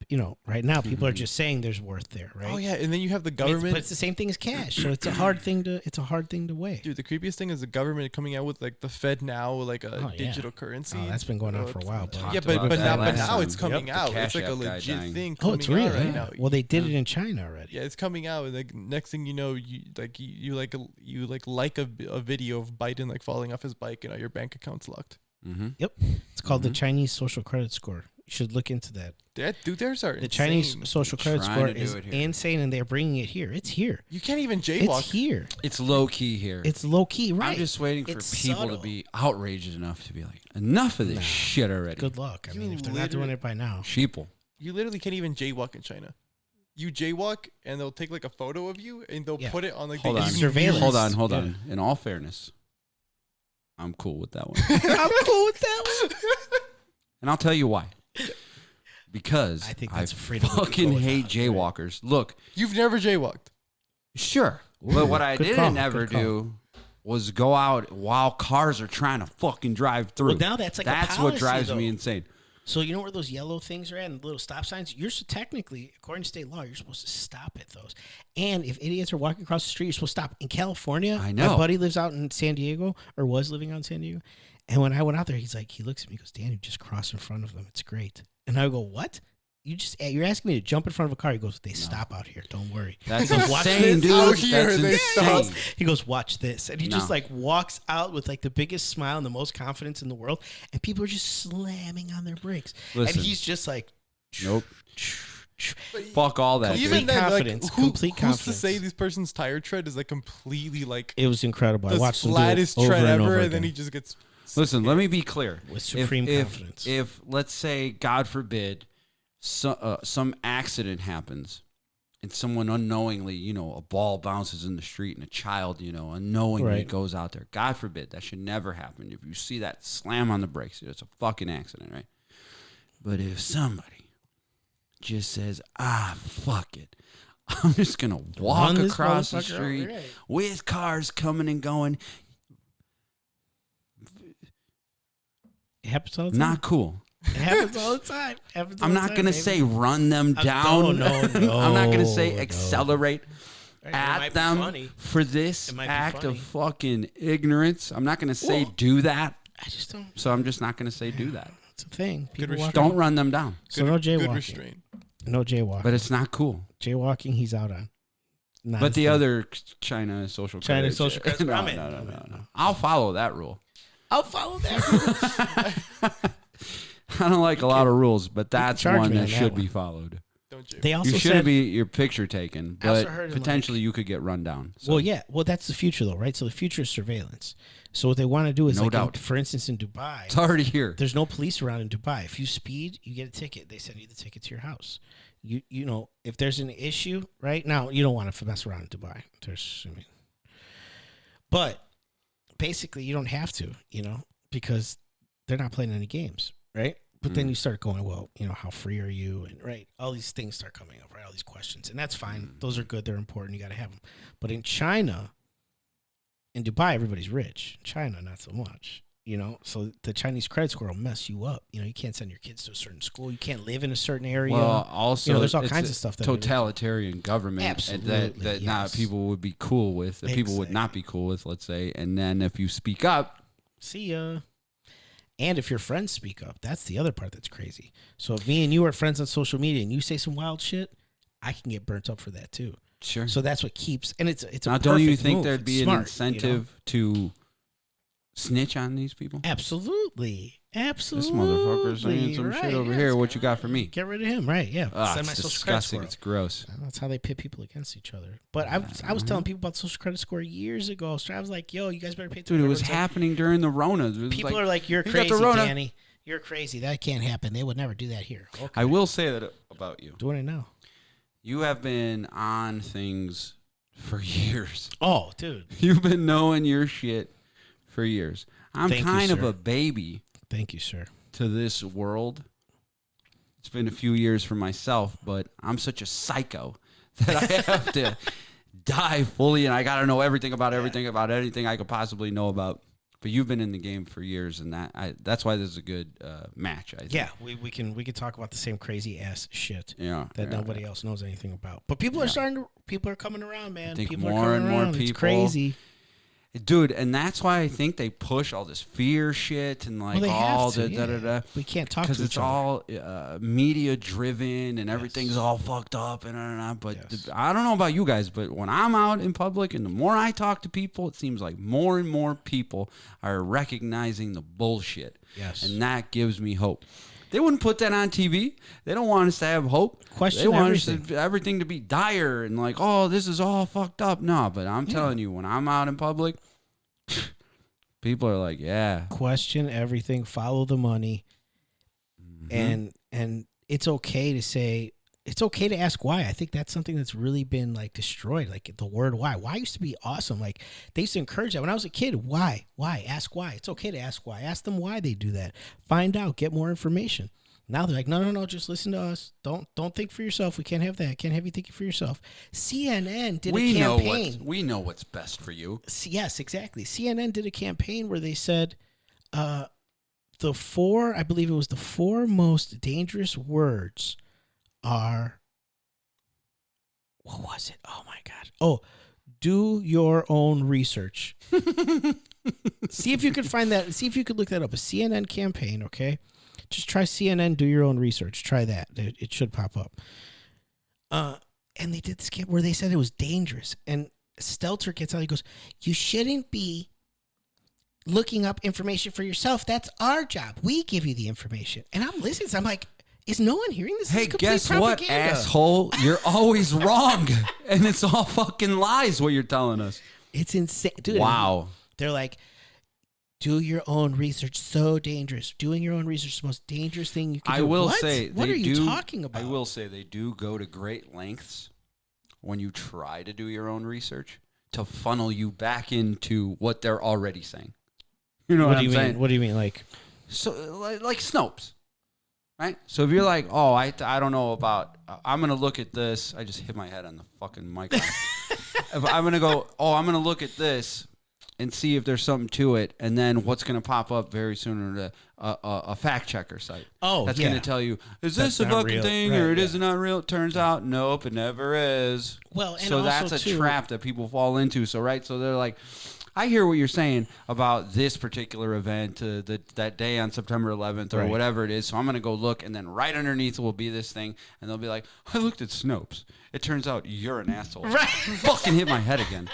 right now people are just saying there's worth there, right? Oh yeah. And then you have the government. But it's the same thing as cash. So it's a hard thing to weigh. Dude, the creepiest thing is the government coming out with like the Fed now, like a digital currency. Oh, that's been going on for a while. But now it's coming out. It's like a legit thing coming out right now. Well, they did it in China already. Yeah, it's coming out. And like next thing you know, you like a video of Biden like falling off his bike, and your bank account's locked. Mm-hmm. Yep. It's called the Chinese social credit score. You should look into that. The Chinese social credit score is insane, and they're bringing it here. It's here. You can't even jaywalk. It's here. It's low key here. It's low key, right? I'm just waiting for people to be outraged enough to be like, enough of this shit already. Good luck. I mean, if they're not doing it by now. Sheeple. You literally can't even jaywalk in China. You jaywalk, and they'll take like a photo of you, and they'll put it on like surveillance. Hold on. In all fairness, I'm cool with that one. I'm cool with that one. And I'll tell you why. Because I fucking hate jaywalkers. Right. Look. You've never jaywalked. Sure. But what I didn't ever do was go out while cars are trying to fucking drive through. Well, now that's what drives me insane. So you know where those yellow things are at, and the little stop signs? You're technically, according to state law, you're supposed to stop at those. And if idiots are walking across the street, you're supposed to stop. In California, I know. My buddy lives out in San Diego, or was living out in San Diego. And when I went out there, he looks at me, he goes, "Dan, you just cross in front of them. It's great." And I go, "What? You're asking me to jump in front of a car?" He goes, "They stop out here. Don't worry." That's he goes, insane, dude. Out here, that's insane. He goes, "Watch this," and he just like walks out with like the biggest smile and the most confidence in the world, and people are just slamming on their brakes, and he's just like, "Nope." Fuck all that. Even then, confidence, complete confidence. Who's to say this person's tire tread is like completely like? It was incredible. I watched him do it flattest over tread and over ever, again. and then he just gets. Listen, let me be clear. With supreme confidence. If let's say, God forbid, some accident happens, and someone unknowingly, a ball bounces in the street, and a child, unknowingly goes out there. God forbid, that should never happen. If you see that, slam on the brakes. It's a fucking accident, right? But if somebody just says, fuck it, I'm just going to walk across the street with cars coming and going. It happens all the time. Not cool. It happens all the time. I'm not going to say run them down. No. I'm not going to say accelerate Right, at them for this act of fucking ignorance. I'm not going to say do that. I just don't. So I'm just not going to say do that. It's a thing. Don't run them down. So no jaywalking. Good restraint. No jaywalking. But it's not cool. Jaywalking, he's out on. But the other China social credit. No. I'll follow that rule. I'll follow that rule. I don't like a lot of rules, but that's one that should be followed. They also you shouldn't be your picture taken, but potentially you could get run down. So. Well, yeah. Well, that's the future, though, right? So the future is surveillance. So what they want to do is, no doubt. For instance, in Dubai, it's already here. There's no police around in Dubai. If you speed, you get a ticket. They send you the ticket to your house. You know, if there's an issue, right now, you don't want to mess around in Dubai. But basically, you don't have to, because they're not playing any games, right? But then you start going, well, how free are you? And right, all these things start coming up, right? All these questions. And that's fine. Those are good. They're important. You got to have them. But in China, in Dubai, everybody's rich. China, not so much. So the Chinese credit score will mess you up. You can't send your kids to a certain school. You can't live in a certain area. Well, also, there's all kinds of stuff. Totalitarian government that not people would be cool with, that people would not be cool with, let's say. And then if you speak up, see ya. And if your friends speak up, that's the other part that's crazy. So if me and you are friends on social media and you say some wild shit, I can get burnt up for that too. Sure. So that's what keeps, and it's now, a don't you think move. there'd be an incentive to snitch on these people? Absolutely. This motherfucker's saying some shit over here. What you got for me? Get rid of him, right? Yeah. Send my social credit score. It's gross. That's how they pit people against each other. But I was telling people about social credit score years ago. So I was like, yo, you guys better pay attention. Dude, it was happening during the Rona. People are like, you're crazy, Danny. You're crazy. That can't happen. They would never do that here. Okay. I will say that about you. Doing it now. You have been on things for years. Oh, dude. You've been knowing your shit for years. I'm kind of a baby. Thank you, sir. To this world. It's been a few years for myself, but I'm such a psycho that I have to dive fully, and I got to know everything about everything about anything I could possibly know about. But you've been in the game for years, and that's why this is a good match. I think. Yeah, we can talk about the same crazy ass shit that nobody else knows anything about. But people are people are coming around, man. I think people more are and coming more around. people. It's crazy. Dude, and that's why I think they push all this fear shit and like all the da-da-da. We can't talk to each other. Because it's all media driven and everything's all fucked up and but I don't know about you guys, but when I'm out in public and the more I talk to people, it seems like more and more people are recognizing the bullshit. Yes. And that gives me hope. They wouldn't put that on TV. They don't want us to have hope. Question they want everything. Everything to be dire and like, oh, this is all fucked up. No, but I'm telling you, when I'm out in public, people are like, yeah. Question everything. Follow the money. And it's okay to say, it's okay to ask why. I think that's something that's really been like destroyed. Like the word why. Why used to be awesome. Like they used to encourage that. When I was a kid, why? Ask why. It's okay to ask why. Ask them why they do that. Find out. Get more information. Now they're like, no, just listen to us. Don't think for yourself. We can't have that. Can't have you thinking for yourself. CNN did a campaign. We know what's best for you. Yes, exactly. CNN did a campaign where they said I believe it was the 4 most dangerous words are, what was it? Oh my God. Oh, do your own research. See if you could find that. See if you could look that up. A CNN campaign, okay? Just try CNN, do your own research. Try that. It should pop up. And they did this camp where they said it was dangerous. And Stelter gets out. He goes, you shouldn't be looking up information for yourself. That's our job. We give you the information. And I'm listening. So I'm like, is no one hearing this? Hey, guess what, asshole? You're always wrong. And it's all fucking lies what you're telling us. It's insane. Dude, wow. They're like, do your own research. So dangerous. Doing your own research is the most dangerous thing you can do. I will say, what are you talking about? I will say they do go to great lengths when you try to do your own research to funnel you back into what they're already saying. You know what I'm saying? What do you mean? Like Snopes. Right? So if you're like, oh, I don't know about, I'm going to look at this. I just hit my head on the fucking mic. If I'm going to go, I'm going to look at this and see if there's something to it. And then what's going to pop up very soon are a fact checker site. Oh, that's going to tell you, is this a fucking thing or it is not real? It turns out, nope, it never is. Well, and so also that's a trap that people fall into. So, right. So they're like, I hear what you're saying about this particular event, that day on September 11th or whatever it is. So I'm going to go look, and then right underneath will be this thing, and they'll be like, I looked at Snopes. It turns out you're an asshole. Right. Fucking hit my head again.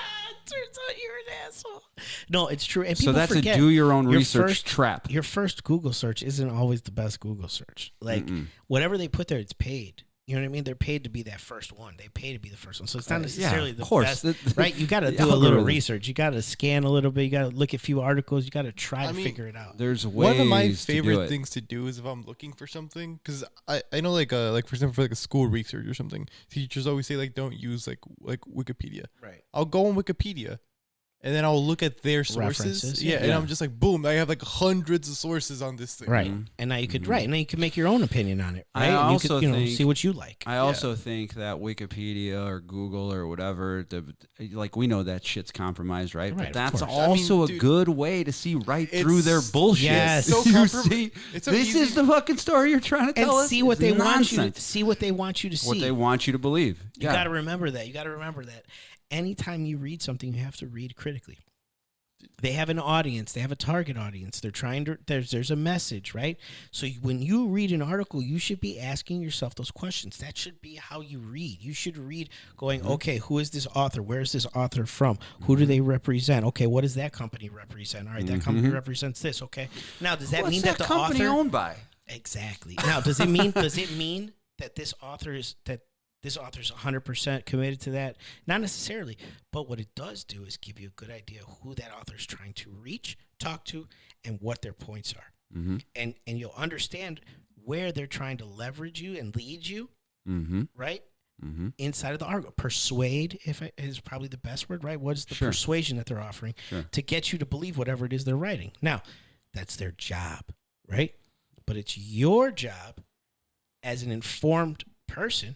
Turns out you're an asshole. No, it's true. And so that's a do your own research trap. Your first Google search isn't always the best Google search. Like, whatever they put there, it's paid. You know what I mean? They're paid to be that first one. They pay to be the first one. So it's not necessarily the best, right? You got to do a little research. You got to scan a little bit. You got to look at a few articles. You got to try to figure it out. There's ways. One of my favorite things to do is if I'm looking for something, because I know like for example for like a school research or something, teachers always say like don't use like Wikipedia. Right. I'll go on Wikipedia. And then I'll look at their sources. References. Yeah, and I'm just like, boom, I have like hundreds of sources on this thing. Right. And now you could and now you can make your own opinion on it. Right. I and also you could, think, see what you like. I also think that Wikipedia or Google or whatever, like we know that shit's compromised, right? But that's also a good way to see right through their bullshit. Yes. So see, this is the fucking story you're trying to tell us. And see what they want you to see. What they want you to see. What they want you to believe. You got to remember that. You got to remember that. Anytime you read something, you have to read critically. They have an audience. They have a target audience. They're trying to. There's a message, right? So when you read an article, you should be asking yourself those questions. That should be how you read. You should read going, okay, who is this author? Where is this author from? Who do they represent? Okay, what does that company represent? All right, that company represents this. Okay, now does that mean that the company author owned by? Exactly. Now does it mean that this author is 100% committed to that? Not necessarily, but what it does do is give you a good idea of who that author is trying to reach, talk to, and what their points are. And you'll understand where they're trying to leverage you and lead you, right? Inside of the article. Persuade is probably the best word, right? What is the persuasion that they're offering to get you to believe whatever it is they're writing? Now, that's their job, right? But it's your job as an informed person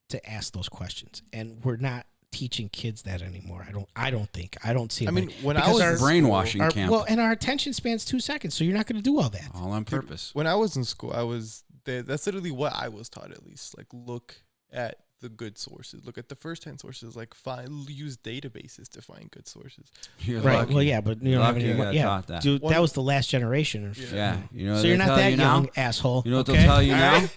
to ask those questions. And we're not teaching kids that anymore. I don't see it. I mean, when I was brainwashing camp. Well, and our attention span's 2 seconds, so you're not going to do all that. All on purpose. When I was in school, that's literally what I was taught, at least. Like, look at the good sources. Look at the first-hand sources. Like, use databases to find good sources. You're right. lucky. Well, yeah, but you don't have any. Taught that. Dude, that was the last generation. Yeah. You know, so you're not that young, asshole. You know what they'll tell you now?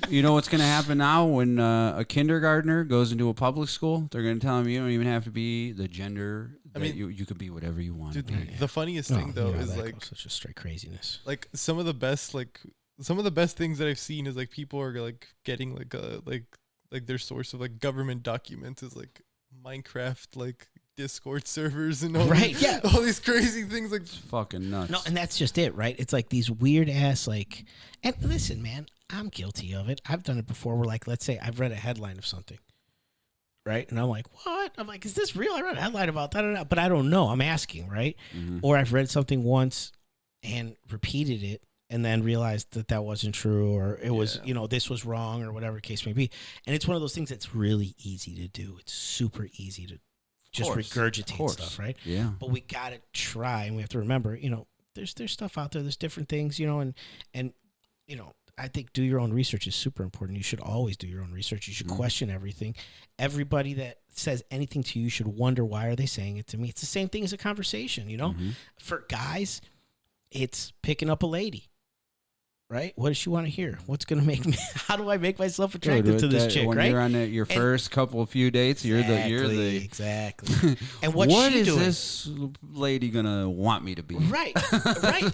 You know what's going to happen now when a kindergartner goes into a public school? They're going to tell them you don't even have to be the gender. You could be whatever you want. Dude, the funniest thing though is like such a straight craziness. Like some of the best things that I've seen is like people are like getting like their source of like government documents is like Minecraft like Discord servers and all all these crazy things like it's fucking nuts. No, and that's just it, right? It's like these weird ass like. And listen, man, I'm guilty of it. I've done it before. Where like, let's say I've read a headline of something, right? And I'm like, what? I'm like, is this real? I read a headline about that, but I don't know. I'm asking, right? Or I've read something once and repeated it, and then realized that wasn't true, or it was, this was wrong, or whatever the case may be. And it's one of those things that's really easy to do. It's super easy to just regurgitate stuff, right? Yeah. But we got to try, and we have to remember, there's stuff out there. There's different things, and I think do your own research is super important. You should always do your own research. You should question everything. Everybody that says anything to you should wonder, why are they saying it to me? It's the same thing as a conversation, For guys, it's picking up a lady. Right? What does she want to hear? What's going to make me? How do I make myself attractive to this chick? When right? you're on your first few dates, you're the exactly. And what she doing? This lady gonna want me to be? Right.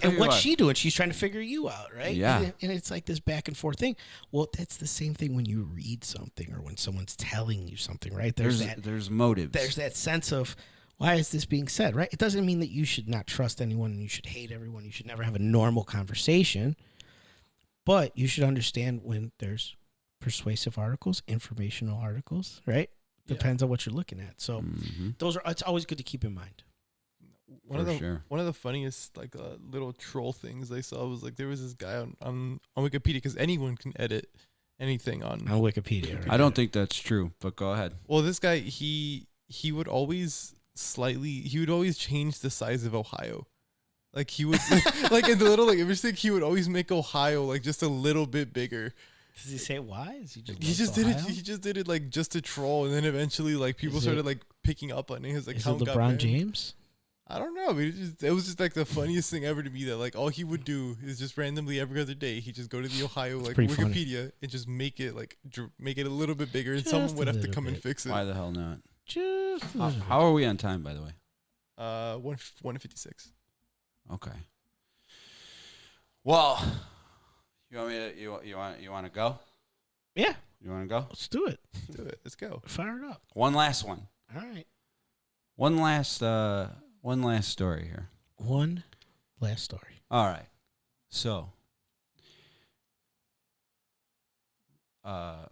And what's she doing? She's trying to figure you out, right? Yeah. And it's like this back and forth thing. Well, that's the same thing when you read something or when someone's telling you something, right? There's motives. There's that sense of, why is this being said, right? It doesn't mean that you should not trust anyone and you should hate everyone. You should never have a normal conversation. But you should understand when there's persuasive articles, informational articles, right? Depends on what you're looking at. So it's always good to keep in mind. one of the funniest like little troll things I saw was like there was this guy on Wikipedia, because anyone can edit anything on Wikipedia. Right? I don't think that's true, but go ahead. Well, this guy he would always change the size of Ohio. Like he would like in the little like image thing, he would always make Ohio like just a little bit bigger. Does he say why? Is he just did it like just to troll, and then eventually like people started like picking up on it. He was like, is it LeBron James? I don't know. But it was just like the funniest thing ever to me, that like all he would do is just randomly every other day he'd just go to the Ohio like Wikipedia funny. And just make it a little bit bigger, and someone would have to come and fix it. Why the hell not? Just how are we on time, by the way? 1:56. Okay. Well, you want me to you want to go? Yeah. You want to go? Let's do it. Let's go. Fire it up. One last one. All right. One last story here. One last story. All right. So,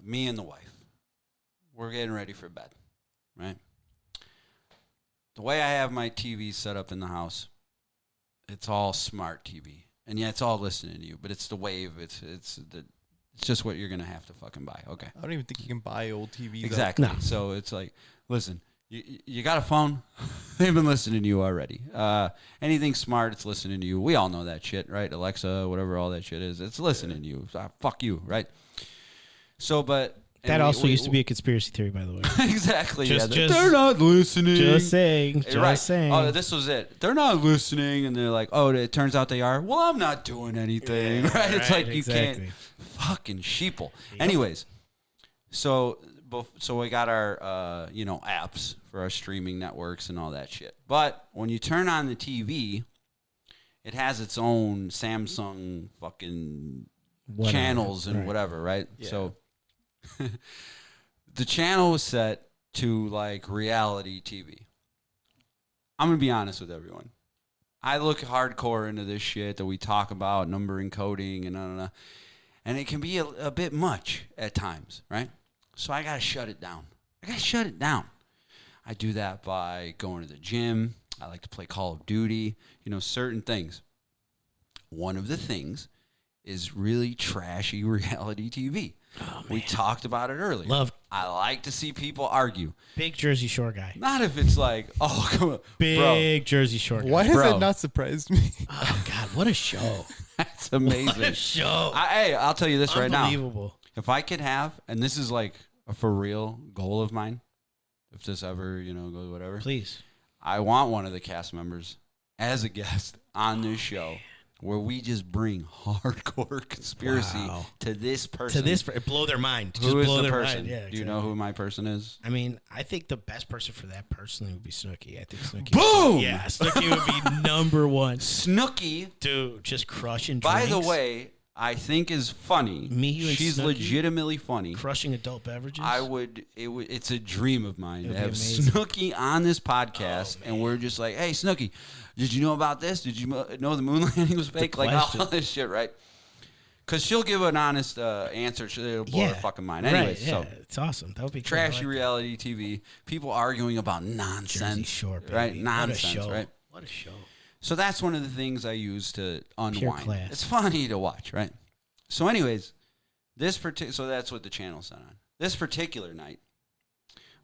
me and the wife, we're getting ready for bed, right? The way I have my TV set up in the house, it's all smart TV, and yeah, it's all listening to you. But it's the wave. It's just what you're gonna have to fucking buy. Okay. I don't even think you can buy old TVs. Exactly. No. So it's like, listen, you got a phone. They've been listening to you already. Anything smart, it's listening to you. We all know that shit, right? Alexa, whatever all that shit is, it's listening to you. Fuck you, right? So, but. That also used to be a conspiracy theory, by the way. Exactly. They're not listening. Just saying. Just saying. Oh, this was it. They're not listening, and they're like, oh, it turns out they are. Well, I'm not doing anything. Yeah, right? It's like you can't. Fucking sheeple. Yep. Anyways, so we got our apps for our streaming networks and all that shit. But when you turn on the TV, it has its own Samsung fucking channels and whatever, right? Yeah. So. The channel was set to like reality TV. I'm gonna be honest with everyone. I look hardcore into this shit that we talk about, number encoding and it can be a bit much at times, right? So I gotta shut it down. I do that by going to the gym. I like to play Call of Duty. Certain things. One of the things is really trashy reality TV. Oh, we talked about it earlier. I like to see people argue. Big Jersey Shore guy. Not if it's like, oh, come on. Big Jersey Shore guy. Why has that not surprised me? Oh, God, what a show. That's amazing. What a show. I'll tell you this right now. Unbelievable. If I could have, and this is like a for real goal of mine, if this ever, goes whatever. Please. I want one of the cast members as a guest on this show. Where we just bring hardcore conspiracy to this person. Blow their mind. Who is the person? Yeah, do you know who my person is? I mean, I think the best person for that person would be Snooki. I think Snooki. Boom! Snooki would be number one. Snooki. Dude, just crushing drinks. By the way, I think is funny. She's Snooki, legitimately funny. Crushing adult beverages. It's a dream of mine to have Snooki on this podcast, and we're just like, hey, Snooki, did you know about this? Did you know the moon landing was fake? Like all this shit, right? Because she'll give an honest answer. It'll blow her fucking mind. Anyways, so it's awesome. That would be trashy reality TV. People arguing about nonsense. Jersey Shore, baby. Right? Nonsense, right? What a show. So that's one of the things I use to unwind. It's funny to watch, right? So anyways, so that's what the channel's set on. This particular night,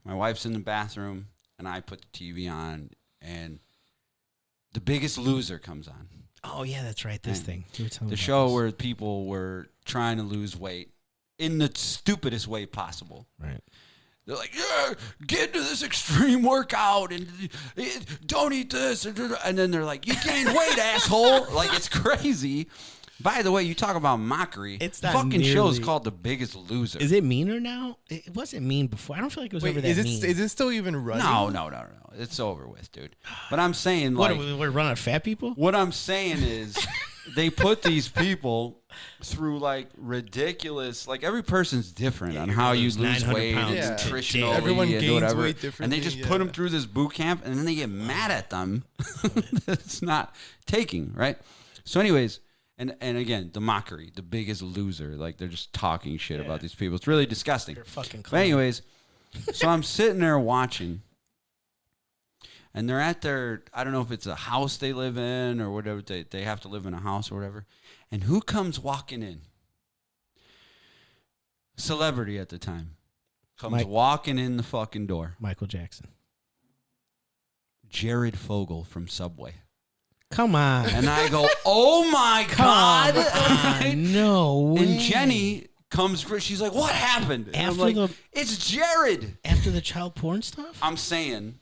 my wife's in the bathroom, and I put the TV on, and The Biggest Loser comes on. Oh, yeah, that's right. This thing. The show where people were trying to lose weight in the stupidest way possible. Right. They're like, yeah, get into this extreme workout and don't eat this. And then they're like, you gained weight, asshole. Like, it's crazy. By the way, you talk about mockery. It's not fucking show's called The Biggest Loser. Is it meaner now? It wasn't mean before. I don't feel like it was ever that mean. Is it still even running? No. It's over with, dude. But I'm saying, like... We're running out of fat people? What I'm saying is they put these people through, like, ridiculous... Like, every person's different on how you lose weight and nutritionally everyone and gains whatever. Weight differently, and they just put them through this boot camp, and then they get mad at them. It's not taking, right? So anyways... And again, the mockery, The Biggest Loser. Like, they're just talking shit about these people. It's really disgusting. They're fucking But anyways, so I'm sitting there watching. and they're at their, I don't know if it's a house they live in or whatever. They have to live in a house or whatever. And who comes walking in? Celebrity at the time. Comes walking in the fucking door. Michael Jackson. Jared Fogle from Subway. Come on. And I go, oh my God. No way. And Jenny comes, she's like, what happened? And After I'm like, it's Jared. After the child porn stuff? I'm saying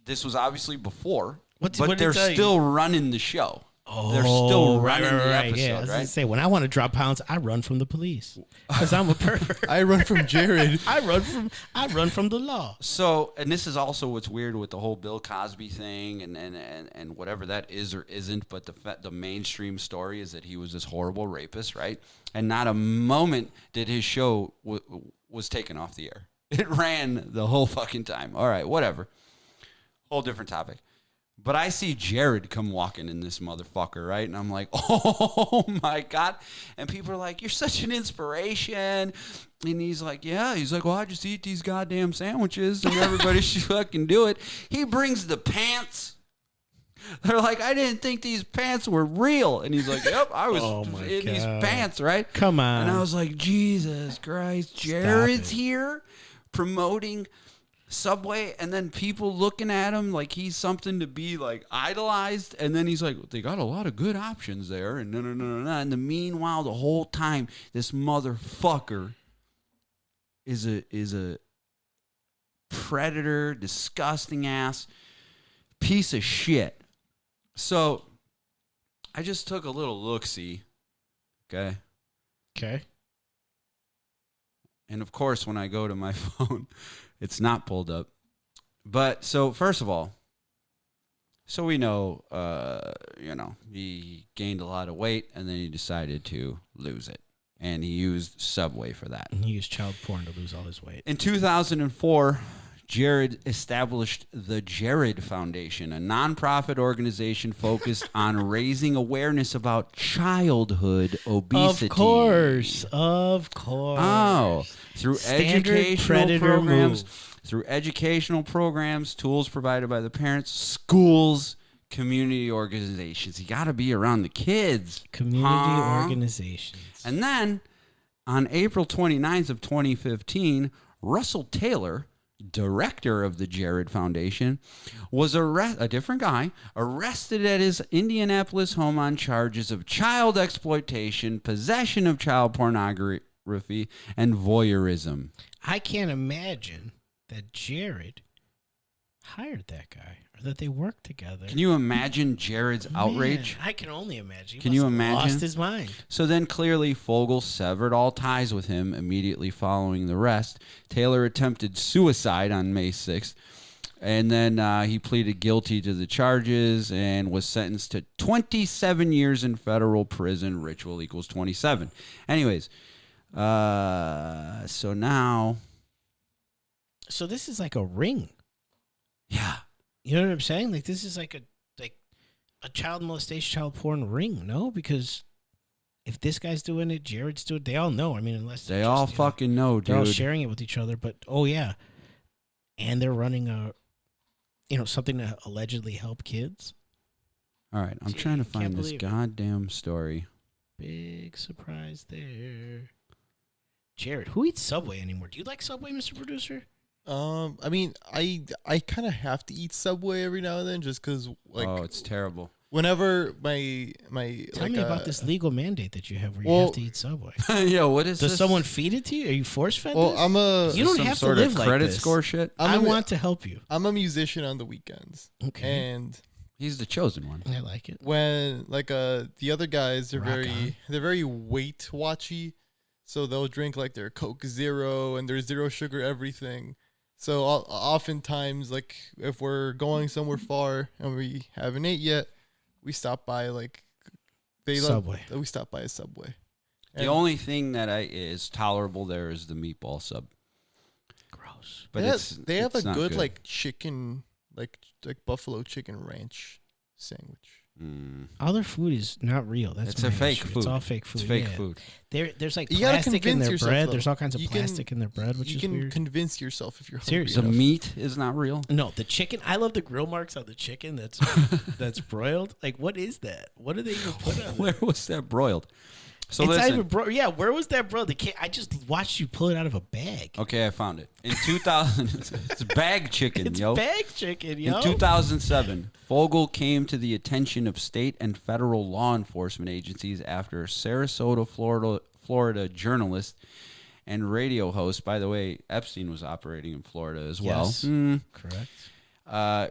this was obviously before, but what they're still running the show. Oh, they're still running the episode, yeah, I was right? gonna say, when I want to drop pounds, I run from the police because I'm a pervert. I run from Jared. I run from the law. So, and this is also what's weird with the whole Bill Cosby thing and whatever that is or isn't, but the mainstream story is that he was this horrible rapist, right? And not a moment did his show was taken off the air. It ran the whole fucking time. All right, whatever. Whole different topic. But I see Jared come walking in this motherfucker, right? And I'm like, oh my God. And people are like, you're such an inspiration. And he's like, yeah. He's like, well, I just eat these goddamn sandwiches and everybody should fucking do it. He brings the pants. They're like, I didn't think these pants were real. And he's like, yep, I was in these pants, right? Come on. And I was like, Jesus Christ, Jared's here promoting Subway, and then people looking at him like he's something to be like idolized, and then he's like, they got a lot of good options there, and no. And meanwhile, the whole time, this motherfucker is a predator, disgusting ass piece of shit. So I just took a little look-see, okay? Okay. And of course, when I go to my phone, it's not pulled up. But so first of all, so we know, he gained a lot of weight and then he decided to lose it. And he used Subway for that. And he used child porn to lose all his weight. In 2004, Jared established the Jared Foundation, a nonprofit organization focused on raising awareness about childhood obesity. Of course. Oh, through Standard educational predator programs, move. tools provided by the parents, schools, community organizations. You got to be around the kids. Community organizations. And then on April 29th of 2015, Russell Taylor, director of the Jared Foundation, was a different guy, arrested at his Indianapolis home on charges of child exploitation, possession of child pornography, and voyeurism. I can't imagine that Jared hired that guy or that they worked together. Can you imagine Jared's outrage? I can only imagine. Can you imagine? Lost his mind. So then clearly Fogle severed all ties with him immediately following the arrest. Taylor attempted suicide on May 6th. And then he pleaded guilty to the charges and was sentenced to 27 years in federal prison. Ritual equals 27. Anyways, so now... So this is like a ring. Yeah. You know what I'm saying? Like this is like a child molestation, child porn ring, no? Because if this guy's doing it, Jared's doing it, they all know. I mean, unless they all fucking know, dude. They're all sharing it with each other, but oh yeah. And they're running something to allegedly help kids. All right, I'm trying to find this goddamn story. Big surprise there. Jared, who eats Subway anymore? Do you like Subway, Mr. Producer? I mean, I kind of have to eat Subway every now and then just because, like, oh, it's terrible. Whenever my tell me about this legal mandate that you have where you have to eat Subway. Yeah, what is Does this? someone feed it to you? Are you force fed? Well, this? You don't have to live like credit this. score shit. I want to help you. I'm a musician on the weekends. Okay, and he's the chosen one. I like it. When the other guys are very weight watchy, so they'll drink like their Coke Zero and their zero sugar everything. So oftentimes, like, if we're going somewhere far and we haven't ate yet, we stop by Subway. We stop by a Subway. The only thing that is tolerable there is the meatball sub. Gross. But they have a good like like chicken, like buffalo chicken ranch sandwich. All their food is not real. That's a fake issue. food. It's all fake food. It's fake food. There's like You gotta plastic in convince their yourself, bread. though. There's all kinds of You plastic in their bread, which you is can weird. convince yourself if you're hungry Seriously. The enough. meat is not real. No, the chicken. I love the grill marks on the chicken that's that's broiled. Like, what is that? What do they even put on Where it? was that broiled? So It's not listen. even yeah, where was that broiled? I just watched you pull it out of a bag. Okay, I found it. In 2000, it's bag chicken, It's yo. bag chicken, yo. In 2007, Fogle came to the attention of state and federal law enforcement agencies after Sarasota, Florida journalist and radio host. By the way, Epstein was operating in Florida as well. Yes, correct.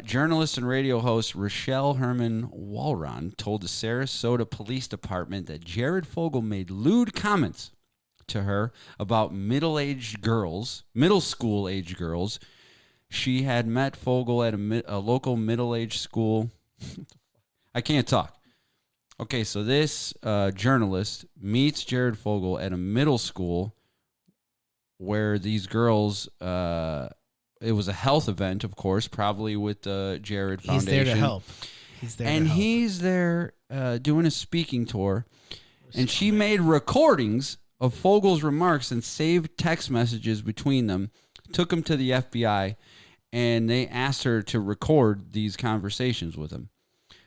Journalist and radio host Rochelle Herman Walron told the Sarasota Police Department that Jared Fogle made lewd comments to her about middle school age girls. She had met Fogle at a local middle-aged school. I can't talk. Okay, so this journalist meets Jared Fogle at a middle school where these girls... it was a health event, of course, probably with the Jared Foundation. He's there to help. He's there doing a speaking tour. And she made recordings of Fogle's remarks and saved text messages between them, took them to the FBI, and they asked her to record these conversations with him.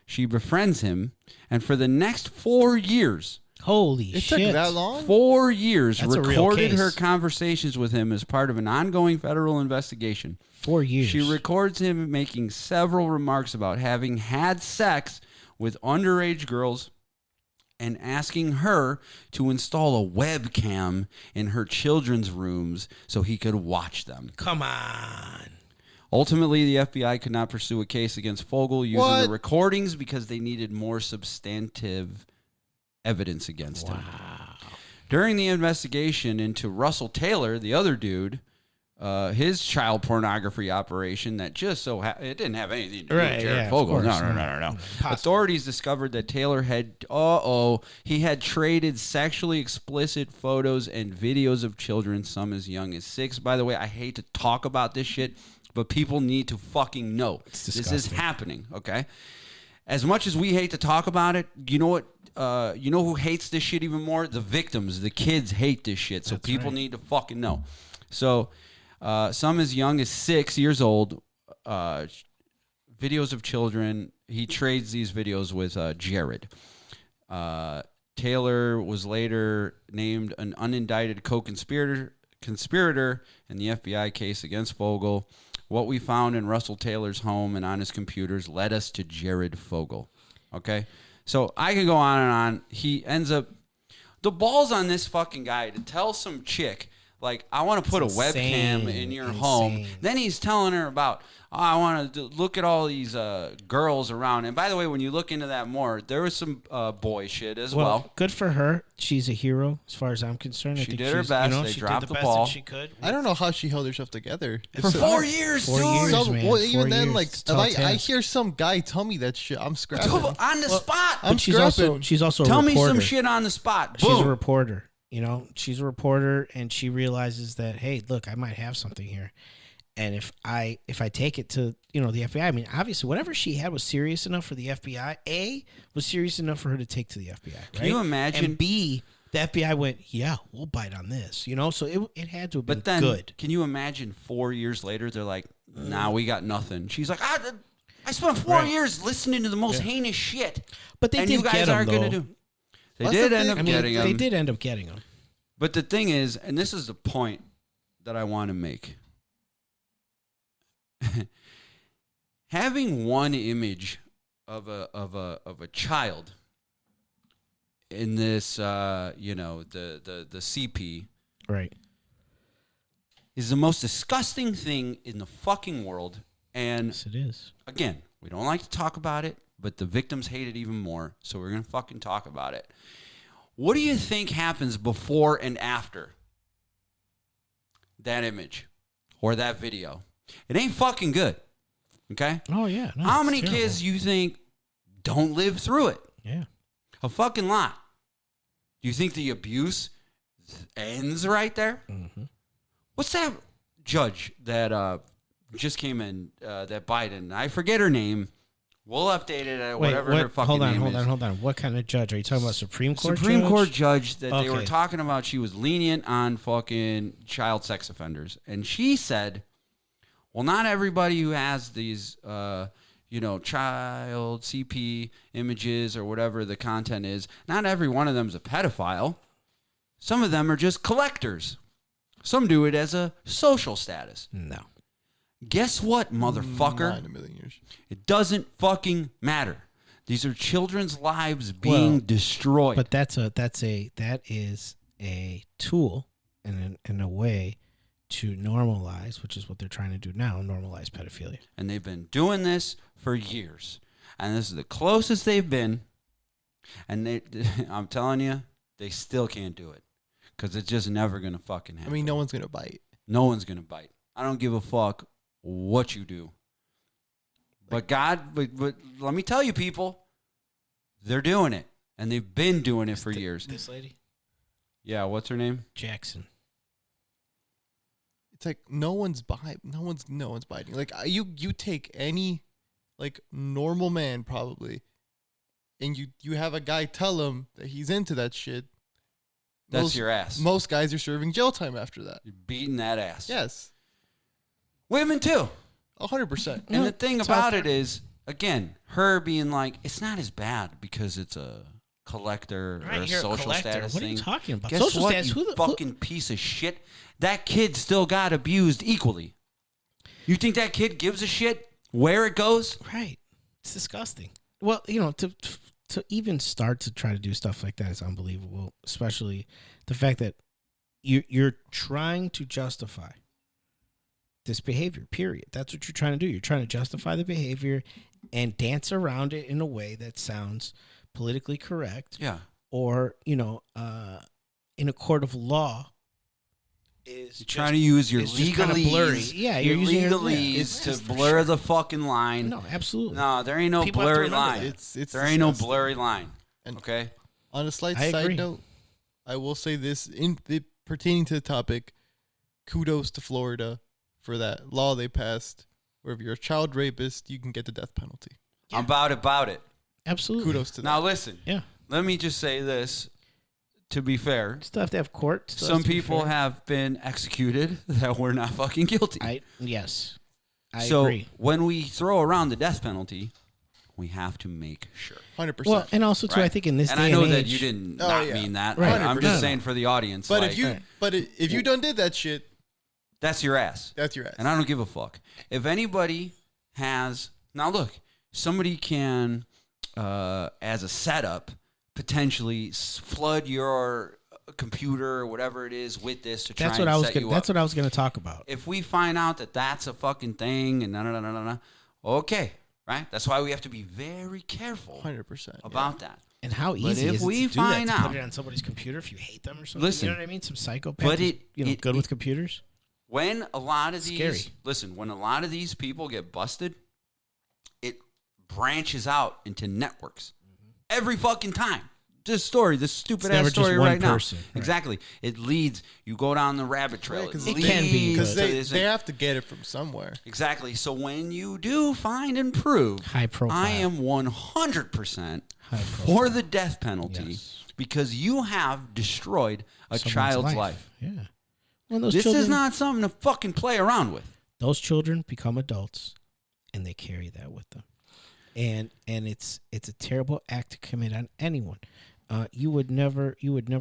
She befriends him, and for the next 4 years... Holy It shit. took that long? 4 years, That's a real recorded case. her conversations with him as part of an ongoing federal investigation. 4 years. She records him making several remarks about having had sex with underage girls and asking her to install a webcam in her children's rooms so he could watch them. Come on. Ultimately, the FBI could not pursue a case against Fogle using What? the recordings because they needed more substantive evidence against him. During the investigation into Russell Taylor, the other dude, his child pornography operation that just so it didn't have anything to do with Jared Fogle. No. Authorities discovered that Taylor had he had traded sexually explicit photos and videos of children, some as young as 6. By the way, I hate to talk about this shit, but people need to fucking know this is happening. Okay, as much as we hate to talk about it, you know what? You know who hates this shit even more? The victims. The kids hate this shit. So people need to fucking know. So some as young as 6 years old, videos of children. He trades these videos with Jared. Taylor was later named an unindicted co-conspirator in the FBI case against Fogle. What we found in Russell Taylor's home and on his computers led us to Jared Fogle. Okay? So I can go on and on. He ends up... The balls on this fucking guy to tell some chick, like, I want to put a webcam in your home. Then he's telling her about, I want to look at all these girls around. And by the way, when you look into that more, there was some boy shit as well. Good for her. She's a hero, as far as I'm concerned. She did her best. They dropped the ball. She could. I don't know how she held herself together. For 4 years, 4 dude. years, man. Well, even 4 then, years. like, It's if a tall I task. hear some guy tell me that shit, I'm scrapping. On the spot. I'm But she's scrapping. also Tell a me reporter. some shit on the spot. She's Boom. a reporter. You know, she's a reporter, and she realizes that, hey, look, I might have something here. And if I take it to, the FBI, I mean, obviously, whatever she had was serious enough for the FBI. A, was serious enough for her to take to the FBI, right? Can you imagine? And B, the FBI went, yeah, we'll bite on this, So it had to have been But then, good. can you imagine 4 years later, they're like, nah, we got nothing. She's like, I spent 4 years listening to the most heinous shit. But they and did you guys get him, aren't going to though. do. They That's did the end thing. up I mean, getting him. They did end up getting him. But the thing is, and this is the point that I want to make. Having one image of a child in this, the CP, Right. is the most disgusting thing in the fucking world. And Yes, it is. again, we don't like to talk about it, but the victims hate it even more. So we're gonna fucking talk about it. What do you think happens before and after that image or that video? It ain't fucking good. Okay? Oh, yeah. No, How it's many terrible. kids you think don't live through it? Yeah. A fucking lot. Do you think the abuse ends right there? Mm-hmm. What's that judge that just came in, that Biden? I forget her name. We'll update it at whatever her fucking name is. Hold on. What kind of judge? Are you talking about Supreme Court Supreme judge? Court judge that they were Okay. talking about. She was lenient on fucking child sex offenders. And she said, well, not everybody who has these, child CP images or whatever the content is, not every one of them is a pedophile. Some of them are just collectors. Some do it as a social status. No. Guess what, motherfucker? Not in a million years. It doesn't fucking matter. These are children's lives being destroyed. But that is a tool and a way to normalize, which is what they're trying to do now, normalize pedophilia. And they've been doing this for years. And this is the closest they've been. And I'm telling you, they still can't do it. Because it's just never going to fucking happen. I mean, no one's going to bite. No one's going to bite. I don't give a fuck what you do. But let me tell you, people, they're doing it. And they've been doing it for years. This lady? Yeah, what's her name? Jackson. It's like no one's biting. Like you take any like normal man probably, and you have a guy tell him that he's into that shit. That's your ass. Most guys are serving jail time after that. You're beating that ass. Yes, women too. 100%. And the thing about it is, again, her being like, it's not as bad because it's a collector or a social status what thing. Are you talking about? Guess social what, status? you fucking piece of shit? That kid still got abused equally. You think that kid gives a shit where it goes? Right. It's disgusting. Well, to even start to try to do stuff like that is unbelievable, especially the fact that you're trying to justify this behavior, period. That's what you're trying to do. You're trying to justify the behavior and dance around it in a way that sounds politically correct. Yeah. Or, in a court of law is you're trying to use your legalese. Yeah, you're using legalese to blur the fucking line. No, absolutely. No, there ain't no People have to blurry remember line. It's there ain't no disgusting. blurry line. And okay. On a slight I side agree. note, I will say this pertaining to the topic. Kudos to Florida for that law they passed, where if you're a child rapist, you can get the death penalty. I'm about it. Absolutely. Kudos to Now that. listen. Yeah. Let me just say this. To be fair, Still have to have court. some people have been executed that were not fucking guilty. I so agree. when we throw around the death penalty, we have to make sure. 100%. Well, and also too, Right? I think in this and day I know and that age, you didn't Oh, not yeah. mean that. Right. I'm just 100%. saying for the audience. but like, if you done did that shit, that's your ass. that's your ass. And I don't give a fuck. If anybody has now, look, somebody can, as a setup, potentially flood your computer or whatever it is with this to try that's and what I was set gonna. you That's up. what I was going to talk about. If we find out that that's a fucking thing and okay, right? That's why we have to be very careful 100% about that. And how easy if is we it to do find that, to out- put it on somebody's computer if you hate them or something? Listen, you know what I mean? Some psychopath, but who's, it- good with computers. When a lot of Scary. these when a lot of these people get busted, it branches out into networks every fucking time. This stupid never ass just story one right person. now. Right. Exactly. It leads. You go down the rabbit trail. Right, 'cause it can be, because but- they have to get it from somewhere. Exactly. So when you do find and prove, High profile. I am 100% High for profile. the death penalty Yes. because you have destroyed a Someone's child's life. Yeah. Well, those This children, is not something to fucking play around with. Those children become adults, and they carry that with them, and it's a terrible act to commit on anyone. You would never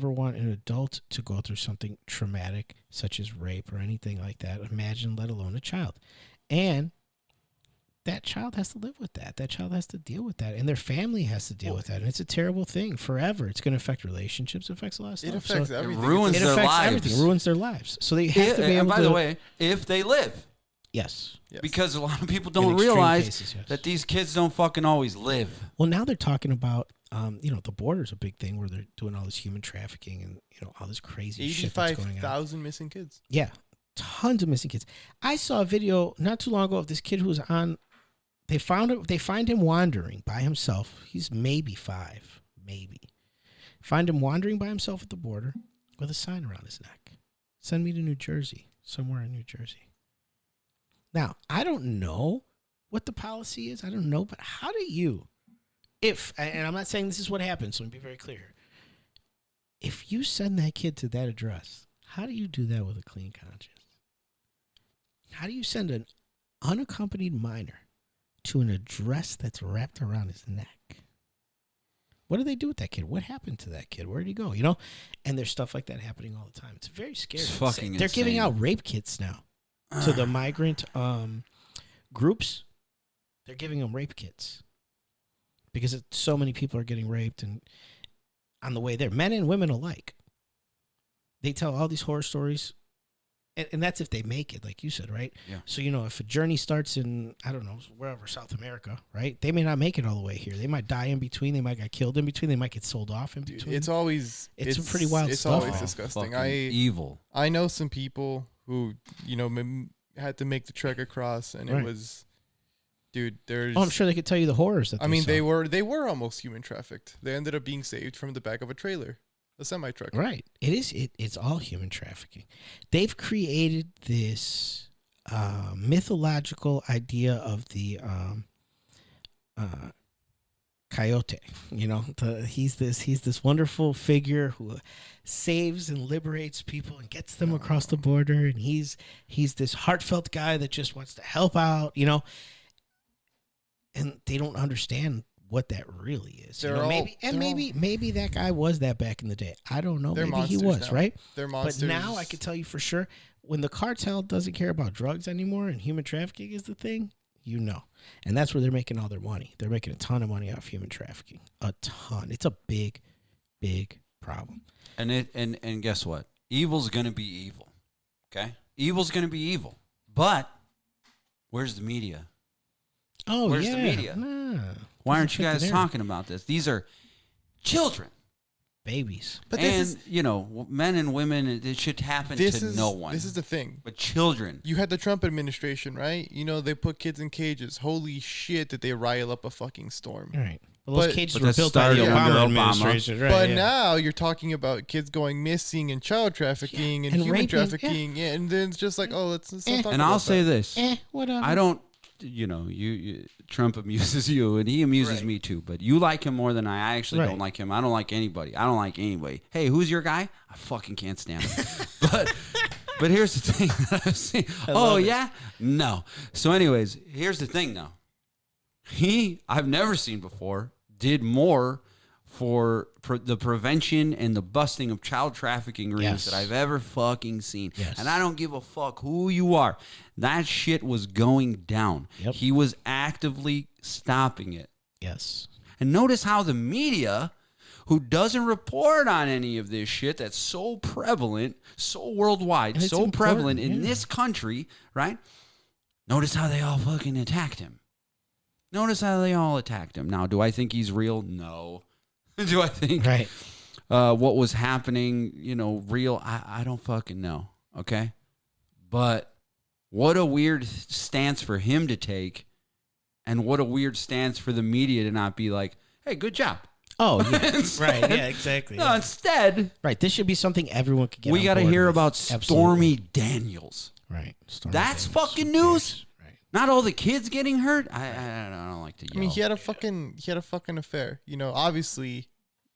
want an adult to go through something traumatic such as rape or anything like that. Imagine, let alone a child, and that child has to live with that. That child has to deal with that, and their family has to deal with that. And it's a terrible thing forever. It's going to affect relationships. It affects a lot of stuff. It affects So everything. ruins it their affects lives. everything. It ruins their lives. So they have to be able and by to. the way, if they live, Yes. Yes. because a lot of people In don't extreme realize cases, yes. that these kids don't fucking always live. Well, now they're talking about, the border's a big thing where they're doing all this human trafficking and, all this crazy shit that's going on. 85,000 missing kids. Yeah. Tons of missing kids. I saw a video not too long ago of this kid who was on, they find him wandering by himself. He's maybe 5, maybe. Find him wandering by himself at the border with a sign around his neck. Send me to New Jersey, somewhere in New Jersey. Now, I don't know what the policy is? I don't know. But how do you, and I'm not saying this is what happens, so let me be very clear. If you send that kid to that address, how do you do that with a clean conscience? How do you send an unaccompanied minor to an address that's wrapped around his neck? What do they do with that kid? What happened to that kid? Where did he go? You know, and there's stuff like that happening all the time. It's very scary. It's fucking They're insane. giving out rape kits now to the migrant groups. They're giving them rape kits because so many people are getting raped and on the way there, men and women alike. They tell all these horror stories. And that's if they make it, like you said, right? Yeah. So, you know, if a journey starts in, I don't know, wherever, South America, right? They may not make it all the way here. They might die in between. They might get killed in between. They might get sold off in between. It's always... It's pretty wild it's stuff. Always disgusting. Evil. I know some people who, you know, had to make the trek across, and Right. it was... Dude, there's... Oh, I'm sure they could tell you the horrors that they were almost human trafficked. They ended up being saved from the back of a trailer. A semi-truck. Right. It's all human trafficking. They've created this mythological idea of the coyote. You know, he's this wonderful figure who saves and liberates people and gets them across the border, and he's this heartfelt guy that just wants to help out, you know. And they don't understand what that really is. You know, maybe that guy was that back in the day. I don't know. Maybe he was, now. right? They're monsters. But now I can tell you for sure, when the cartel doesn't care about drugs anymore and human trafficking is the thing, you know. And that's where they're making all their money. They're making a ton of money off human trafficking. A ton. It's a big, big problem. And guess what? Evil's gonna be evil. Okay? Evil's gonna be evil. But where's the media? Oh, where's yeah. the media? Nah. Why aren't you guys talking about this? These are children. Babies. But you know, men and women, it should happen to no one. This is the thing. But children. You had the Trump administration, right? You know, they put kids in cages. Holy shit, did they rile up a fucking storm. All right. Well, those cages were built by started the under Obama Obama. administration. Right, But yeah. now you're talking about kids going missing and child trafficking and human raping, trafficking. Yeah. And then it's just like, oh, let's not talk And about I'll say that. this. Whatever. I don't, you know, you Trump amuses you, and he amuses me too. But you like him more than I. I actually don't like him. I don't like anybody. I don't like anybody. Hey, who's your guy? I fucking can't stand him. But here's the thing that I've seen. Oh, yeah? No. So anyways, here's the thing, though. I've never seen before, did more for the prevention and the busting of child trafficking rings that I've ever fucking seen. Yes. And I don't give a fuck who you are. That shit was going down. Yep. He was actively stopping it. Yes. And notice how the media, who doesn't report on any of this shit that's so prevalent, so worldwide, so prevalent in this country, right? Notice how they all fucking attacked him. Notice how they all attacked him. Now, do I think he's real? No. Do I think what was happening, you know, real? I don't fucking know, okay? But what a weird stance for him to take, and what a weird stance for the media to not be like, hey, good job. Oh, yeah. Right, yeah, exactly. No, instead. Right, this should be something everyone could get We got to hear about Stormy Daniels. Right. That's fucking news. Not all the kids getting hurt. I don't like to yell. I mean, he had a fucking affair. You know, obviously.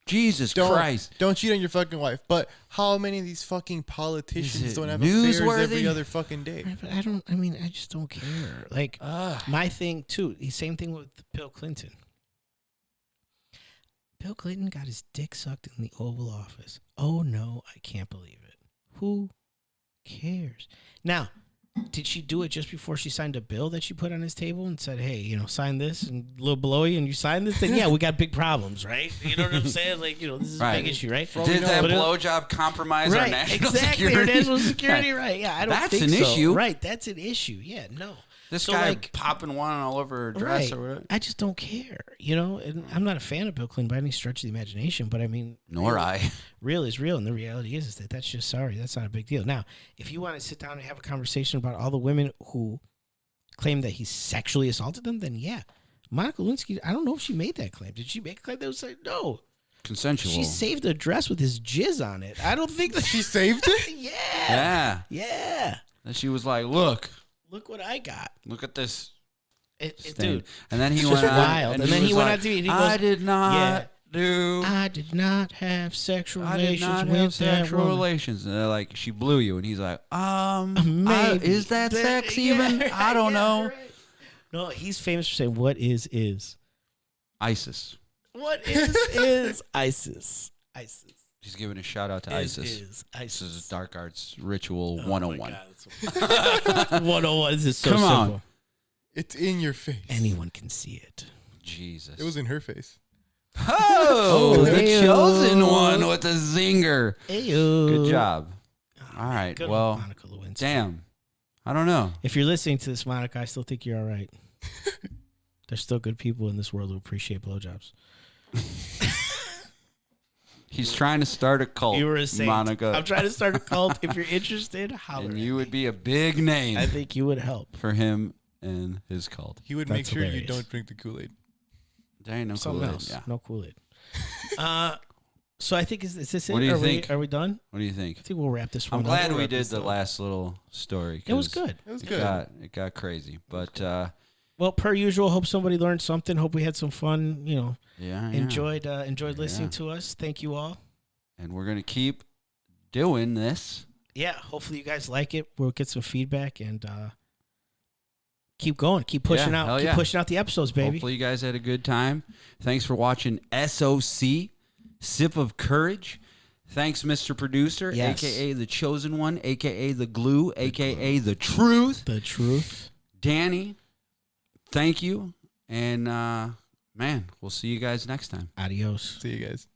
Jesus Christ. Don't cheat on your fucking wife. But how many of these fucking politicians don't have affairs every other fucking day? Right, but I just don't care. Like, my thing, too, the same thing with Bill Clinton. Bill Clinton got his dick sucked in the Oval Office. Oh, no, I can't believe it. Who cares? Now, did she do it just before she signed a bill that she put on his table and said, hey, you know, sign this and a little blowy and you sign this? Then, yeah, we got big problems, right? You know what I'm saying? Like, you know, this is a big issue, right? Did that blowjob compromise our national security? Our national security, right. Yeah, I don't That's think an so. issue. Right, that's an issue. Yeah, no. This guy popping one all over her dress or whatever. I just don't care, you know? And I'm not a fan of Bill Clinton by any stretch of the imagination, but I mean... Nor I. Real is real, and the reality is that that's just, that's not a big deal. Now, if you want to sit down and have a conversation about all the women who claim that he sexually assaulted them, then yeah. Monica Lewinsky, I don't know if she made that claim. Did she make a claim that was like, no. Consensual. She saved a dress with his jizz on it. I don't think that... She saved it? Yeah. Yeah. Yeah. And she was like, look what I got. Look at this Dude, and then he it's went just on, wild. And then he went on TV. And he goes, I did not do. I did not have sexual I did relations not with have that sexual woman. relations. And they're like, she blew you, and he's like, Maybe. is that sex even? Right, I don't know. Right. No, he's famous for saying, "What is ISIS. what is ISIS? ISIS." He's giving a shout out to ISIS. ISIS. This is Dark Arts Ritual 101. God, 101. This is so Come on. simple. It's in your face. Anyone can see it. Jesus. It was in her face. Oh, the Ayo. chosen one with the zinger. Ayo. Good job. All right. Good Well, Monica Lewinsky. damn. I don't know. If you're listening to this, Monica, I still think you're all right. There's still good people in this world who appreciate blowjobs. He's trying to start a cult, You were a saint. Monica. I'm trying to start a cult. If you're interested, holler. and at you me. would be a big name I think you would help. for him and his cult. He would That's make sure hilarious. you don't drink the Kool-Aid. There ain't no Something Kool-Aid. else. Yeah. No Kool-Aid. So I think is this it? What do you are think? Are we done? What do you think? I think we'll wrap this one. I'm up. glad We'll we wrap did this the up. last little story. It was 'cause good. It was It good. got crazy, but Well, per usual, hope somebody learned something. Hope we had some fun. yeah. Enjoyed listening Yeah. to us. Thank you all. And we're gonna keep doing this. Yeah, hopefully you guys like it. We'll get some feedback and keep going. Keep pushing Yeah, hell out. Keep yeah. pushing out the episodes, baby. Hopefully you guys had a good time. Thanks for watching SOC, Sip of Courage. Thanks, Mr. Producer, Yes. a.k.a. The Chosen One, a.k.a. The Glue, a.k.a. The Truth. The truth. Danny, thank you. And, man, we'll see you guys next time. Adios. See you guys.